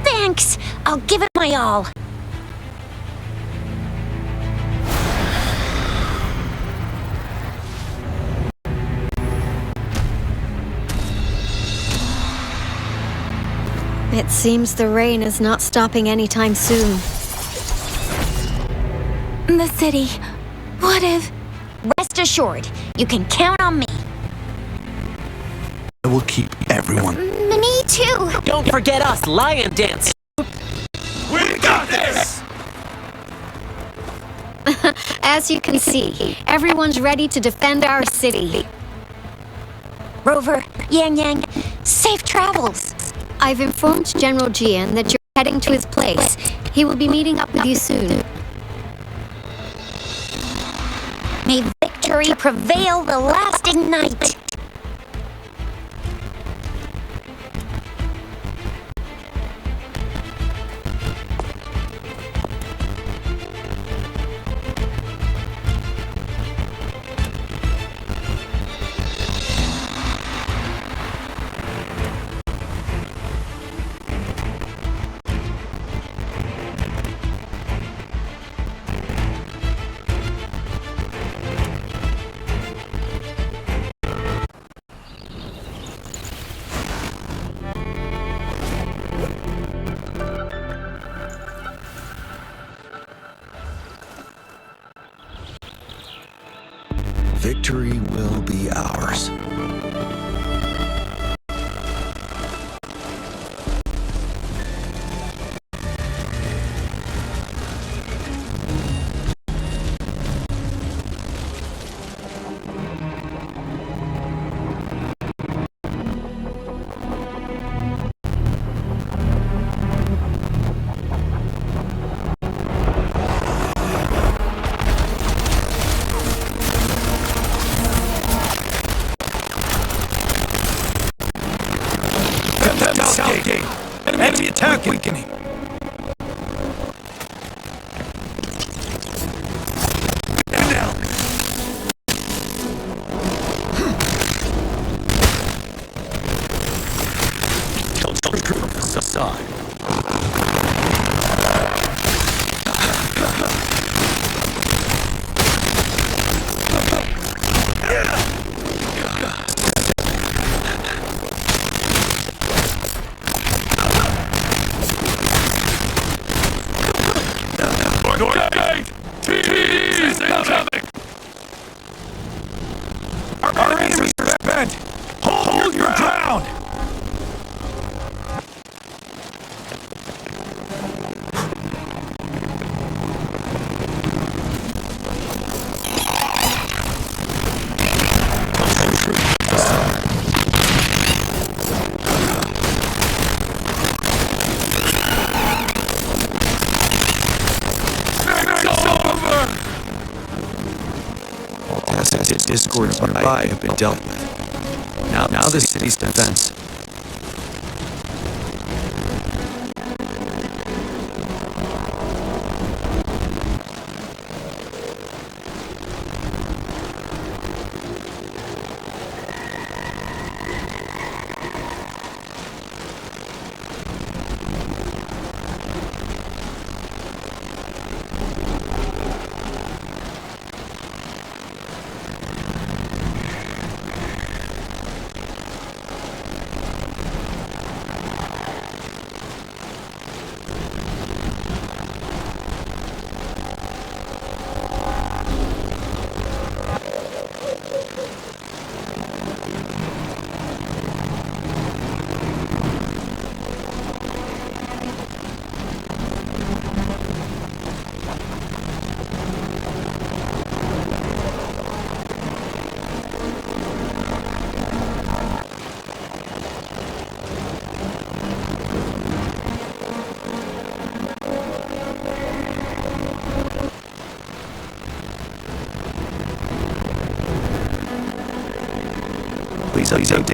Thanks! I'll give it my all. It seems the rain is not stopping anytime soon. The city. What if... Rest assured, you can count on me. I will keep everyone. Me too! Don't forget us, Lion Dance! We got this! As you can see, everyone's ready to defend our city. Rover, Yang Yang, safe travels. I've informed General Jian that you're heading to his place. He will be meeting up with you soon. May victory prevail the lasting night. Victory will be ours. Enemy attack weakening. Down. Side. Our enemies are spent! Hold your ground! Discords nearby have been dealt with. Now the city's defense.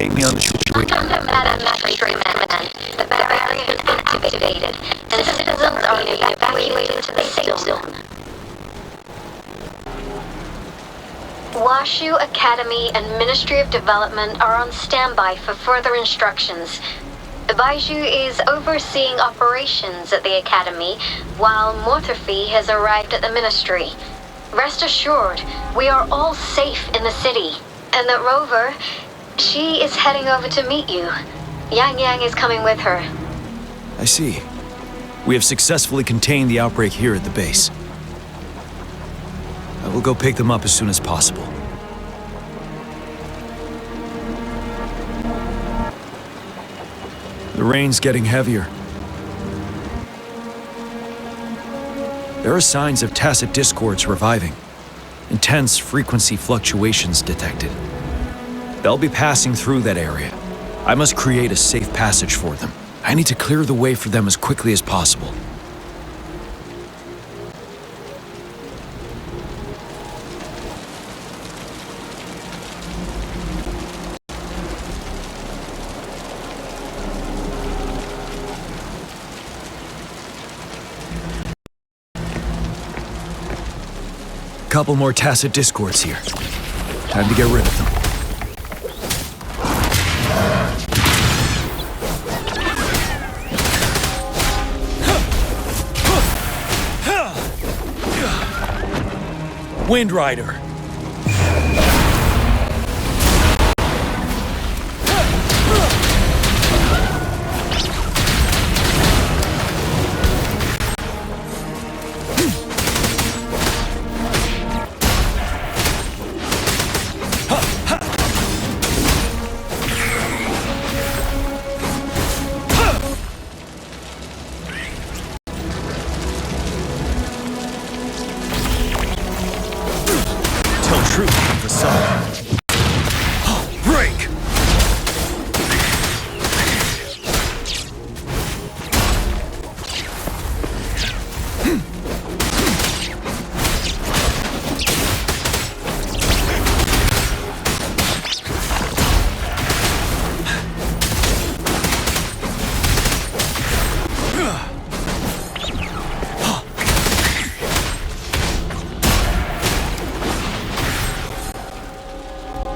update me on the situation? Under Madam Magistrate Management, the barrier has been activated, and citizens are being evacuated to the safe zone. Washu Academy and Ministry of Development are on standby for further instructions. Baiju is overseeing operations at the Academy, while Mortherfee has arrived at the Ministry. Rest assured, we are all safe in the city, and that Rover, she is heading over to meet you. Yang Yang is coming with her. I see. We have successfully contained the outbreak here at the base. I will go pick them up as soon as possible. The rain's getting heavier. There are signs of tacit discords reviving. Intense frequency fluctuations detected. They'll be passing through that area. I must create a safe passage for them. I need to clear the way for them as quickly as possible. Couple more tacit discords here. Time to get rid of them. Wind Rider.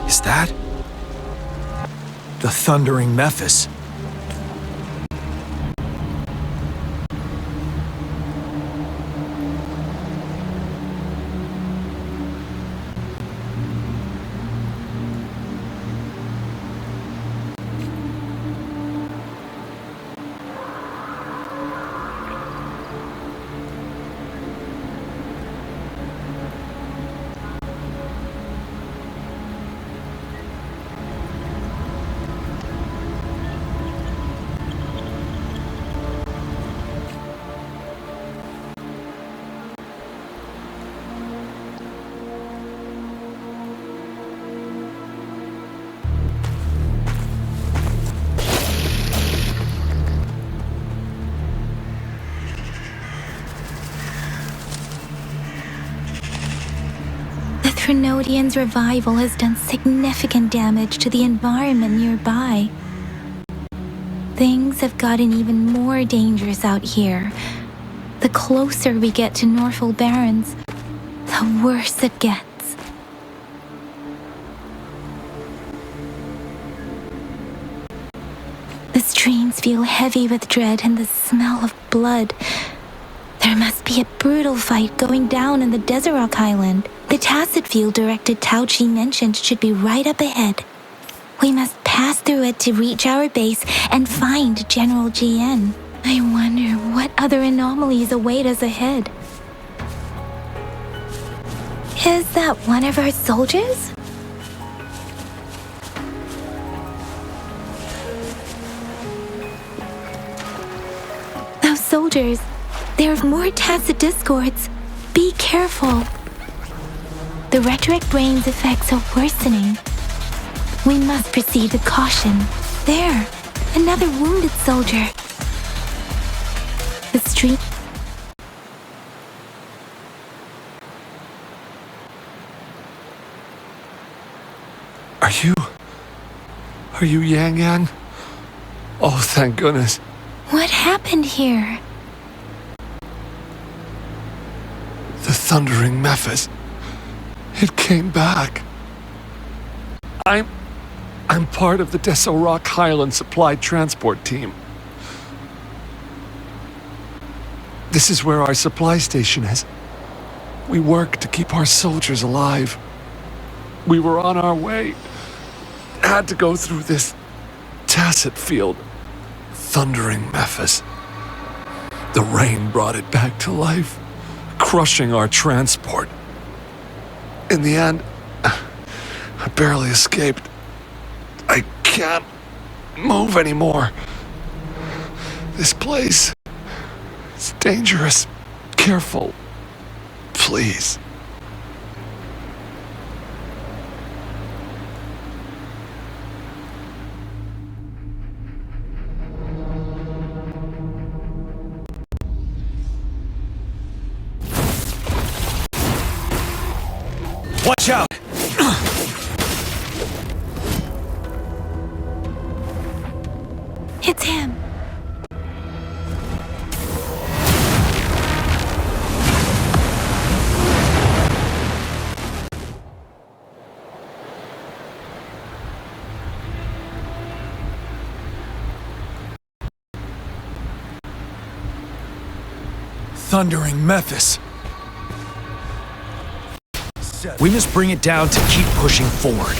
Is that the thundering Memphis? The Trinodian's revival has done significant damage to the environment nearby. Things have gotten even more dangerous out here. The closer we get to Norfolk Barrens, the worse it gets. The streams feel heavy with dread and the smell of blood. There must be a brutal fight going down in the Desert Rock Island. The tacit field directed Tao Chi mentioned should be right up ahead. We must pass through it to reach our base and find General GN. I wonder what other anomalies await us ahead. Is that one of our soldiers? Those soldiers, there are more tacit discords. Be careful. The rhetoric brain's effects are worsening. We must proceed with caution. There, another wounded soldier. The street. Are you Are you Yang Yang? Oh, thank goodness. What happened here? The thundering Mephis. It came back. I'm part of the Deso Rock Highland Supply Transport Team. This is where our supply station is. We work to keep our soldiers alive. We were on our way. Had to go through this tacit field. Thundering Mephis. The rain brought it back to life, crushing our transport. In the end, I barely escaped. I can't move anymore. This place is dangerous. Careful. Please. Watch out! It's him. Thundering Mephis. We must bring it down to keep pushing forward.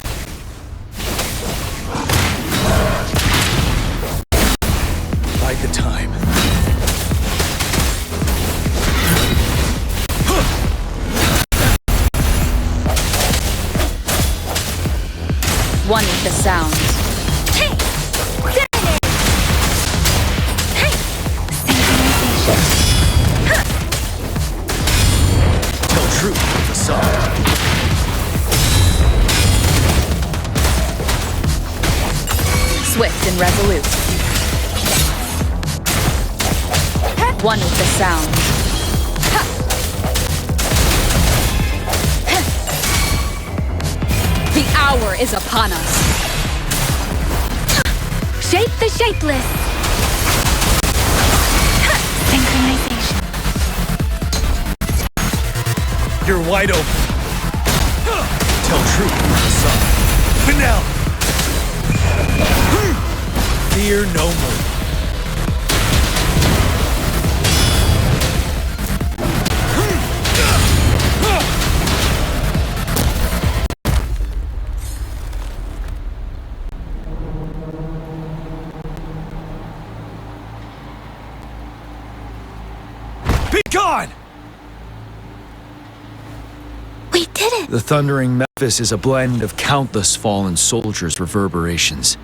Bide the time. One with the sounds. Tell truth with the song. Swift and resolute. One with the sound. The hour is upon us. Shape the shapeless. Synchronization. You're wide open. Tell truth with the song. Finale. Fear no more. Be gone! We did it! The thundering Mephis is a blend of countless fallen soldiers' reverberations.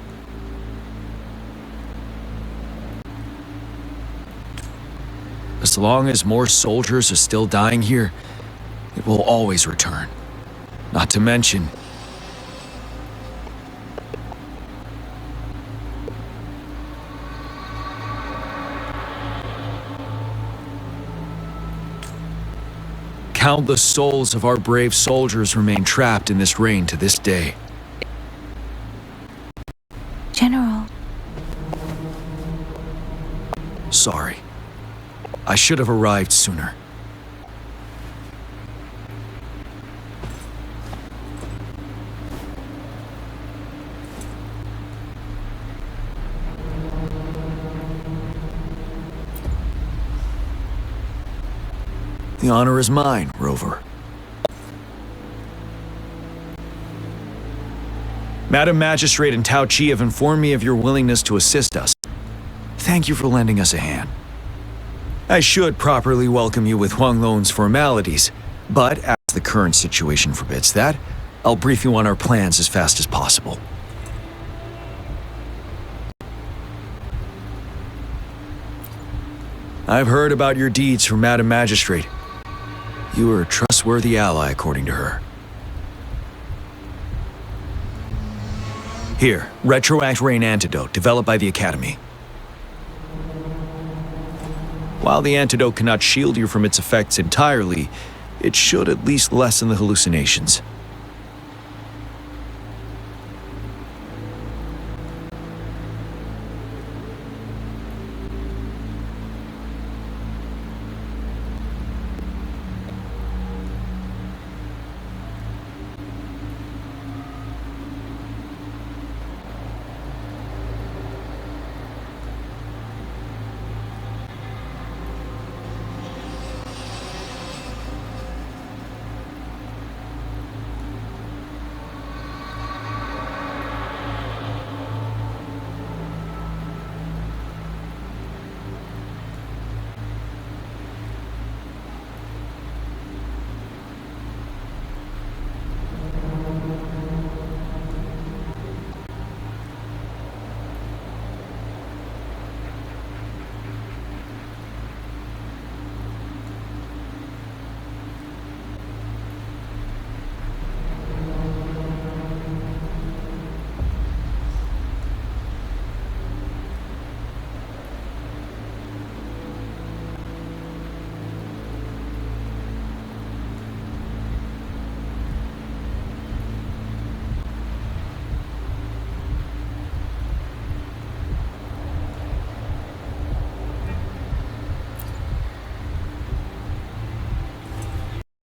As long as more soldiers are still dying here, it will always return. Not to mention, countless souls of our brave soldiers remain trapped in this rain to this day. General. Sorry. I should have arrived sooner. The honor is mine, Rover. Madam Magistrate and Tao Chi have informed me of your willingness to assist us. Thank you for lending us a hand. I should properly welcome you with Huang Lon's formalities, but as the current situation forbids that, I'll brief you on our plans as fast as possible. I've heard about your deeds from Madam Magistrate. You are a trustworthy ally, according to her. Here, Retroact Rain Antidote, developed by the Academy. While the antidote cannot shield you from its effects entirely, it should at least lessen the hallucinations.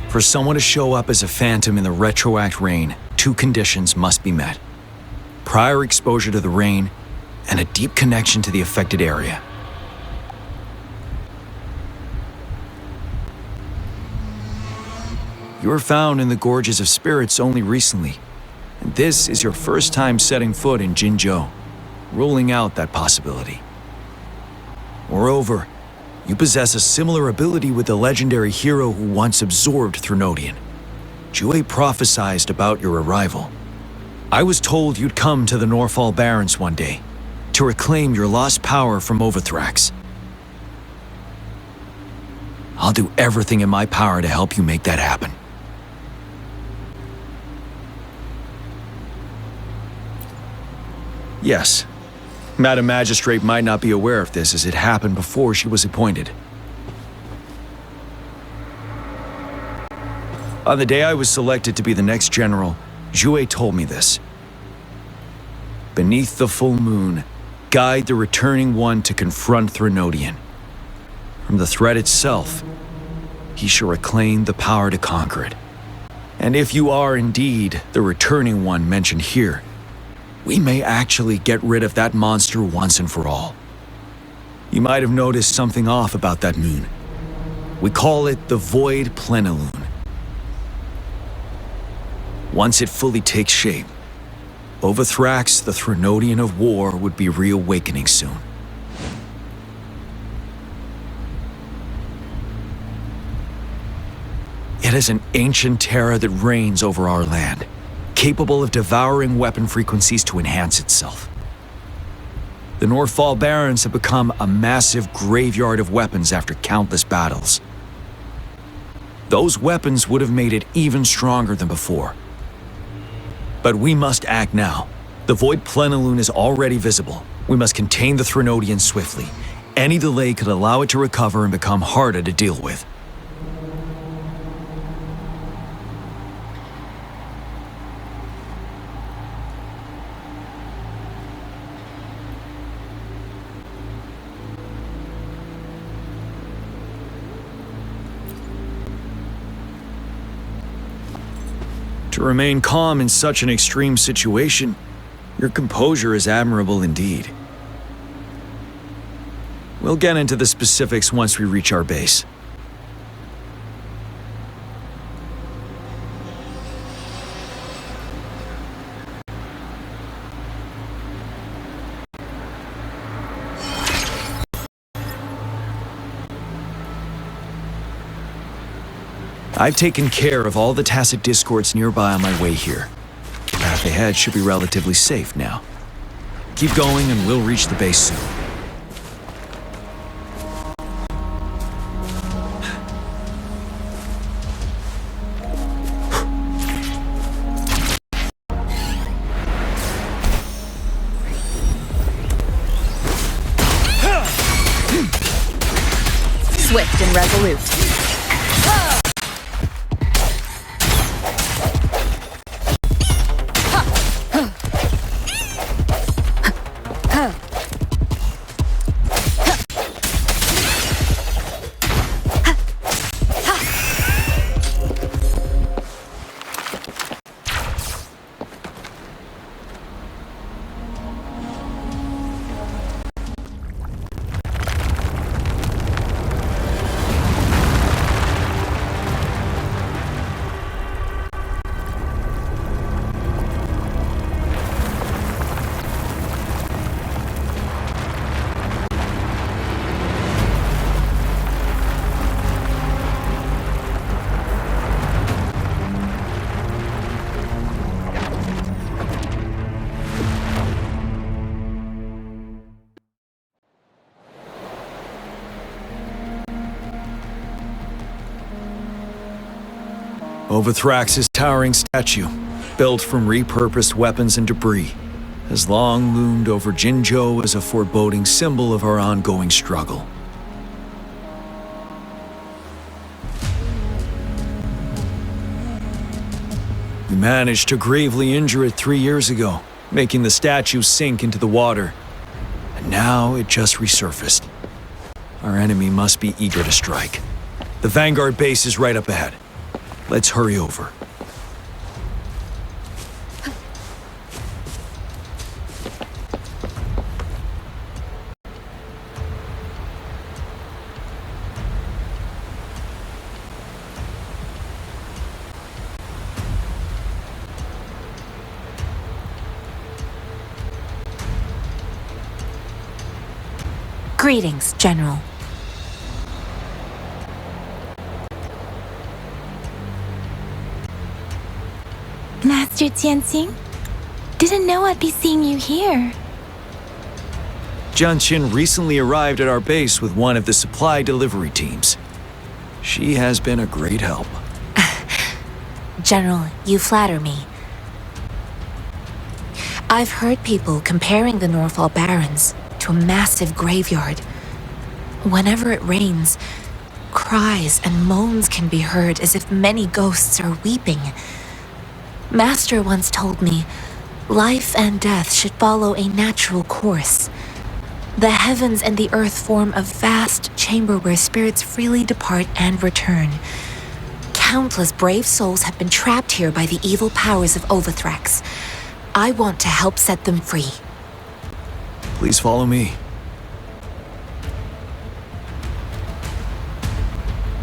For someone to show up as a phantom in the retroact rain, 2 conditions must be met. Prior exposure to the rain, and a deep connection to the affected area. You were found in the Gorges of Spirits only recently, and this is your first time setting foot in Jinzhou, ruling out that possibility. Moreover, you possess a similar ability with the legendary hero who once absorbed Threnodian. Jue prophesied about your arrival. I was told you'd come to the Norfall Barrens one day, to reclaim your lost power from Overthrax. I'll do everything in my power to help you make that happen. Yes, Madam Magistrate might not be aware of this as it happened before she was appointed. On the day I was selected to be the next general, Jue told me this. Beneath the full moon, guide the returning one to confront Threnodian. From the threat itself, he shall reclaim the power to conquer it. And if you are indeed the returning one mentioned here, we may actually get rid of that monster once and for all. You might have noticed something off about that moon. We call it the Void Plenilune. Once it fully takes shape, Overthrax, the Threnodian of War, would be reawakening soon. It is an ancient terror that reigns over our land, capable of devouring weapon frequencies to enhance itself. The Norfall Barrens have become a massive graveyard of weapons after countless battles. Those weapons would have made it even stronger than before. But we must act now. The Void Plenilune is already visible. We must contain the Threnodian swiftly. Any delay could allow it to recover and become harder to deal with. To remain calm in such an extreme situation, your composure is admirable indeed. We'll get into the specifics once we reach our base. I've taken care of all the tacit discords nearby on my way here. The path ahead should be relatively safe now. Keep going and we'll reach the base soon. Swift and resolute. Overthrax's towering statue, built from repurposed weapons and debris, has long loomed over Jinzhou as a foreboding symbol of our ongoing struggle. We managed to gravely injure it 3 years ago, making the statue sink into the water. And now it just resurfaced. Our enemy must be eager to strike. The Vanguard base is right up ahead. Let's hurry over. Greetings, General. Master Tianxing? Didn't know I'd be seeing you here. Jianqin recently arrived at our base with one of the supply delivery teams. She has been a great help. General, you flatter me. I've heard people comparing the Norfall Barrens to a massive graveyard. Whenever it rains, cries and moans can be heard as if many ghosts are weeping. Master once told me, life and death should follow a natural course. The heavens and the earth form a vast chamber where spirits freely depart and return. Countless brave souls have been trapped here by the evil powers of Wuthering. I want to help set them free. Please follow me.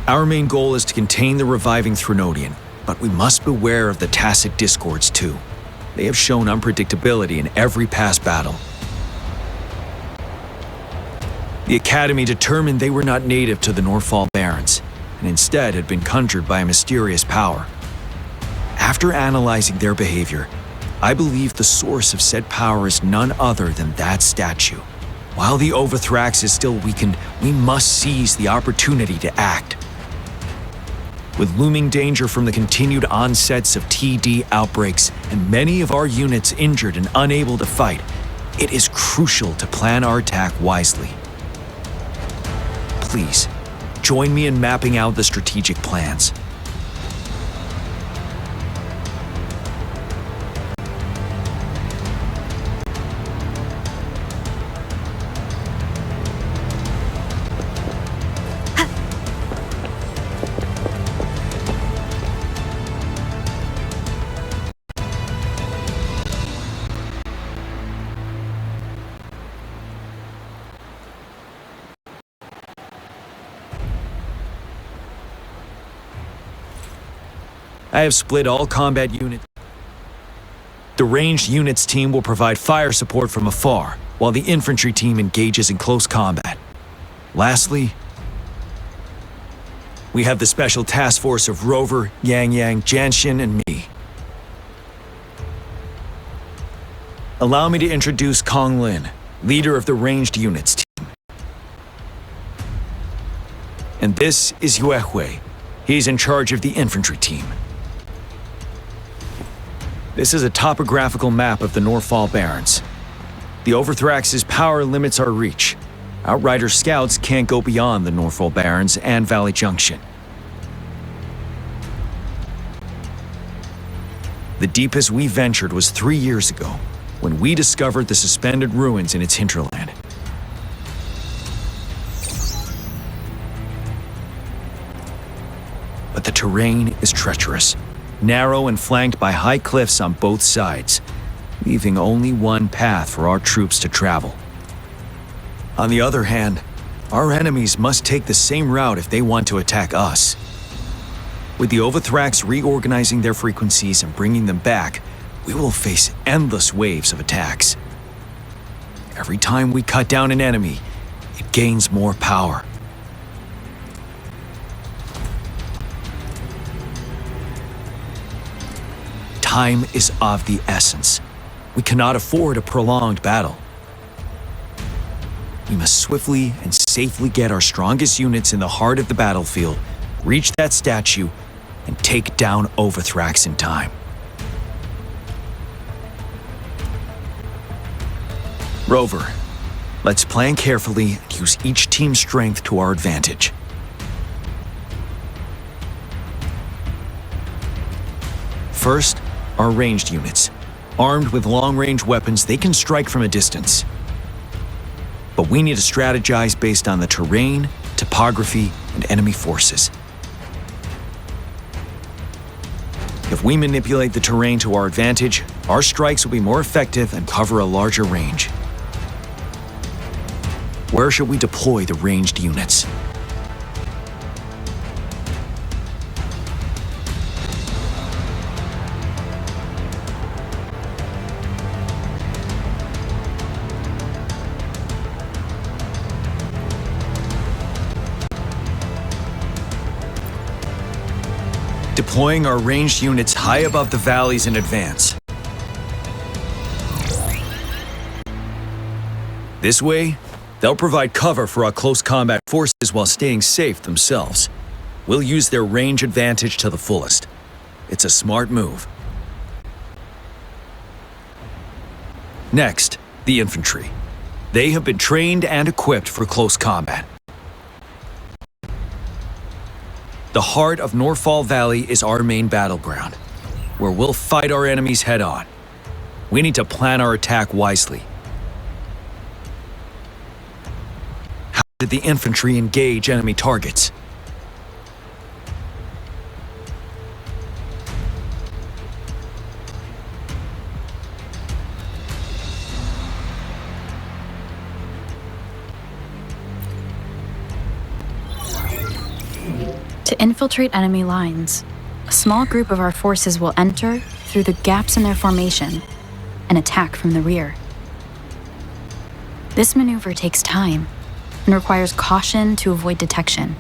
Our main goal is to contain the reviving Threnodian, but we must beware of the Tacet Discords too. They have shown unpredictability in every past battle. The Academy determined they were not native to the Norfall Barrens, and instead had been conjured by a mysterious power. After analyzing their behavior, I believe the source of said power is none other than that statue. While the Wuthering is still weakened, we must seize the opportunity to act. With looming danger from the continued onsets of TD outbreaks and many of our units injured and unable to fight, it is crucial to plan our attack wisely. Please, join me in mapping out the strategic plans. I have split all combat units. The ranged units team will provide fire support from afar, while the infantry team engages in close combat. Lastly, we have the special task force of Rover, Yang, Jianxin, and me. Allow me to introduce Kong Lin, leader of the ranged units team. And this is Yue Hui. He's in charge of the infantry team. This is a topographical map of the Norfall Barrens. The Wuthering's power limits our reach. Outrider scouts can't go beyond the Norfall Barrens and Valley Junction. The deepest we ventured was 3 years ago, when we discovered the suspended ruins in its hinterland. But the terrain is treacherous, narrow and flanked by high cliffs on both sides, leaving only one path for our troops to travel. On the other hand, our enemies must take the same route if they want to attack us. With the Wuthering reorganizing their frequencies and bringing them back, we will face endless waves of attacks. Every time we cut down an enemy, it gains more power. Time is of the essence. We cannot afford a prolonged battle. We must swiftly and safely get our strongest units in the heart of the battlefield, reach that statue, and take down Wuthering in time. Rover, let's plan carefully and use each team's strength to our advantage. First, our ranged units. Armed with long-range weapons, they can strike from a distance. But we need to strategize based on the terrain, topography, and enemy forces. If we manipulate the terrain to our advantage, our strikes will be more effective and cover a larger range. Where should we deploy the ranged units? Deploying our ranged units high above the valleys in advance. This way, they'll provide cover for our close combat forces while staying safe themselves. We'll use their range advantage to the fullest. It's a smart move. Next, the infantry. They have been trained and equipped for close combat. The heart of Norfall Valley is our main battleground, where we'll fight our enemies head-on. We need to plan our attack wisely. How did the infantry engage enemy targets? To infiltrate enemy lines, a small group of our forces will enter through the gaps in their formation and attack from the rear. This maneuver takes time and requires caution to avoid detection,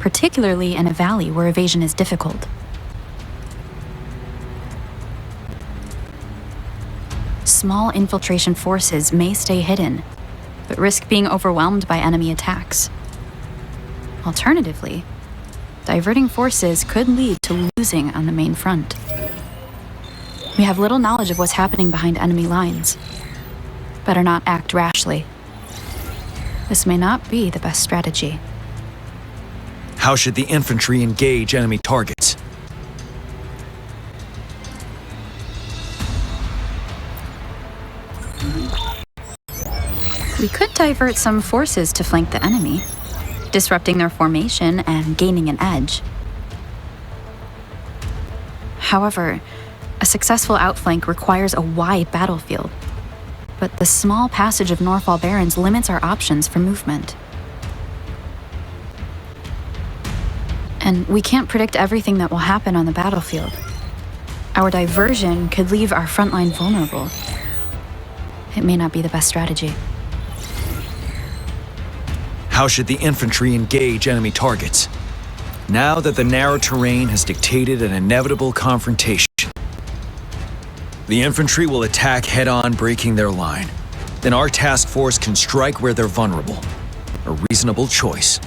particularly in a valley where evasion is difficult. Small infiltration forces may stay hidden, but risk being overwhelmed by enemy attacks. Alternatively, diverting forces could lead to losing on the main front. We have little knowledge of what's happening behind enemy lines. Better not act rashly. This may not be the best strategy. How should the infantry engage enemy targets? We could divert some forces to flank the enemy, disrupting their formation and gaining an edge. However, a successful outflank requires a wide battlefield, but the small passage of Norfall Barrens limits our options for movement. And we can't predict everything that will happen on the battlefield. Our diversion could leave our front line vulnerable. It may not be the best strategy. How should the infantry engage enemy targets? Now that the narrow terrain has dictated an inevitable confrontation, the infantry will attack head-on, breaking their line. Then our task force can strike where they're vulnerable. A reasonable choice.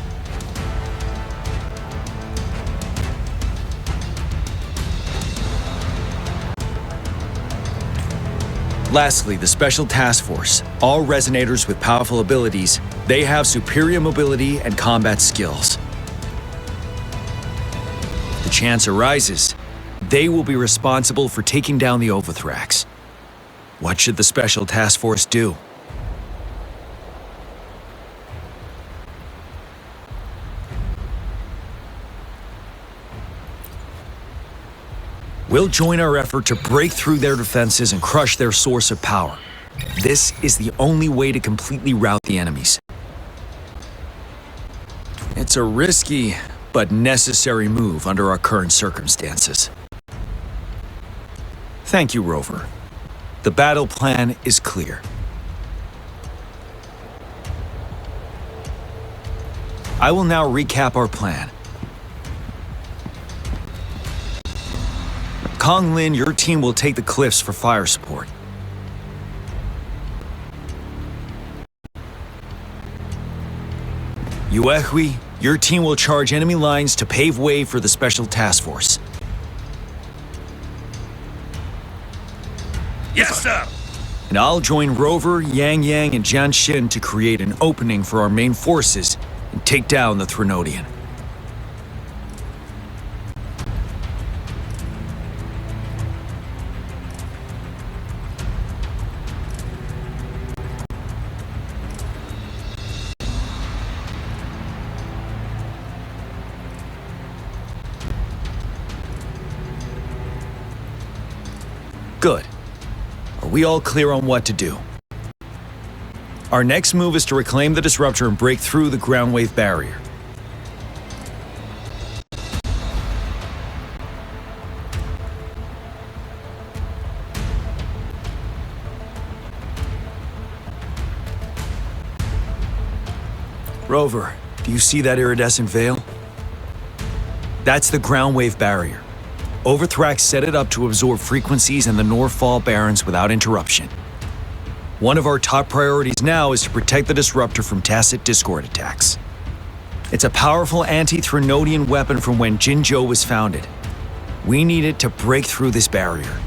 Lastly, the Special Task Force. All resonators with powerful abilities, they have superior mobility and combat skills. If the chance arises, they will be responsible for taking down the Overthrax. What should the Special Task Force do? We'll join our effort to break through their defenses and crush their source of power. This is the only way to completely rout the enemies. It's a risky but necessary move under our current circumstances. Thank you, Rover. The battle plan is clear. I will now recap our plan. Kong Lin, your team will take the cliffs for fire support. Yuehui, your team will charge enemy lines to pave way for the Special Task Force. Yes, sir! And I'll join Rover, Yang Yang, and Jian Xin to create an opening for our main forces and take down the Threnodian. Good. Are we all clear on what to do? Our next move is to reclaim the disruptor and break through the ground wave barrier. Rover, do you see that iridescent veil? That's the ground wave barrier. Overthrax set it up to absorb frequencies in the Northfall Barrens without interruption. One of our top priorities now is to protect the disruptor from Tacit Discord attacks. It's a powerful anti-Threnodian weapon from when Jinzhou was founded. We need it to break through this barrier.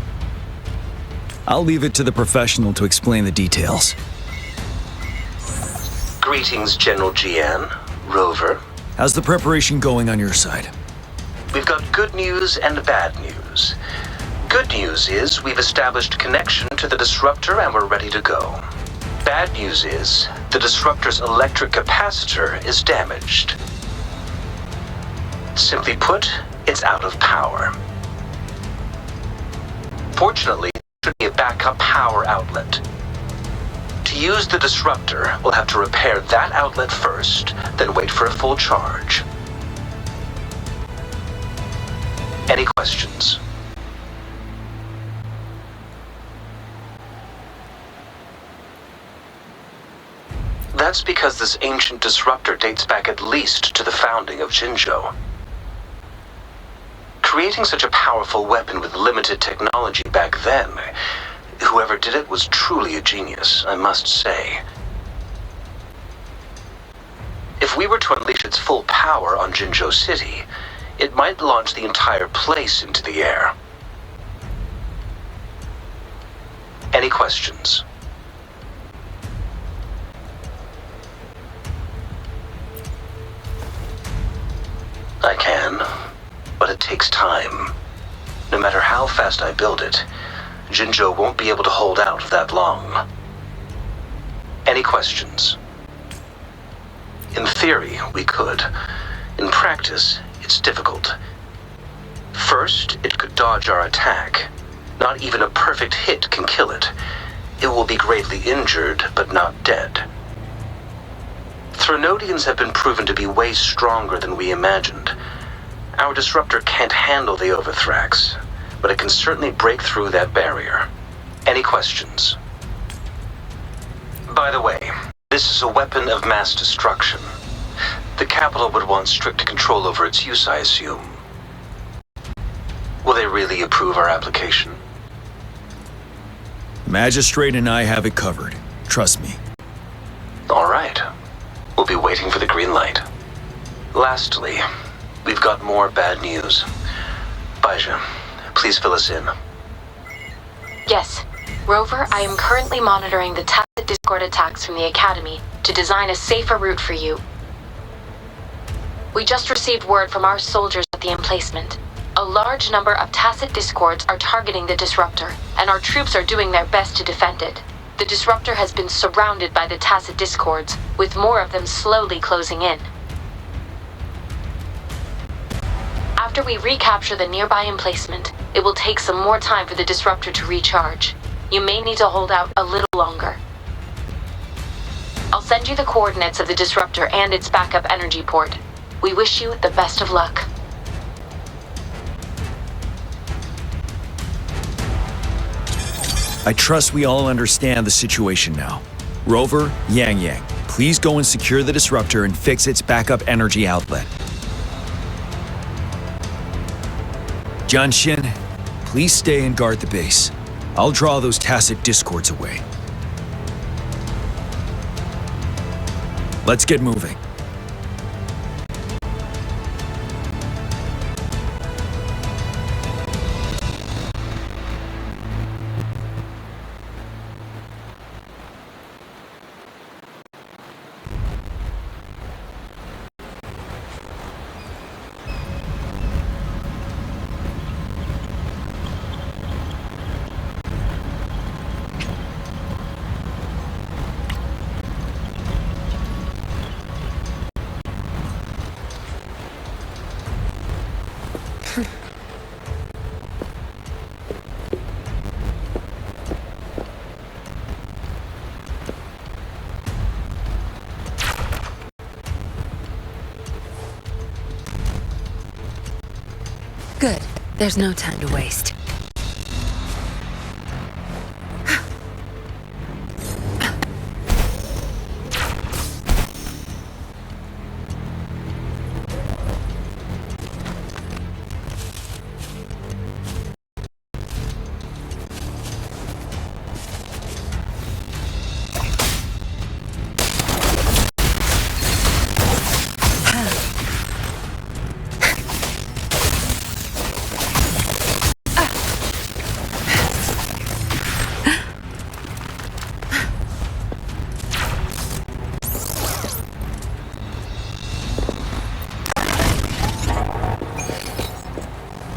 I'll leave it to the professional to explain the details. Greetings, General Jian, Rover. How's the preparation going on your side? We've got good news and bad news. Good news is we've established connection to the disruptor and we're ready to go. Bad news is the disruptor's electric capacitor is damaged. Simply put, it's out of power. Fortunately, there should be a backup power outlet. To use the disruptor, we'll have to repair that outlet first, then wait for a full charge. Any questions? That's because this ancient disruptor dates back at least to the founding of Jinzhou. Creating such a powerful weapon with limited technology back then, whoever did it was truly a genius, I must say. If we were to unleash its full power on Jinzhou City, it might launch the entire place into the air. Any questions? I can, but it takes time. No matter how fast I build it, Jinzhou won't be able to hold out that long. Any questions? In theory, we could. In practice, it's difficult. First, it could dodge our attack. Not even a perfect hit can kill it. It will be gravely injured, but not dead. Threnodians have been proven to be way stronger than we imagined. Our disruptor can't handle the Overthrax, but it can certainly break through that barrier. Any questions? By the way, this is a weapon of mass destruction. The capital would want strict control over its use, I assume. Will they really approve our application? Magistrate and I have it covered. Trust me. All right. We'll be waiting for the green light. Lastly, we've got more bad news. Baizha, please fill us in. Yes. Rover, I am currently monitoring the Tacit Discord attacks from the Academy to design a safer route for you. We just received word from our soldiers at the emplacement. A large number of Tacit Discords are targeting the disruptor, and our troops are doing their best to defend it. The disruptor has been surrounded by the Tacit Discords, with more of them slowly closing in. After we recapture the nearby emplacement, it will take some more time for the disruptor to recharge. You may need to hold out a little longer. I'll send you the coordinates of the disruptor and its backup energy port. We wish you the best of luck. I trust we all understand the situation now. Rover, Yang, please go and secure the disruptor and fix its backup energy outlet. Jianshin, please stay and guard the base. I'll draw those Tacit Discords away. Let's get moving. Good. There's no time to waste.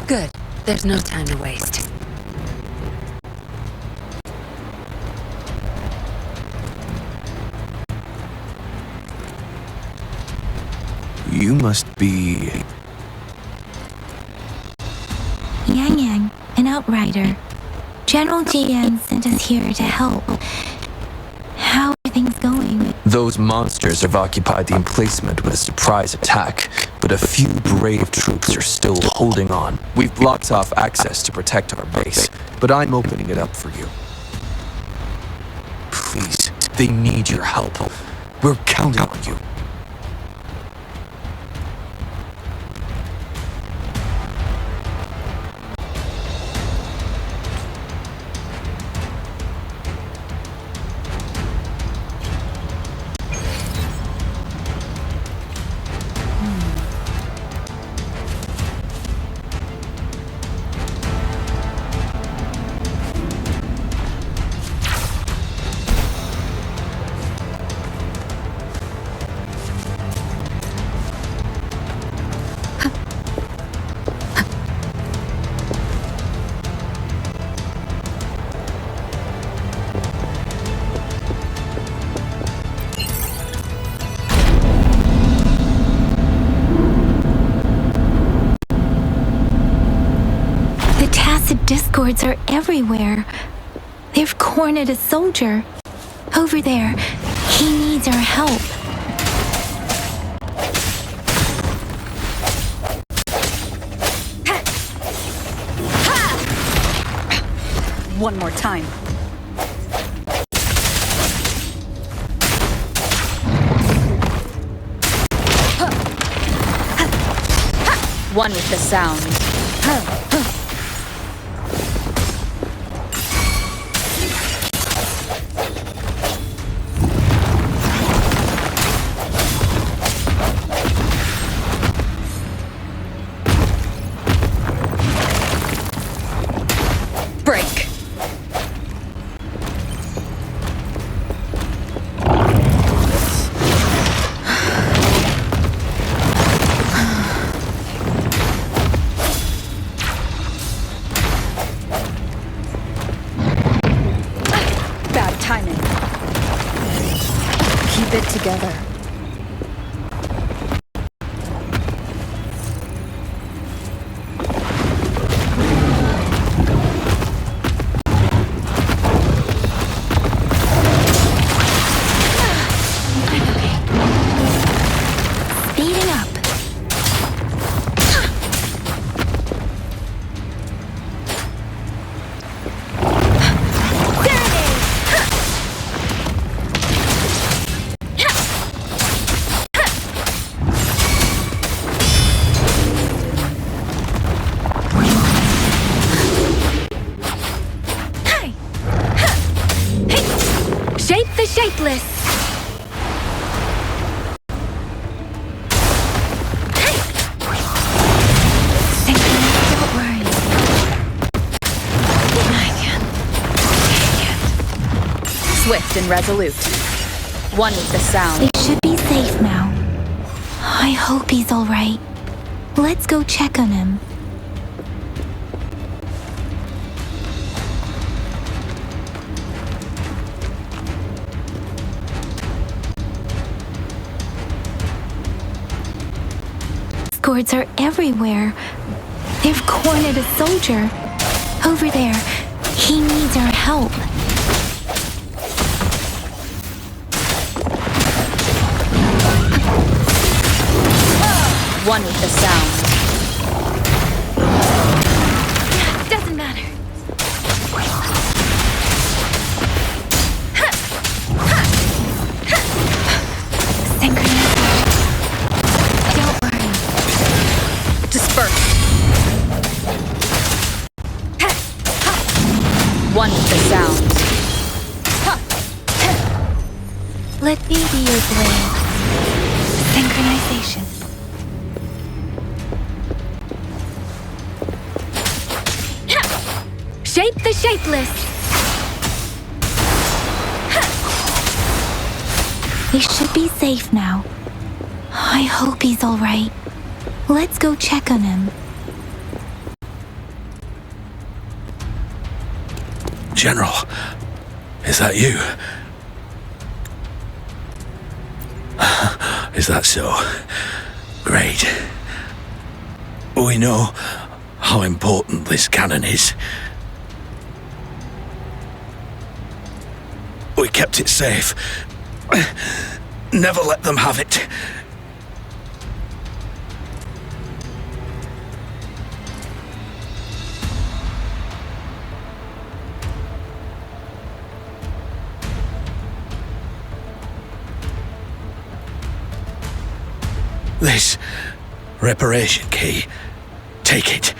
Good. There's no time to waste. You must be... Yang Yang, an outrider. General GN sent us here to help. How are things going? Those monsters have occupied the emplacement with a surprise attack, but a few brave troops are still holding on. We've blocked off access to protect our base, but I'm opening it up for you. Please, they need your help. We're counting on you. Discords are everywhere. They've cornered a soldier. Over there. He needs our help. One more time. One with the sound. Keep it together. Speeding up. Shape the shapeless! Don't worry. Swift and resolute. One with the sound. They should be safe now. I hope he's all right. Let's go check on him. Discords are everywhere. They've cornered a soldier. Over there. He needs our help. One with the sound. One with the sounds. Let me be your blade. Synchronization. Shape the shapeless. We should be safe now. I hope he's all right. Let's go check on him. General, is that you? Is that so? Great. We know how important this cannon is. We kept it safe. Never let them have it. This reparation key. Take it.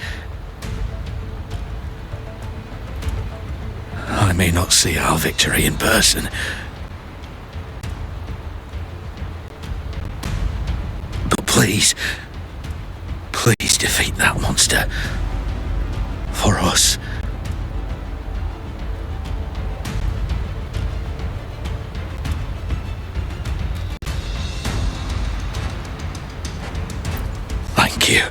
I may not see our victory in person, but please defeat that monster. For us. Thank you.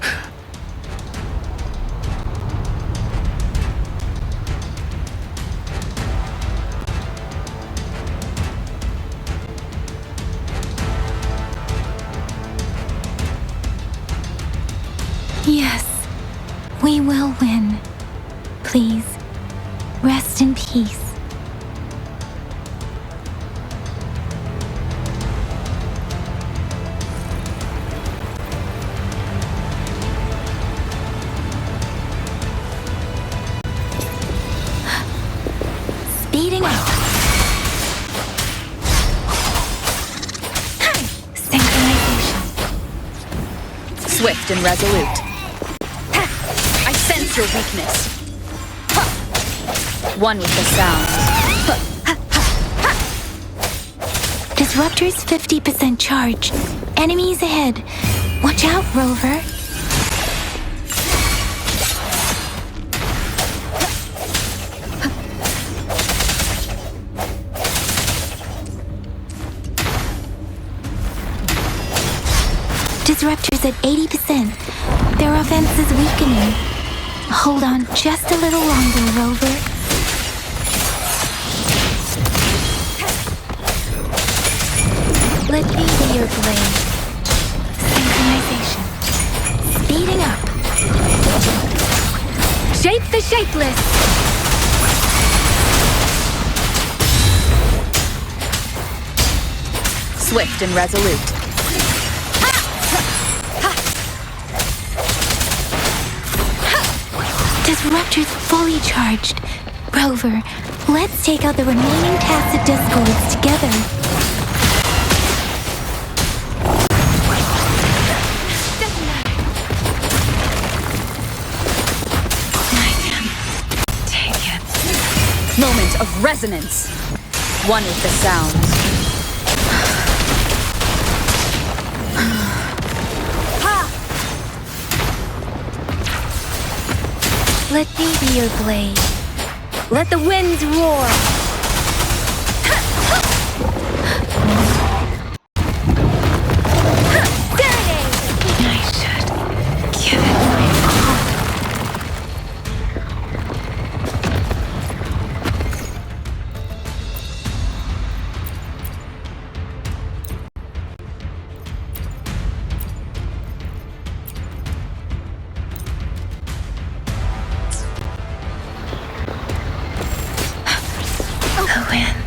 Yes, we will win. Please, rest in peace. Speeding up. Synchronization. Swift and resolute. I sense your weakness. One with the sounds. Disruptor's 50% charged. Enemies ahead. Watch out, Rover. Disruptor's at 80%. Their offense is weakening. Hold on just a little longer, Rover. Let me be your blade. Synchronization. Speeding up. Shape the shapeless. Swift and resolute. Disruptor's fully charged. Rover, let's take out the remaining tacit discords together. Moment of resonance. One with the sounds. Let me be your blade. Let the winds roar. The wind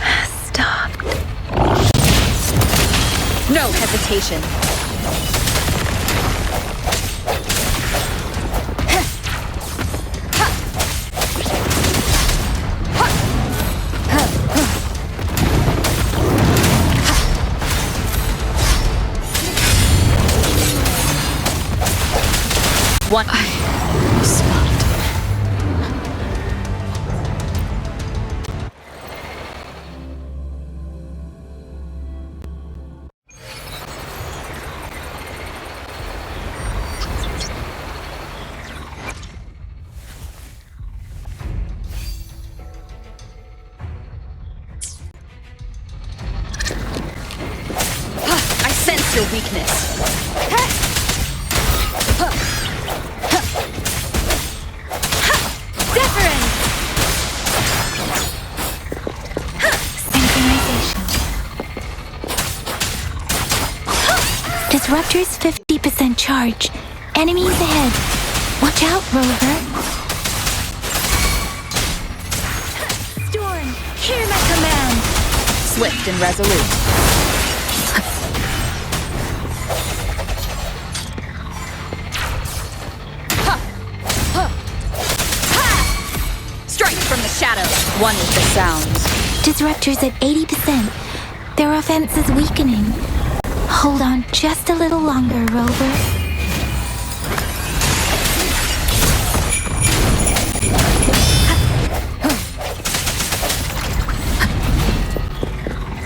has stopped. No hesitation. One. I smelled. your weakness. Disruptor's 50% charge. Enemies ahead. Watch out, Rover. Storm, hear my command. Swift and resolute. Strike from the shadows. One with the sounds. Disruptor's at 80%. Their offense is weakening. Hold on just a little longer, Rover.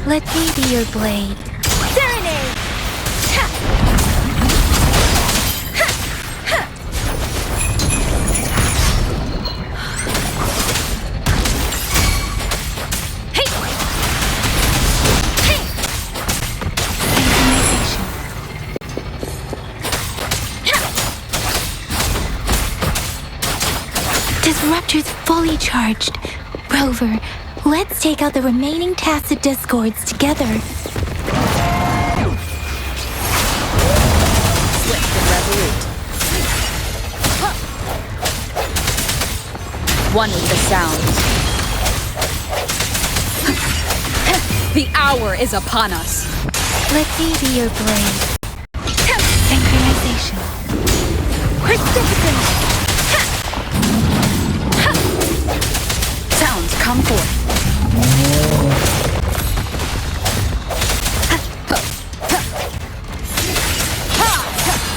Let me be your blade. Serenade! Disruptor's fully charged. Rover, let's take out the remaining tacit discords together. Swift and resolute. One with the sounds. The hour is upon us. Let me be your blade. Synchronization. Precipitate! Sounds come forth.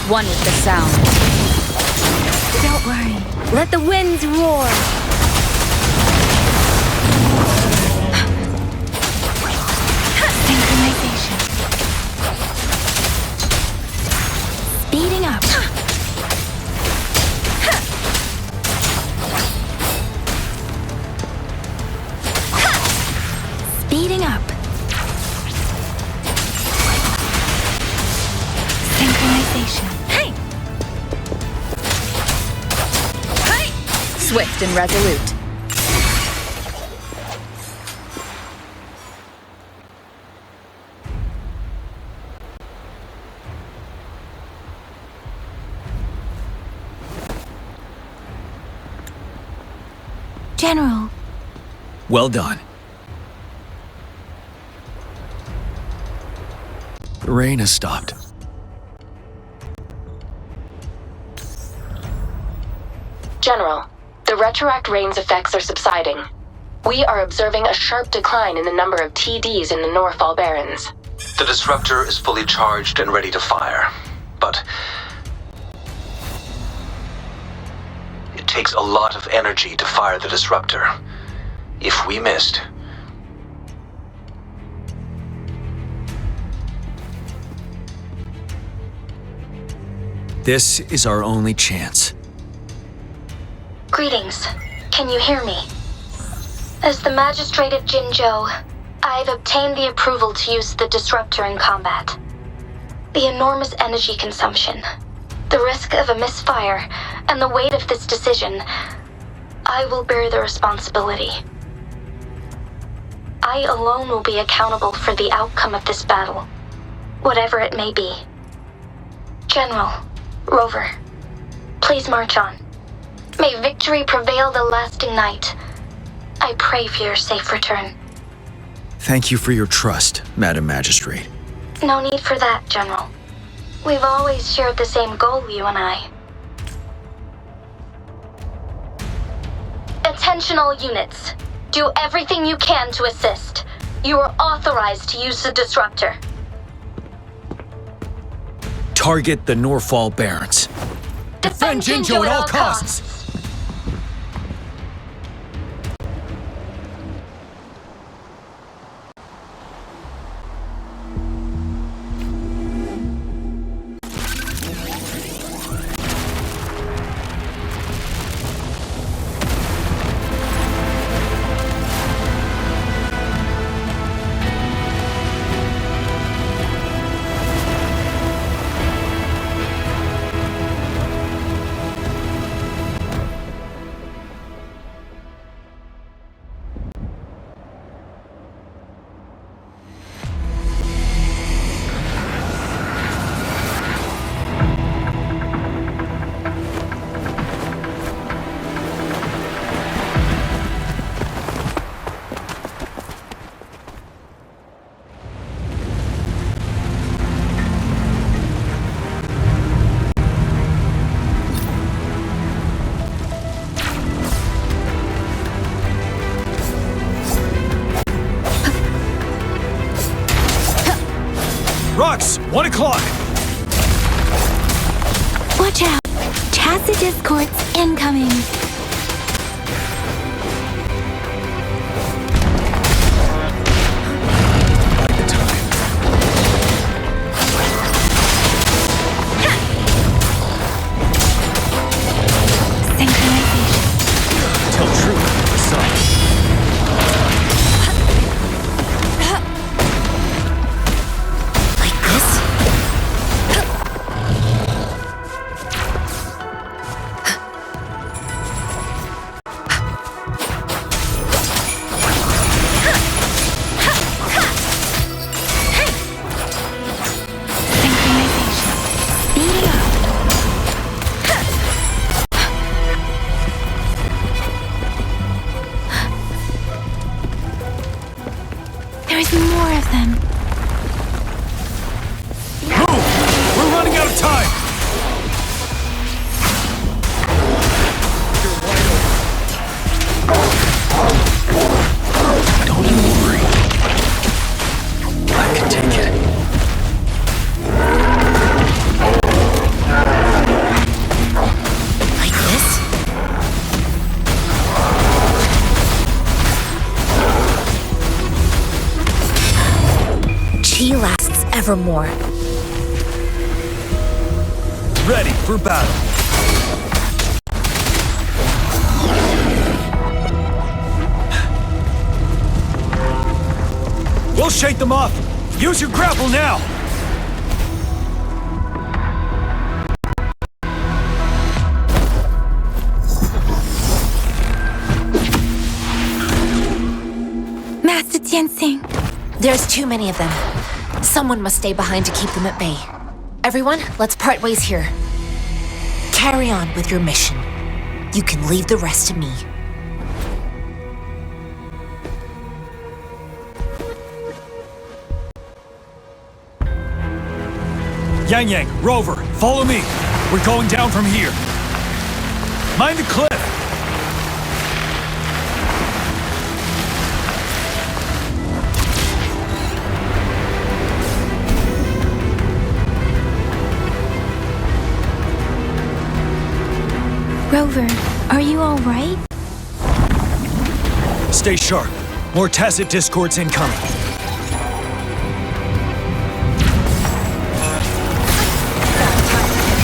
One with the sound. Don't worry. Let the winds roar. Synchronization. Speeding up. Speeding up. Synchronization. Hey! Hey! Swift and resolute. General. Well done. The rain has stopped. General, the retroact rain's effects are subsiding. We are observing a sharp decline in the number of TDs in the Northfall Barrens. The disruptor is fully charged and ready to fire, but it takes a lot of energy to fire the disruptor. If we missed, This is our only chance. Greetings. Can you hear me? As the Magistrate of Jinzhou, I've obtained the approval to use the disruptor in combat. The enormous energy consumption, the risk of a misfire, and the weight of this decision, I will bear the responsibility. I alone will be accountable for the outcome of this battle, whatever it may be. General, Rover, please march on. May victory prevail the lasting night. I pray for your safe return. Thank you for your trust, Madam Magistrate. No need for that, General. We've always shared the same goal, you and I. Attention all units. Do everything you can to assist. You are authorized to use the disruptor. Target the Northfall Barrens. Defend Jinzhou at all costs. Rux, 1 o'clock! Watch out! Tacit discords incoming! Tell truth, the sun. Like this? There's more of them. Move! We're running out of time! Don't you worry. I can take it. Like this? Chi lasts evermore. Ready for battle. We'll shake them off. Use your grapple now. Master Tianxing. There's too many of them. Someone must stay behind to keep them at bay. Everyone, let's part ways here. Carry on with your mission. You can leave the rest to me. Yang Yang, Rover, follow me. We're going down from here. Mind the cliff. Rover, are you all right? Stay sharp. More tacit discords incoming.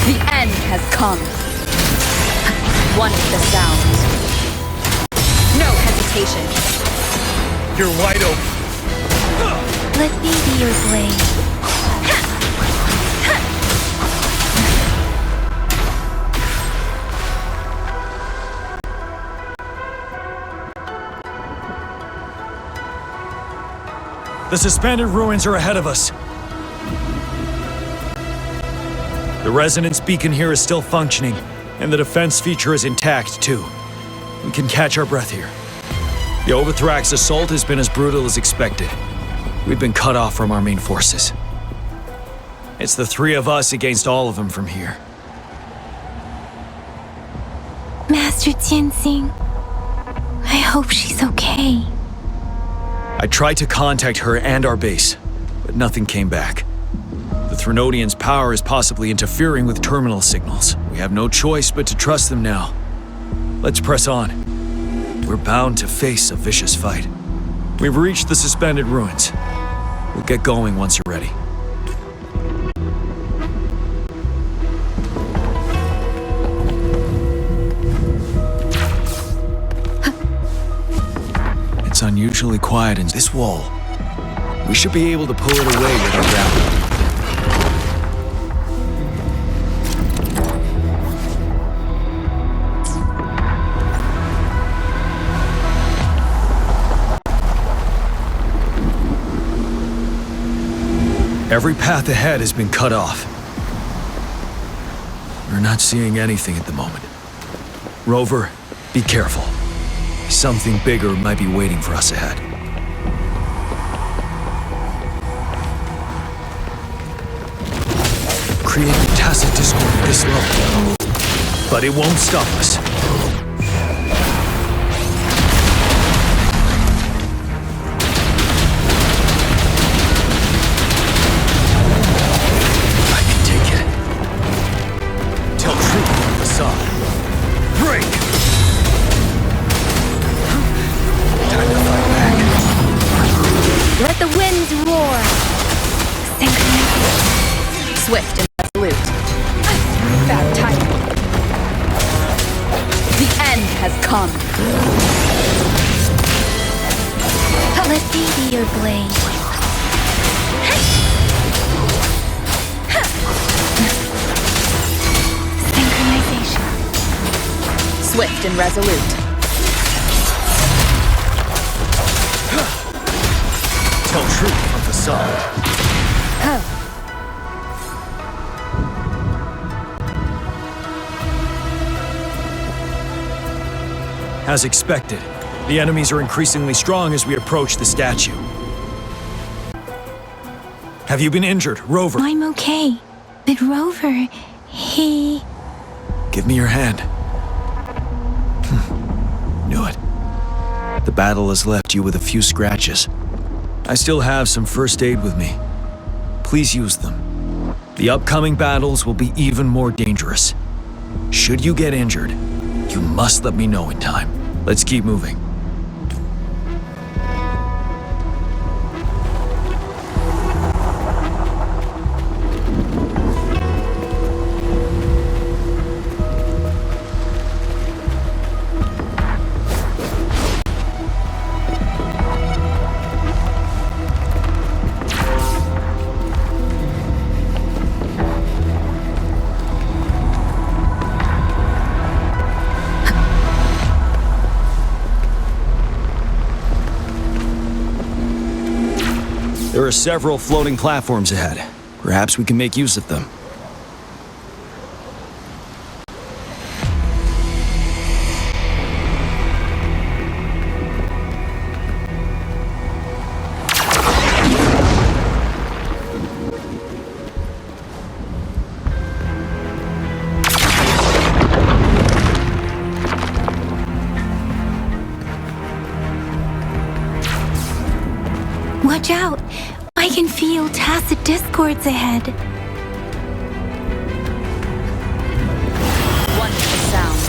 The end has come. One of the sounds. No hesitation. You're wide open. Let me be your blade. The suspended ruins are ahead of us. The resonance beacon here is still functioning, and the defense feature is intact, too. We can catch our breath here. The Overthrax assault has been as brutal as expected. We've been cut off from our main forces. It's the three of us against all of them from here. Master Tianxing, I hope she's okay. I tried to contact her and our base, but nothing came back. The Threnodians' power is possibly interfering with terminal signals. We have no choice but to trust them now. Let's press on. We're bound to face a vicious fight. We've reached the suspended ruins. We'll get going once you're ready. It's unusually quiet in this wall. We should be able to pull it away with our grapple. Every path ahead has been cut off. We're not seeing anything at the moment. Rover, be careful. Something bigger might be waiting for us ahead. Creating tacit discord this low, but it won't stop us. Swift and resolute. Bad timing. The end has come. Let me be your blade. Synchronization. Swift and resolute. Tell truth from facade. As expected, the enemies are increasingly strong as we approach the statue. Have you been injured, Rover? I'm okay. But Rover, he... Give me your hand. Knew it. The battle has left you with a few scratches. I still have some first aid with me. Please use them. The upcoming battles will be even more dangerous. Should you get injured, you must let me know in time. Let's keep moving. There are several floating platforms ahead. Perhaps we can make use of them. Watch out! I can feel tacit discords ahead. Wonderful sound.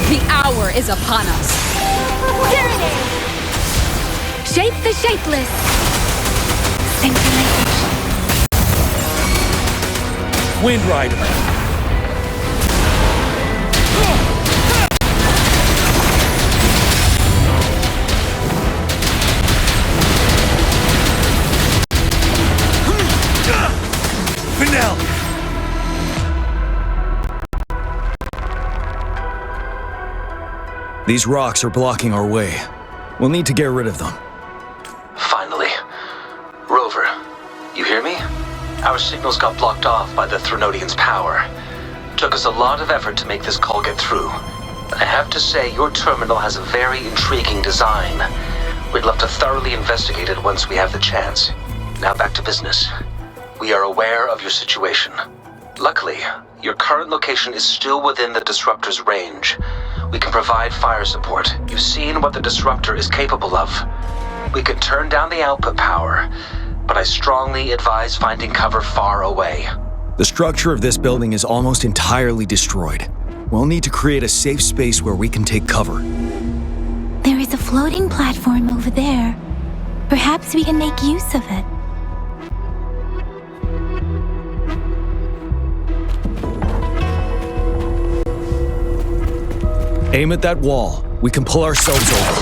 The hour is upon us. Here it is! Shape the shapeless! Synchronization. Wind Rider! These rocks are blocking our way. We'll need to get rid of them. Finally. Rover, you hear me? Our signals got blocked off by the Threnodian's power. Took us a lot of effort to make this call get through. I have to say, your terminal has a very intriguing design. We'd love to thoroughly investigate it once we have the chance. Now back to business. We are aware of your situation. Luckily, your current location is still within the Disruptor's range. We can provide fire support. You've seen what the Disruptor is capable of. We could turn down the output power, but I strongly advise finding cover far away. The structure of this building is almost entirely destroyed. We'll need to create a safe space where we can take cover. There is a floating platform over there. Perhaps we can make use of it. Aim at that wall. We can pull ourselves over.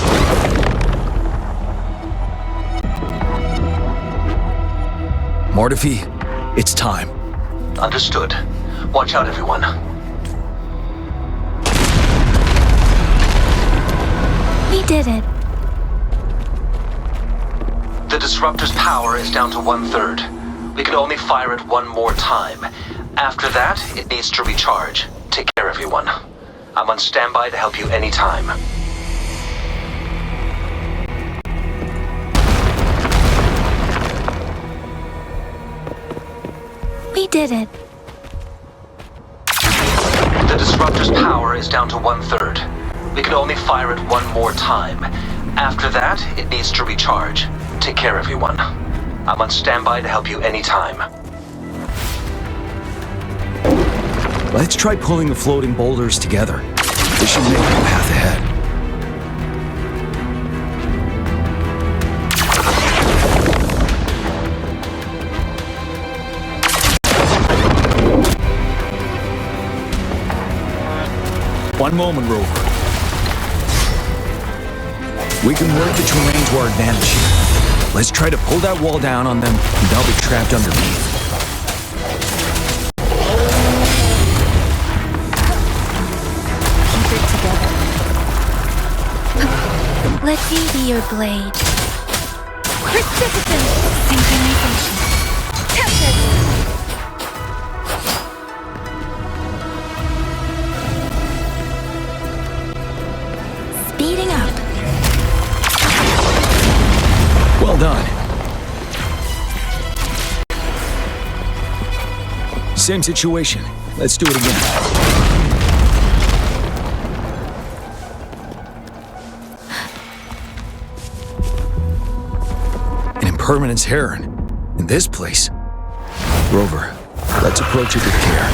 Mortefi, it's time. Understood. Watch out, everyone. We did it. The Disruptor's power is down to 1/3. We can only fire it one more time. After that, it needs to recharge. Take care, everyone. I'm on standby to help you anytime. We did it. The Disruptor's power is down to 1/3. We can only fire it one more time. After that, it needs to recharge. Take care, everyone. I'm on standby to help you anytime. Let's try pulling the floating boulders together. This should make a path ahead. One moment, Rover. We can work the terrain to our advantage here. Let's try to pull that wall down on them, and they'll be trapped underneath. Keep it together. Let me be your blade. Precipitant! Synchronization. Tempest! Speeding up. Well done. Same situation. Let's do it again. An impermanence heron. In this place. Rover, let's approach it with care.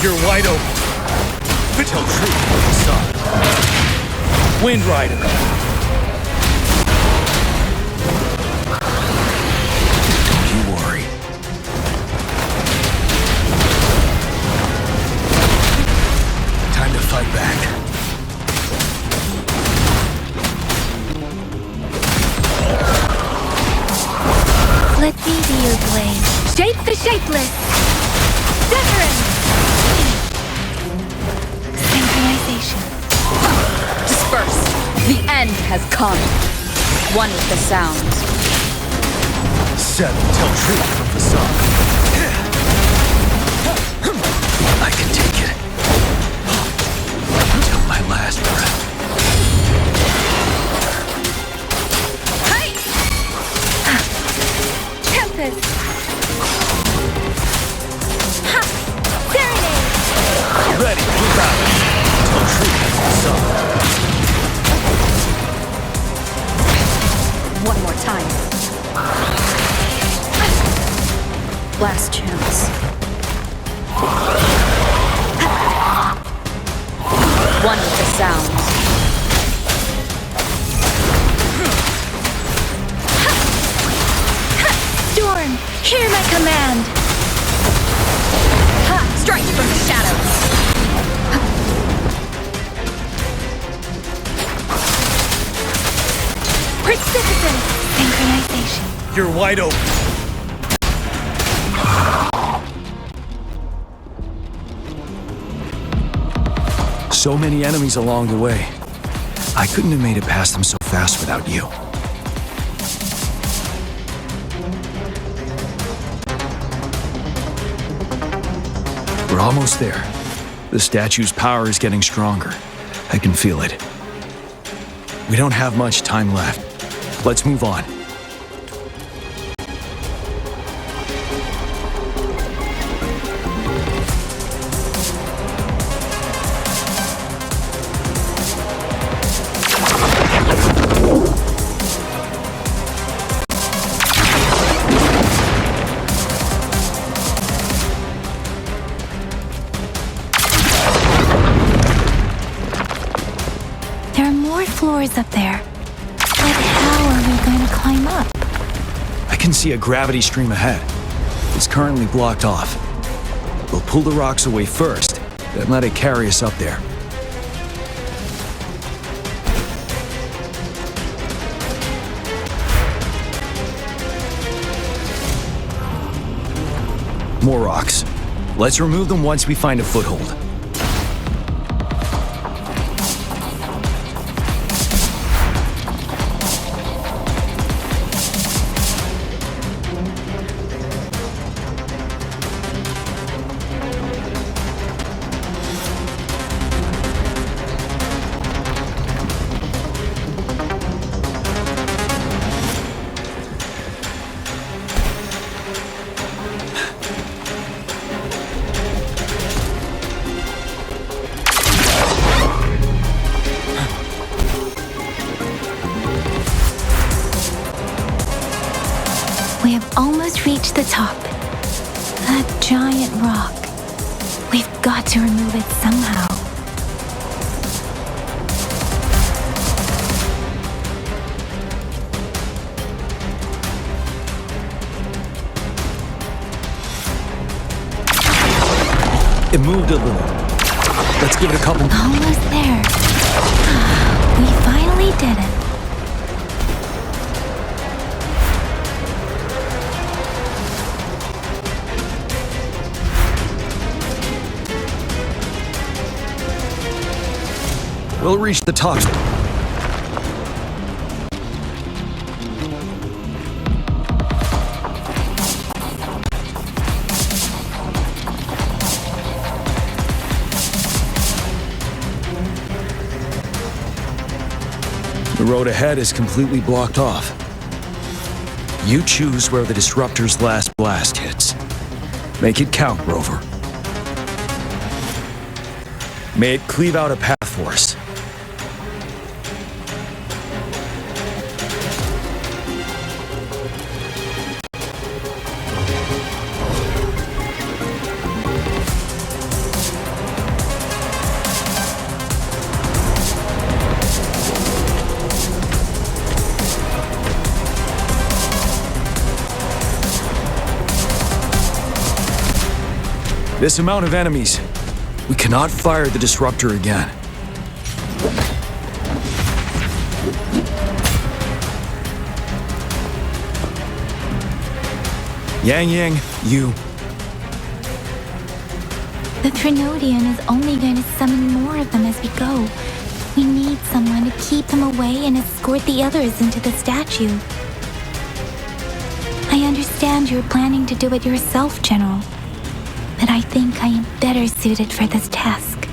You're wide open. Tell truth with the sun. Wind Rider. Don't you worry. Time to fight back. Let me be your blade. Shape the shapeless. Wuthering! Synchronization. Disperse. The end has come. One with the sounds. Set tell truth from the sun. I can take it. Until my last breath. Hey! Tempest! Ha! Serenade! Ready for battle. Tell truth from the sun. One more time. Last chance. One with the sounds. Storm, hear my command! Ha! Strike from the shadows. Precipitant! Synchronization. You're wide open. So many enemies along the way. I couldn't have made it past them so fast without you. We're almost there. The statue's power is getting stronger. I can feel it. We don't have much time left. Let's move on. There are more floors up there. But how are we going to climb up? I can see a gravity stream ahead. It's currently blocked off. We'll pull the rocks away first, then let it carry us up there. More rocks. Let's remove them once we find a foothold. We have almost reached the top. That giant rock. We've got to remove it somehow. It moved a little. Let's give it a couple... Almost there. We finally did it. We'll reach the top. The road ahead is completely blocked off. You choose where the disruptor's last blast hits. Make it count, Rover. May it cleave out a path for us. This amount of enemies, we cannot fire the disruptor again. Yang, you... The Threnodian is only going to summon more of them as we go. We need someone to keep them away and escort the others into the statue. I understand you're planning to do it yourself, General. But I think I am better suited for this task.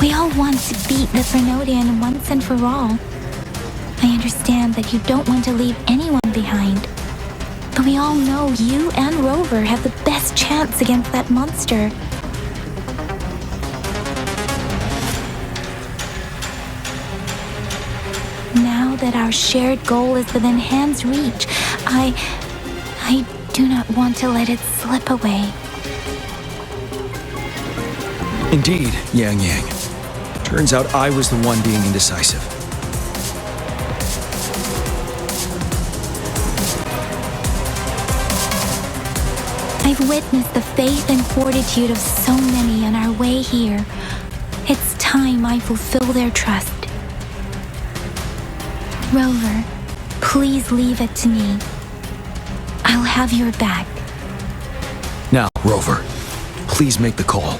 We all want to beat the Threnodian once and for all. I understand that you don't want to leave anyone behind. But we all know you and Rover have the best chance against that monster. Now that our shared goal is within hand's reach, I do not want to let it slip away. Indeed, Yang. Turns out I was the one being indecisive. I've witnessed the faith and fortitude of so many on our way here. It's time I fulfill their trust. Rover, please leave it to me. I'll have your back. Now, Rover, please make the call.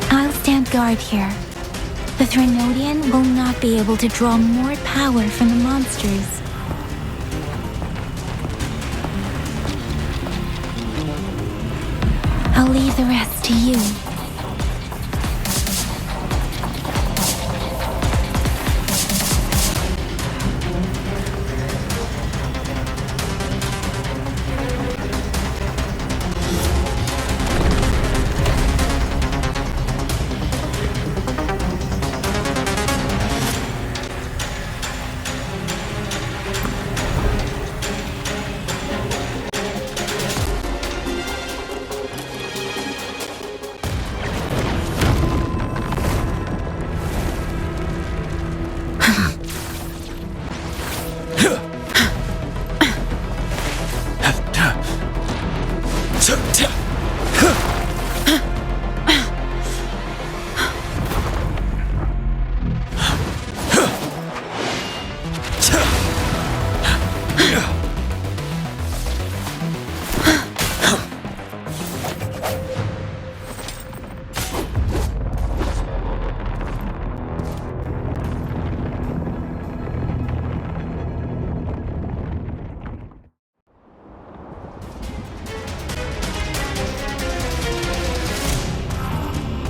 I'll stand guard here. The Threnodian will not be able to draw more power from the monsters. I'll leave the rest to you.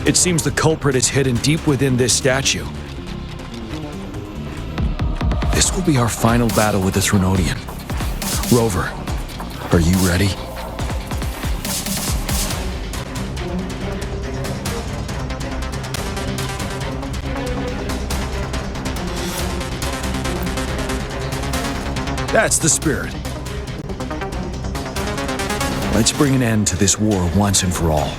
It seems the culprit is hidden deep within this statue. This will be our final battle with the Threnodian. Rover, are you ready? That's the spirit. Let's bring an end to this war once and for all.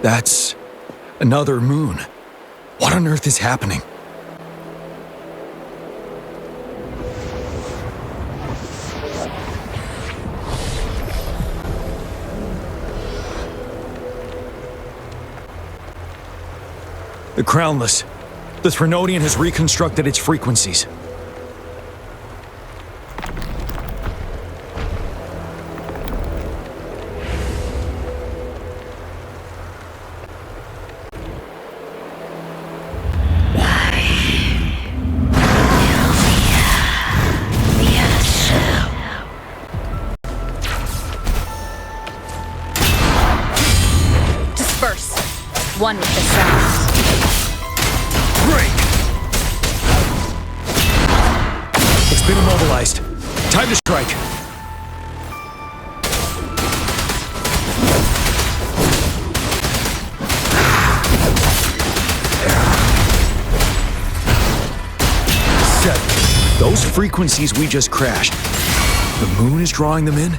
That's another moon. What on earth is happening? The Crownless. The Threnodian has reconstructed its frequencies. Disperse. One with the sound. It's been immobilized. Time to strike. Set. Those frequencies we just crashed. The moon is drawing them in?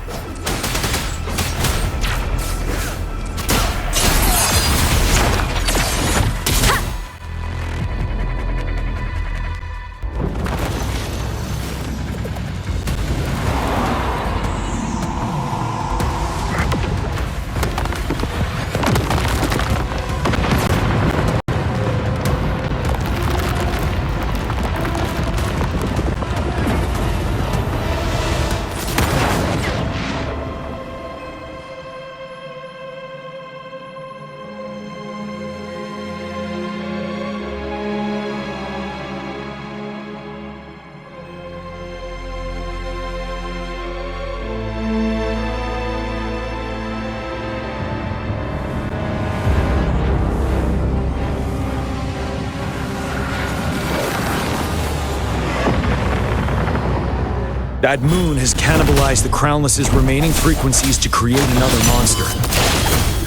That moon has cannibalized the Crownless's remaining frequencies to create another monster.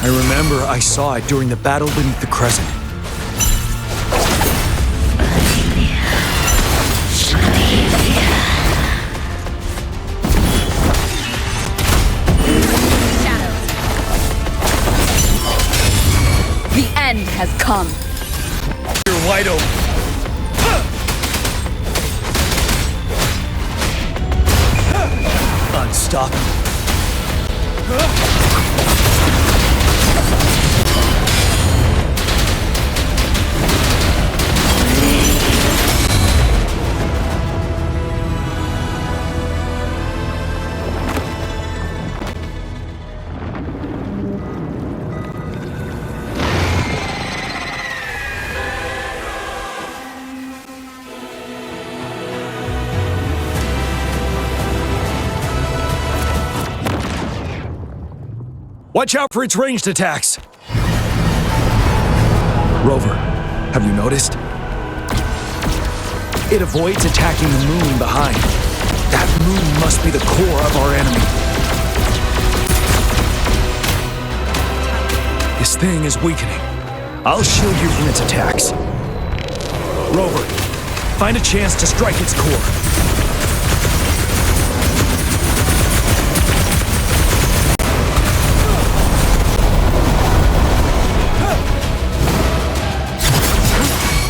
I remember I saw it during the battle beneath the Crescent. The end has come. You're wide open. Unstoppable. Watch out for its ranged attacks! Rover, have you noticed? It avoids attacking the moon behind. That moon must be the core of our enemy. This thing is weakening. I'll shield you from its attacks. Rover, find a chance to strike its core.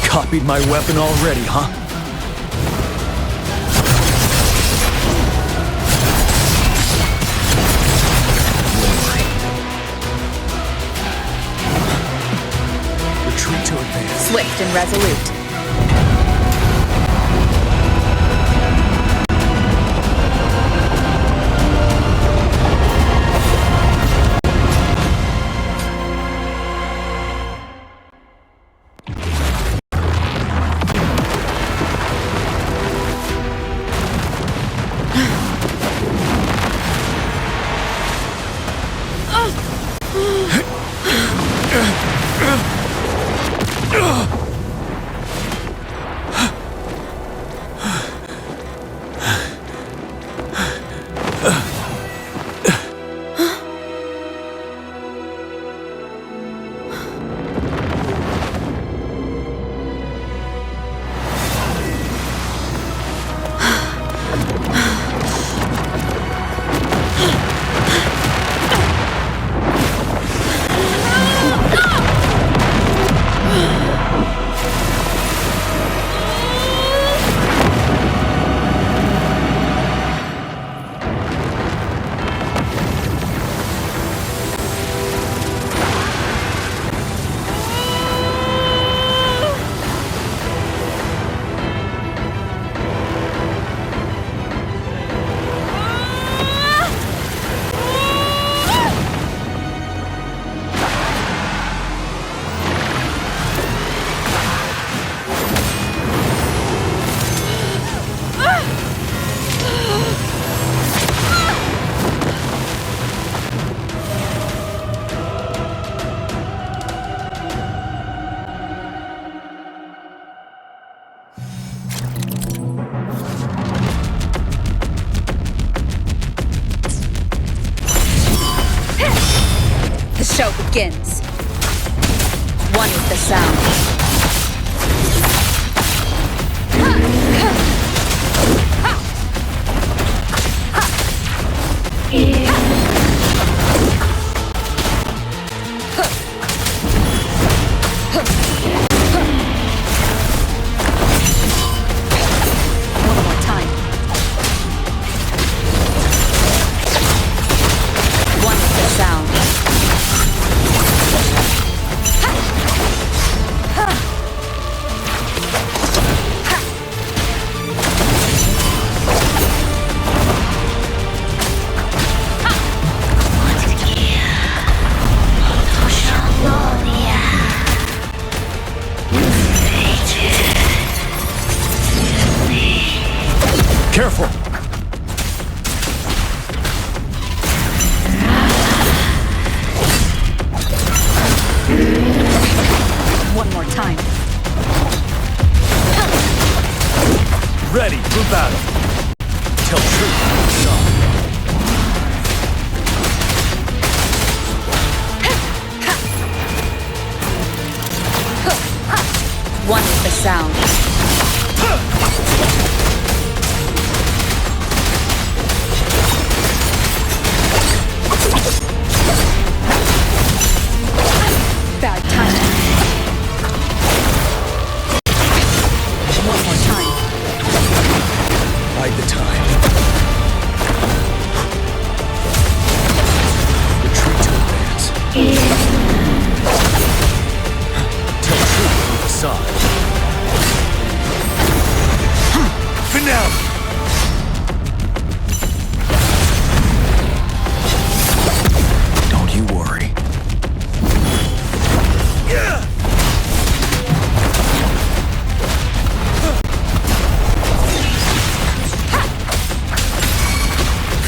Copied my weapon already, huh? Retreat to advance. Swift and resolute. show begins. One with the sound. One more time. One with the sound. Careful! One more time. Ready for battle. Tell truth to the sun. One with the sound. Bad timing. One more time. Bide the time. Retreat to advance. Tell truth to the side. Finale! Don't you worry.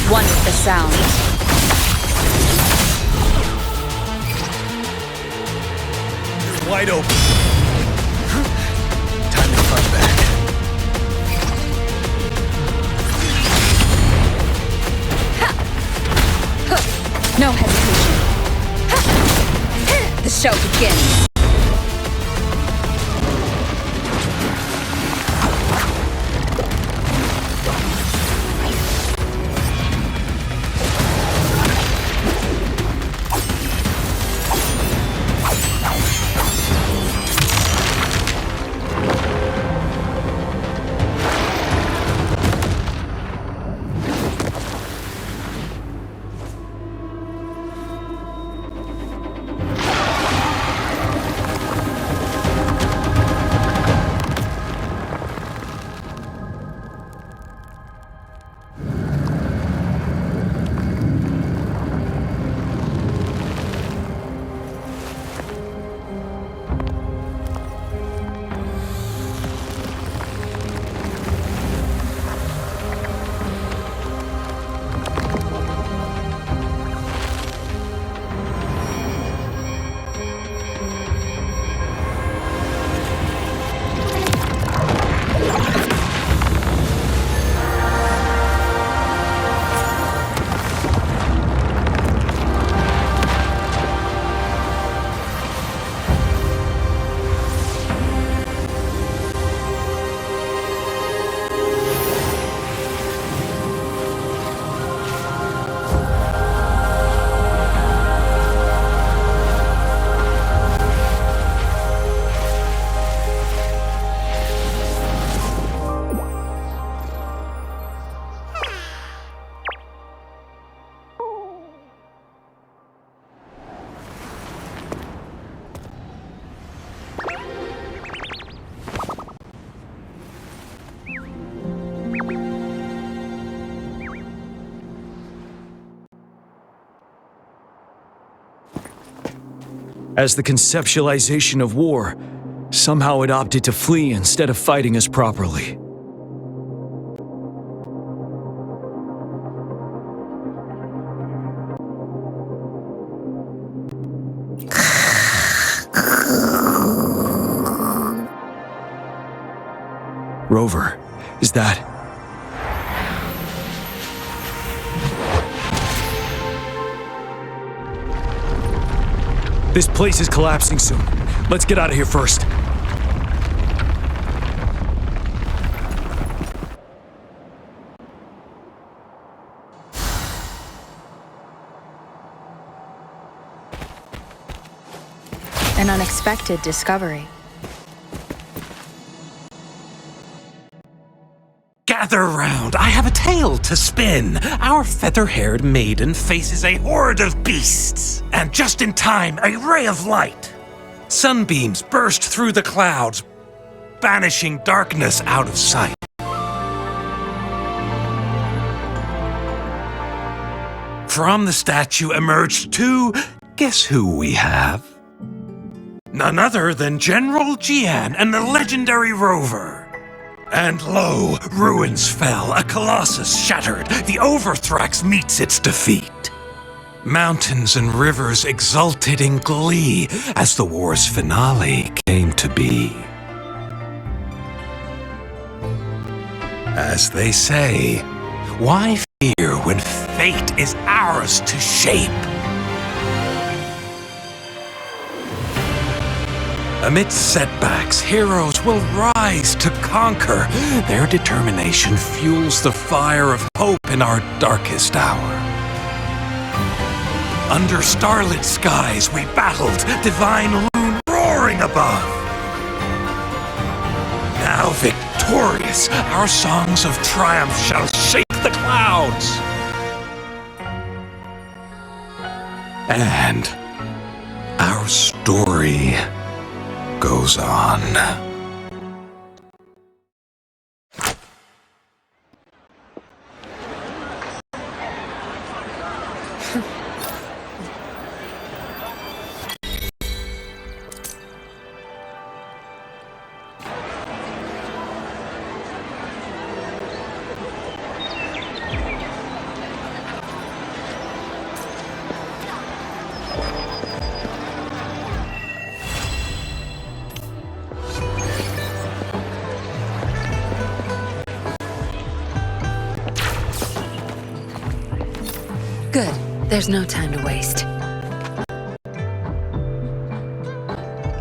One with the sound. Wide open. Time to fight back. No hesitation. The show begins. As the conceptualization of war, somehow it opted to flee instead of fighting us properly. Rover, is that... This place is collapsing soon. Let's get out of here first. An unexpected discovery. Gather round, I have a tale to spin. Our feather-haired maiden faces a horde of beasts. And just in time, a ray of light. Sunbeams burst through the clouds, banishing darkness out of sight. From the statue emerged two, guess who we have? None other than General Jian and the legendary Rover. And lo, ruins fell, a colossus shattered, the Overthrax meets its defeat. Mountains and rivers exulted in glee as the war's finale came to be. As they say, why fear when fate is ours to shape? Amidst setbacks, heroes will rise to conquer. Their determination fuels the fire of hope in our darkest hour. Under starlit skies we battled, divine loon roaring above. Now victorious, our songs of triumph shall shake the clouds. And our story goes on. Good. There's no time to waste.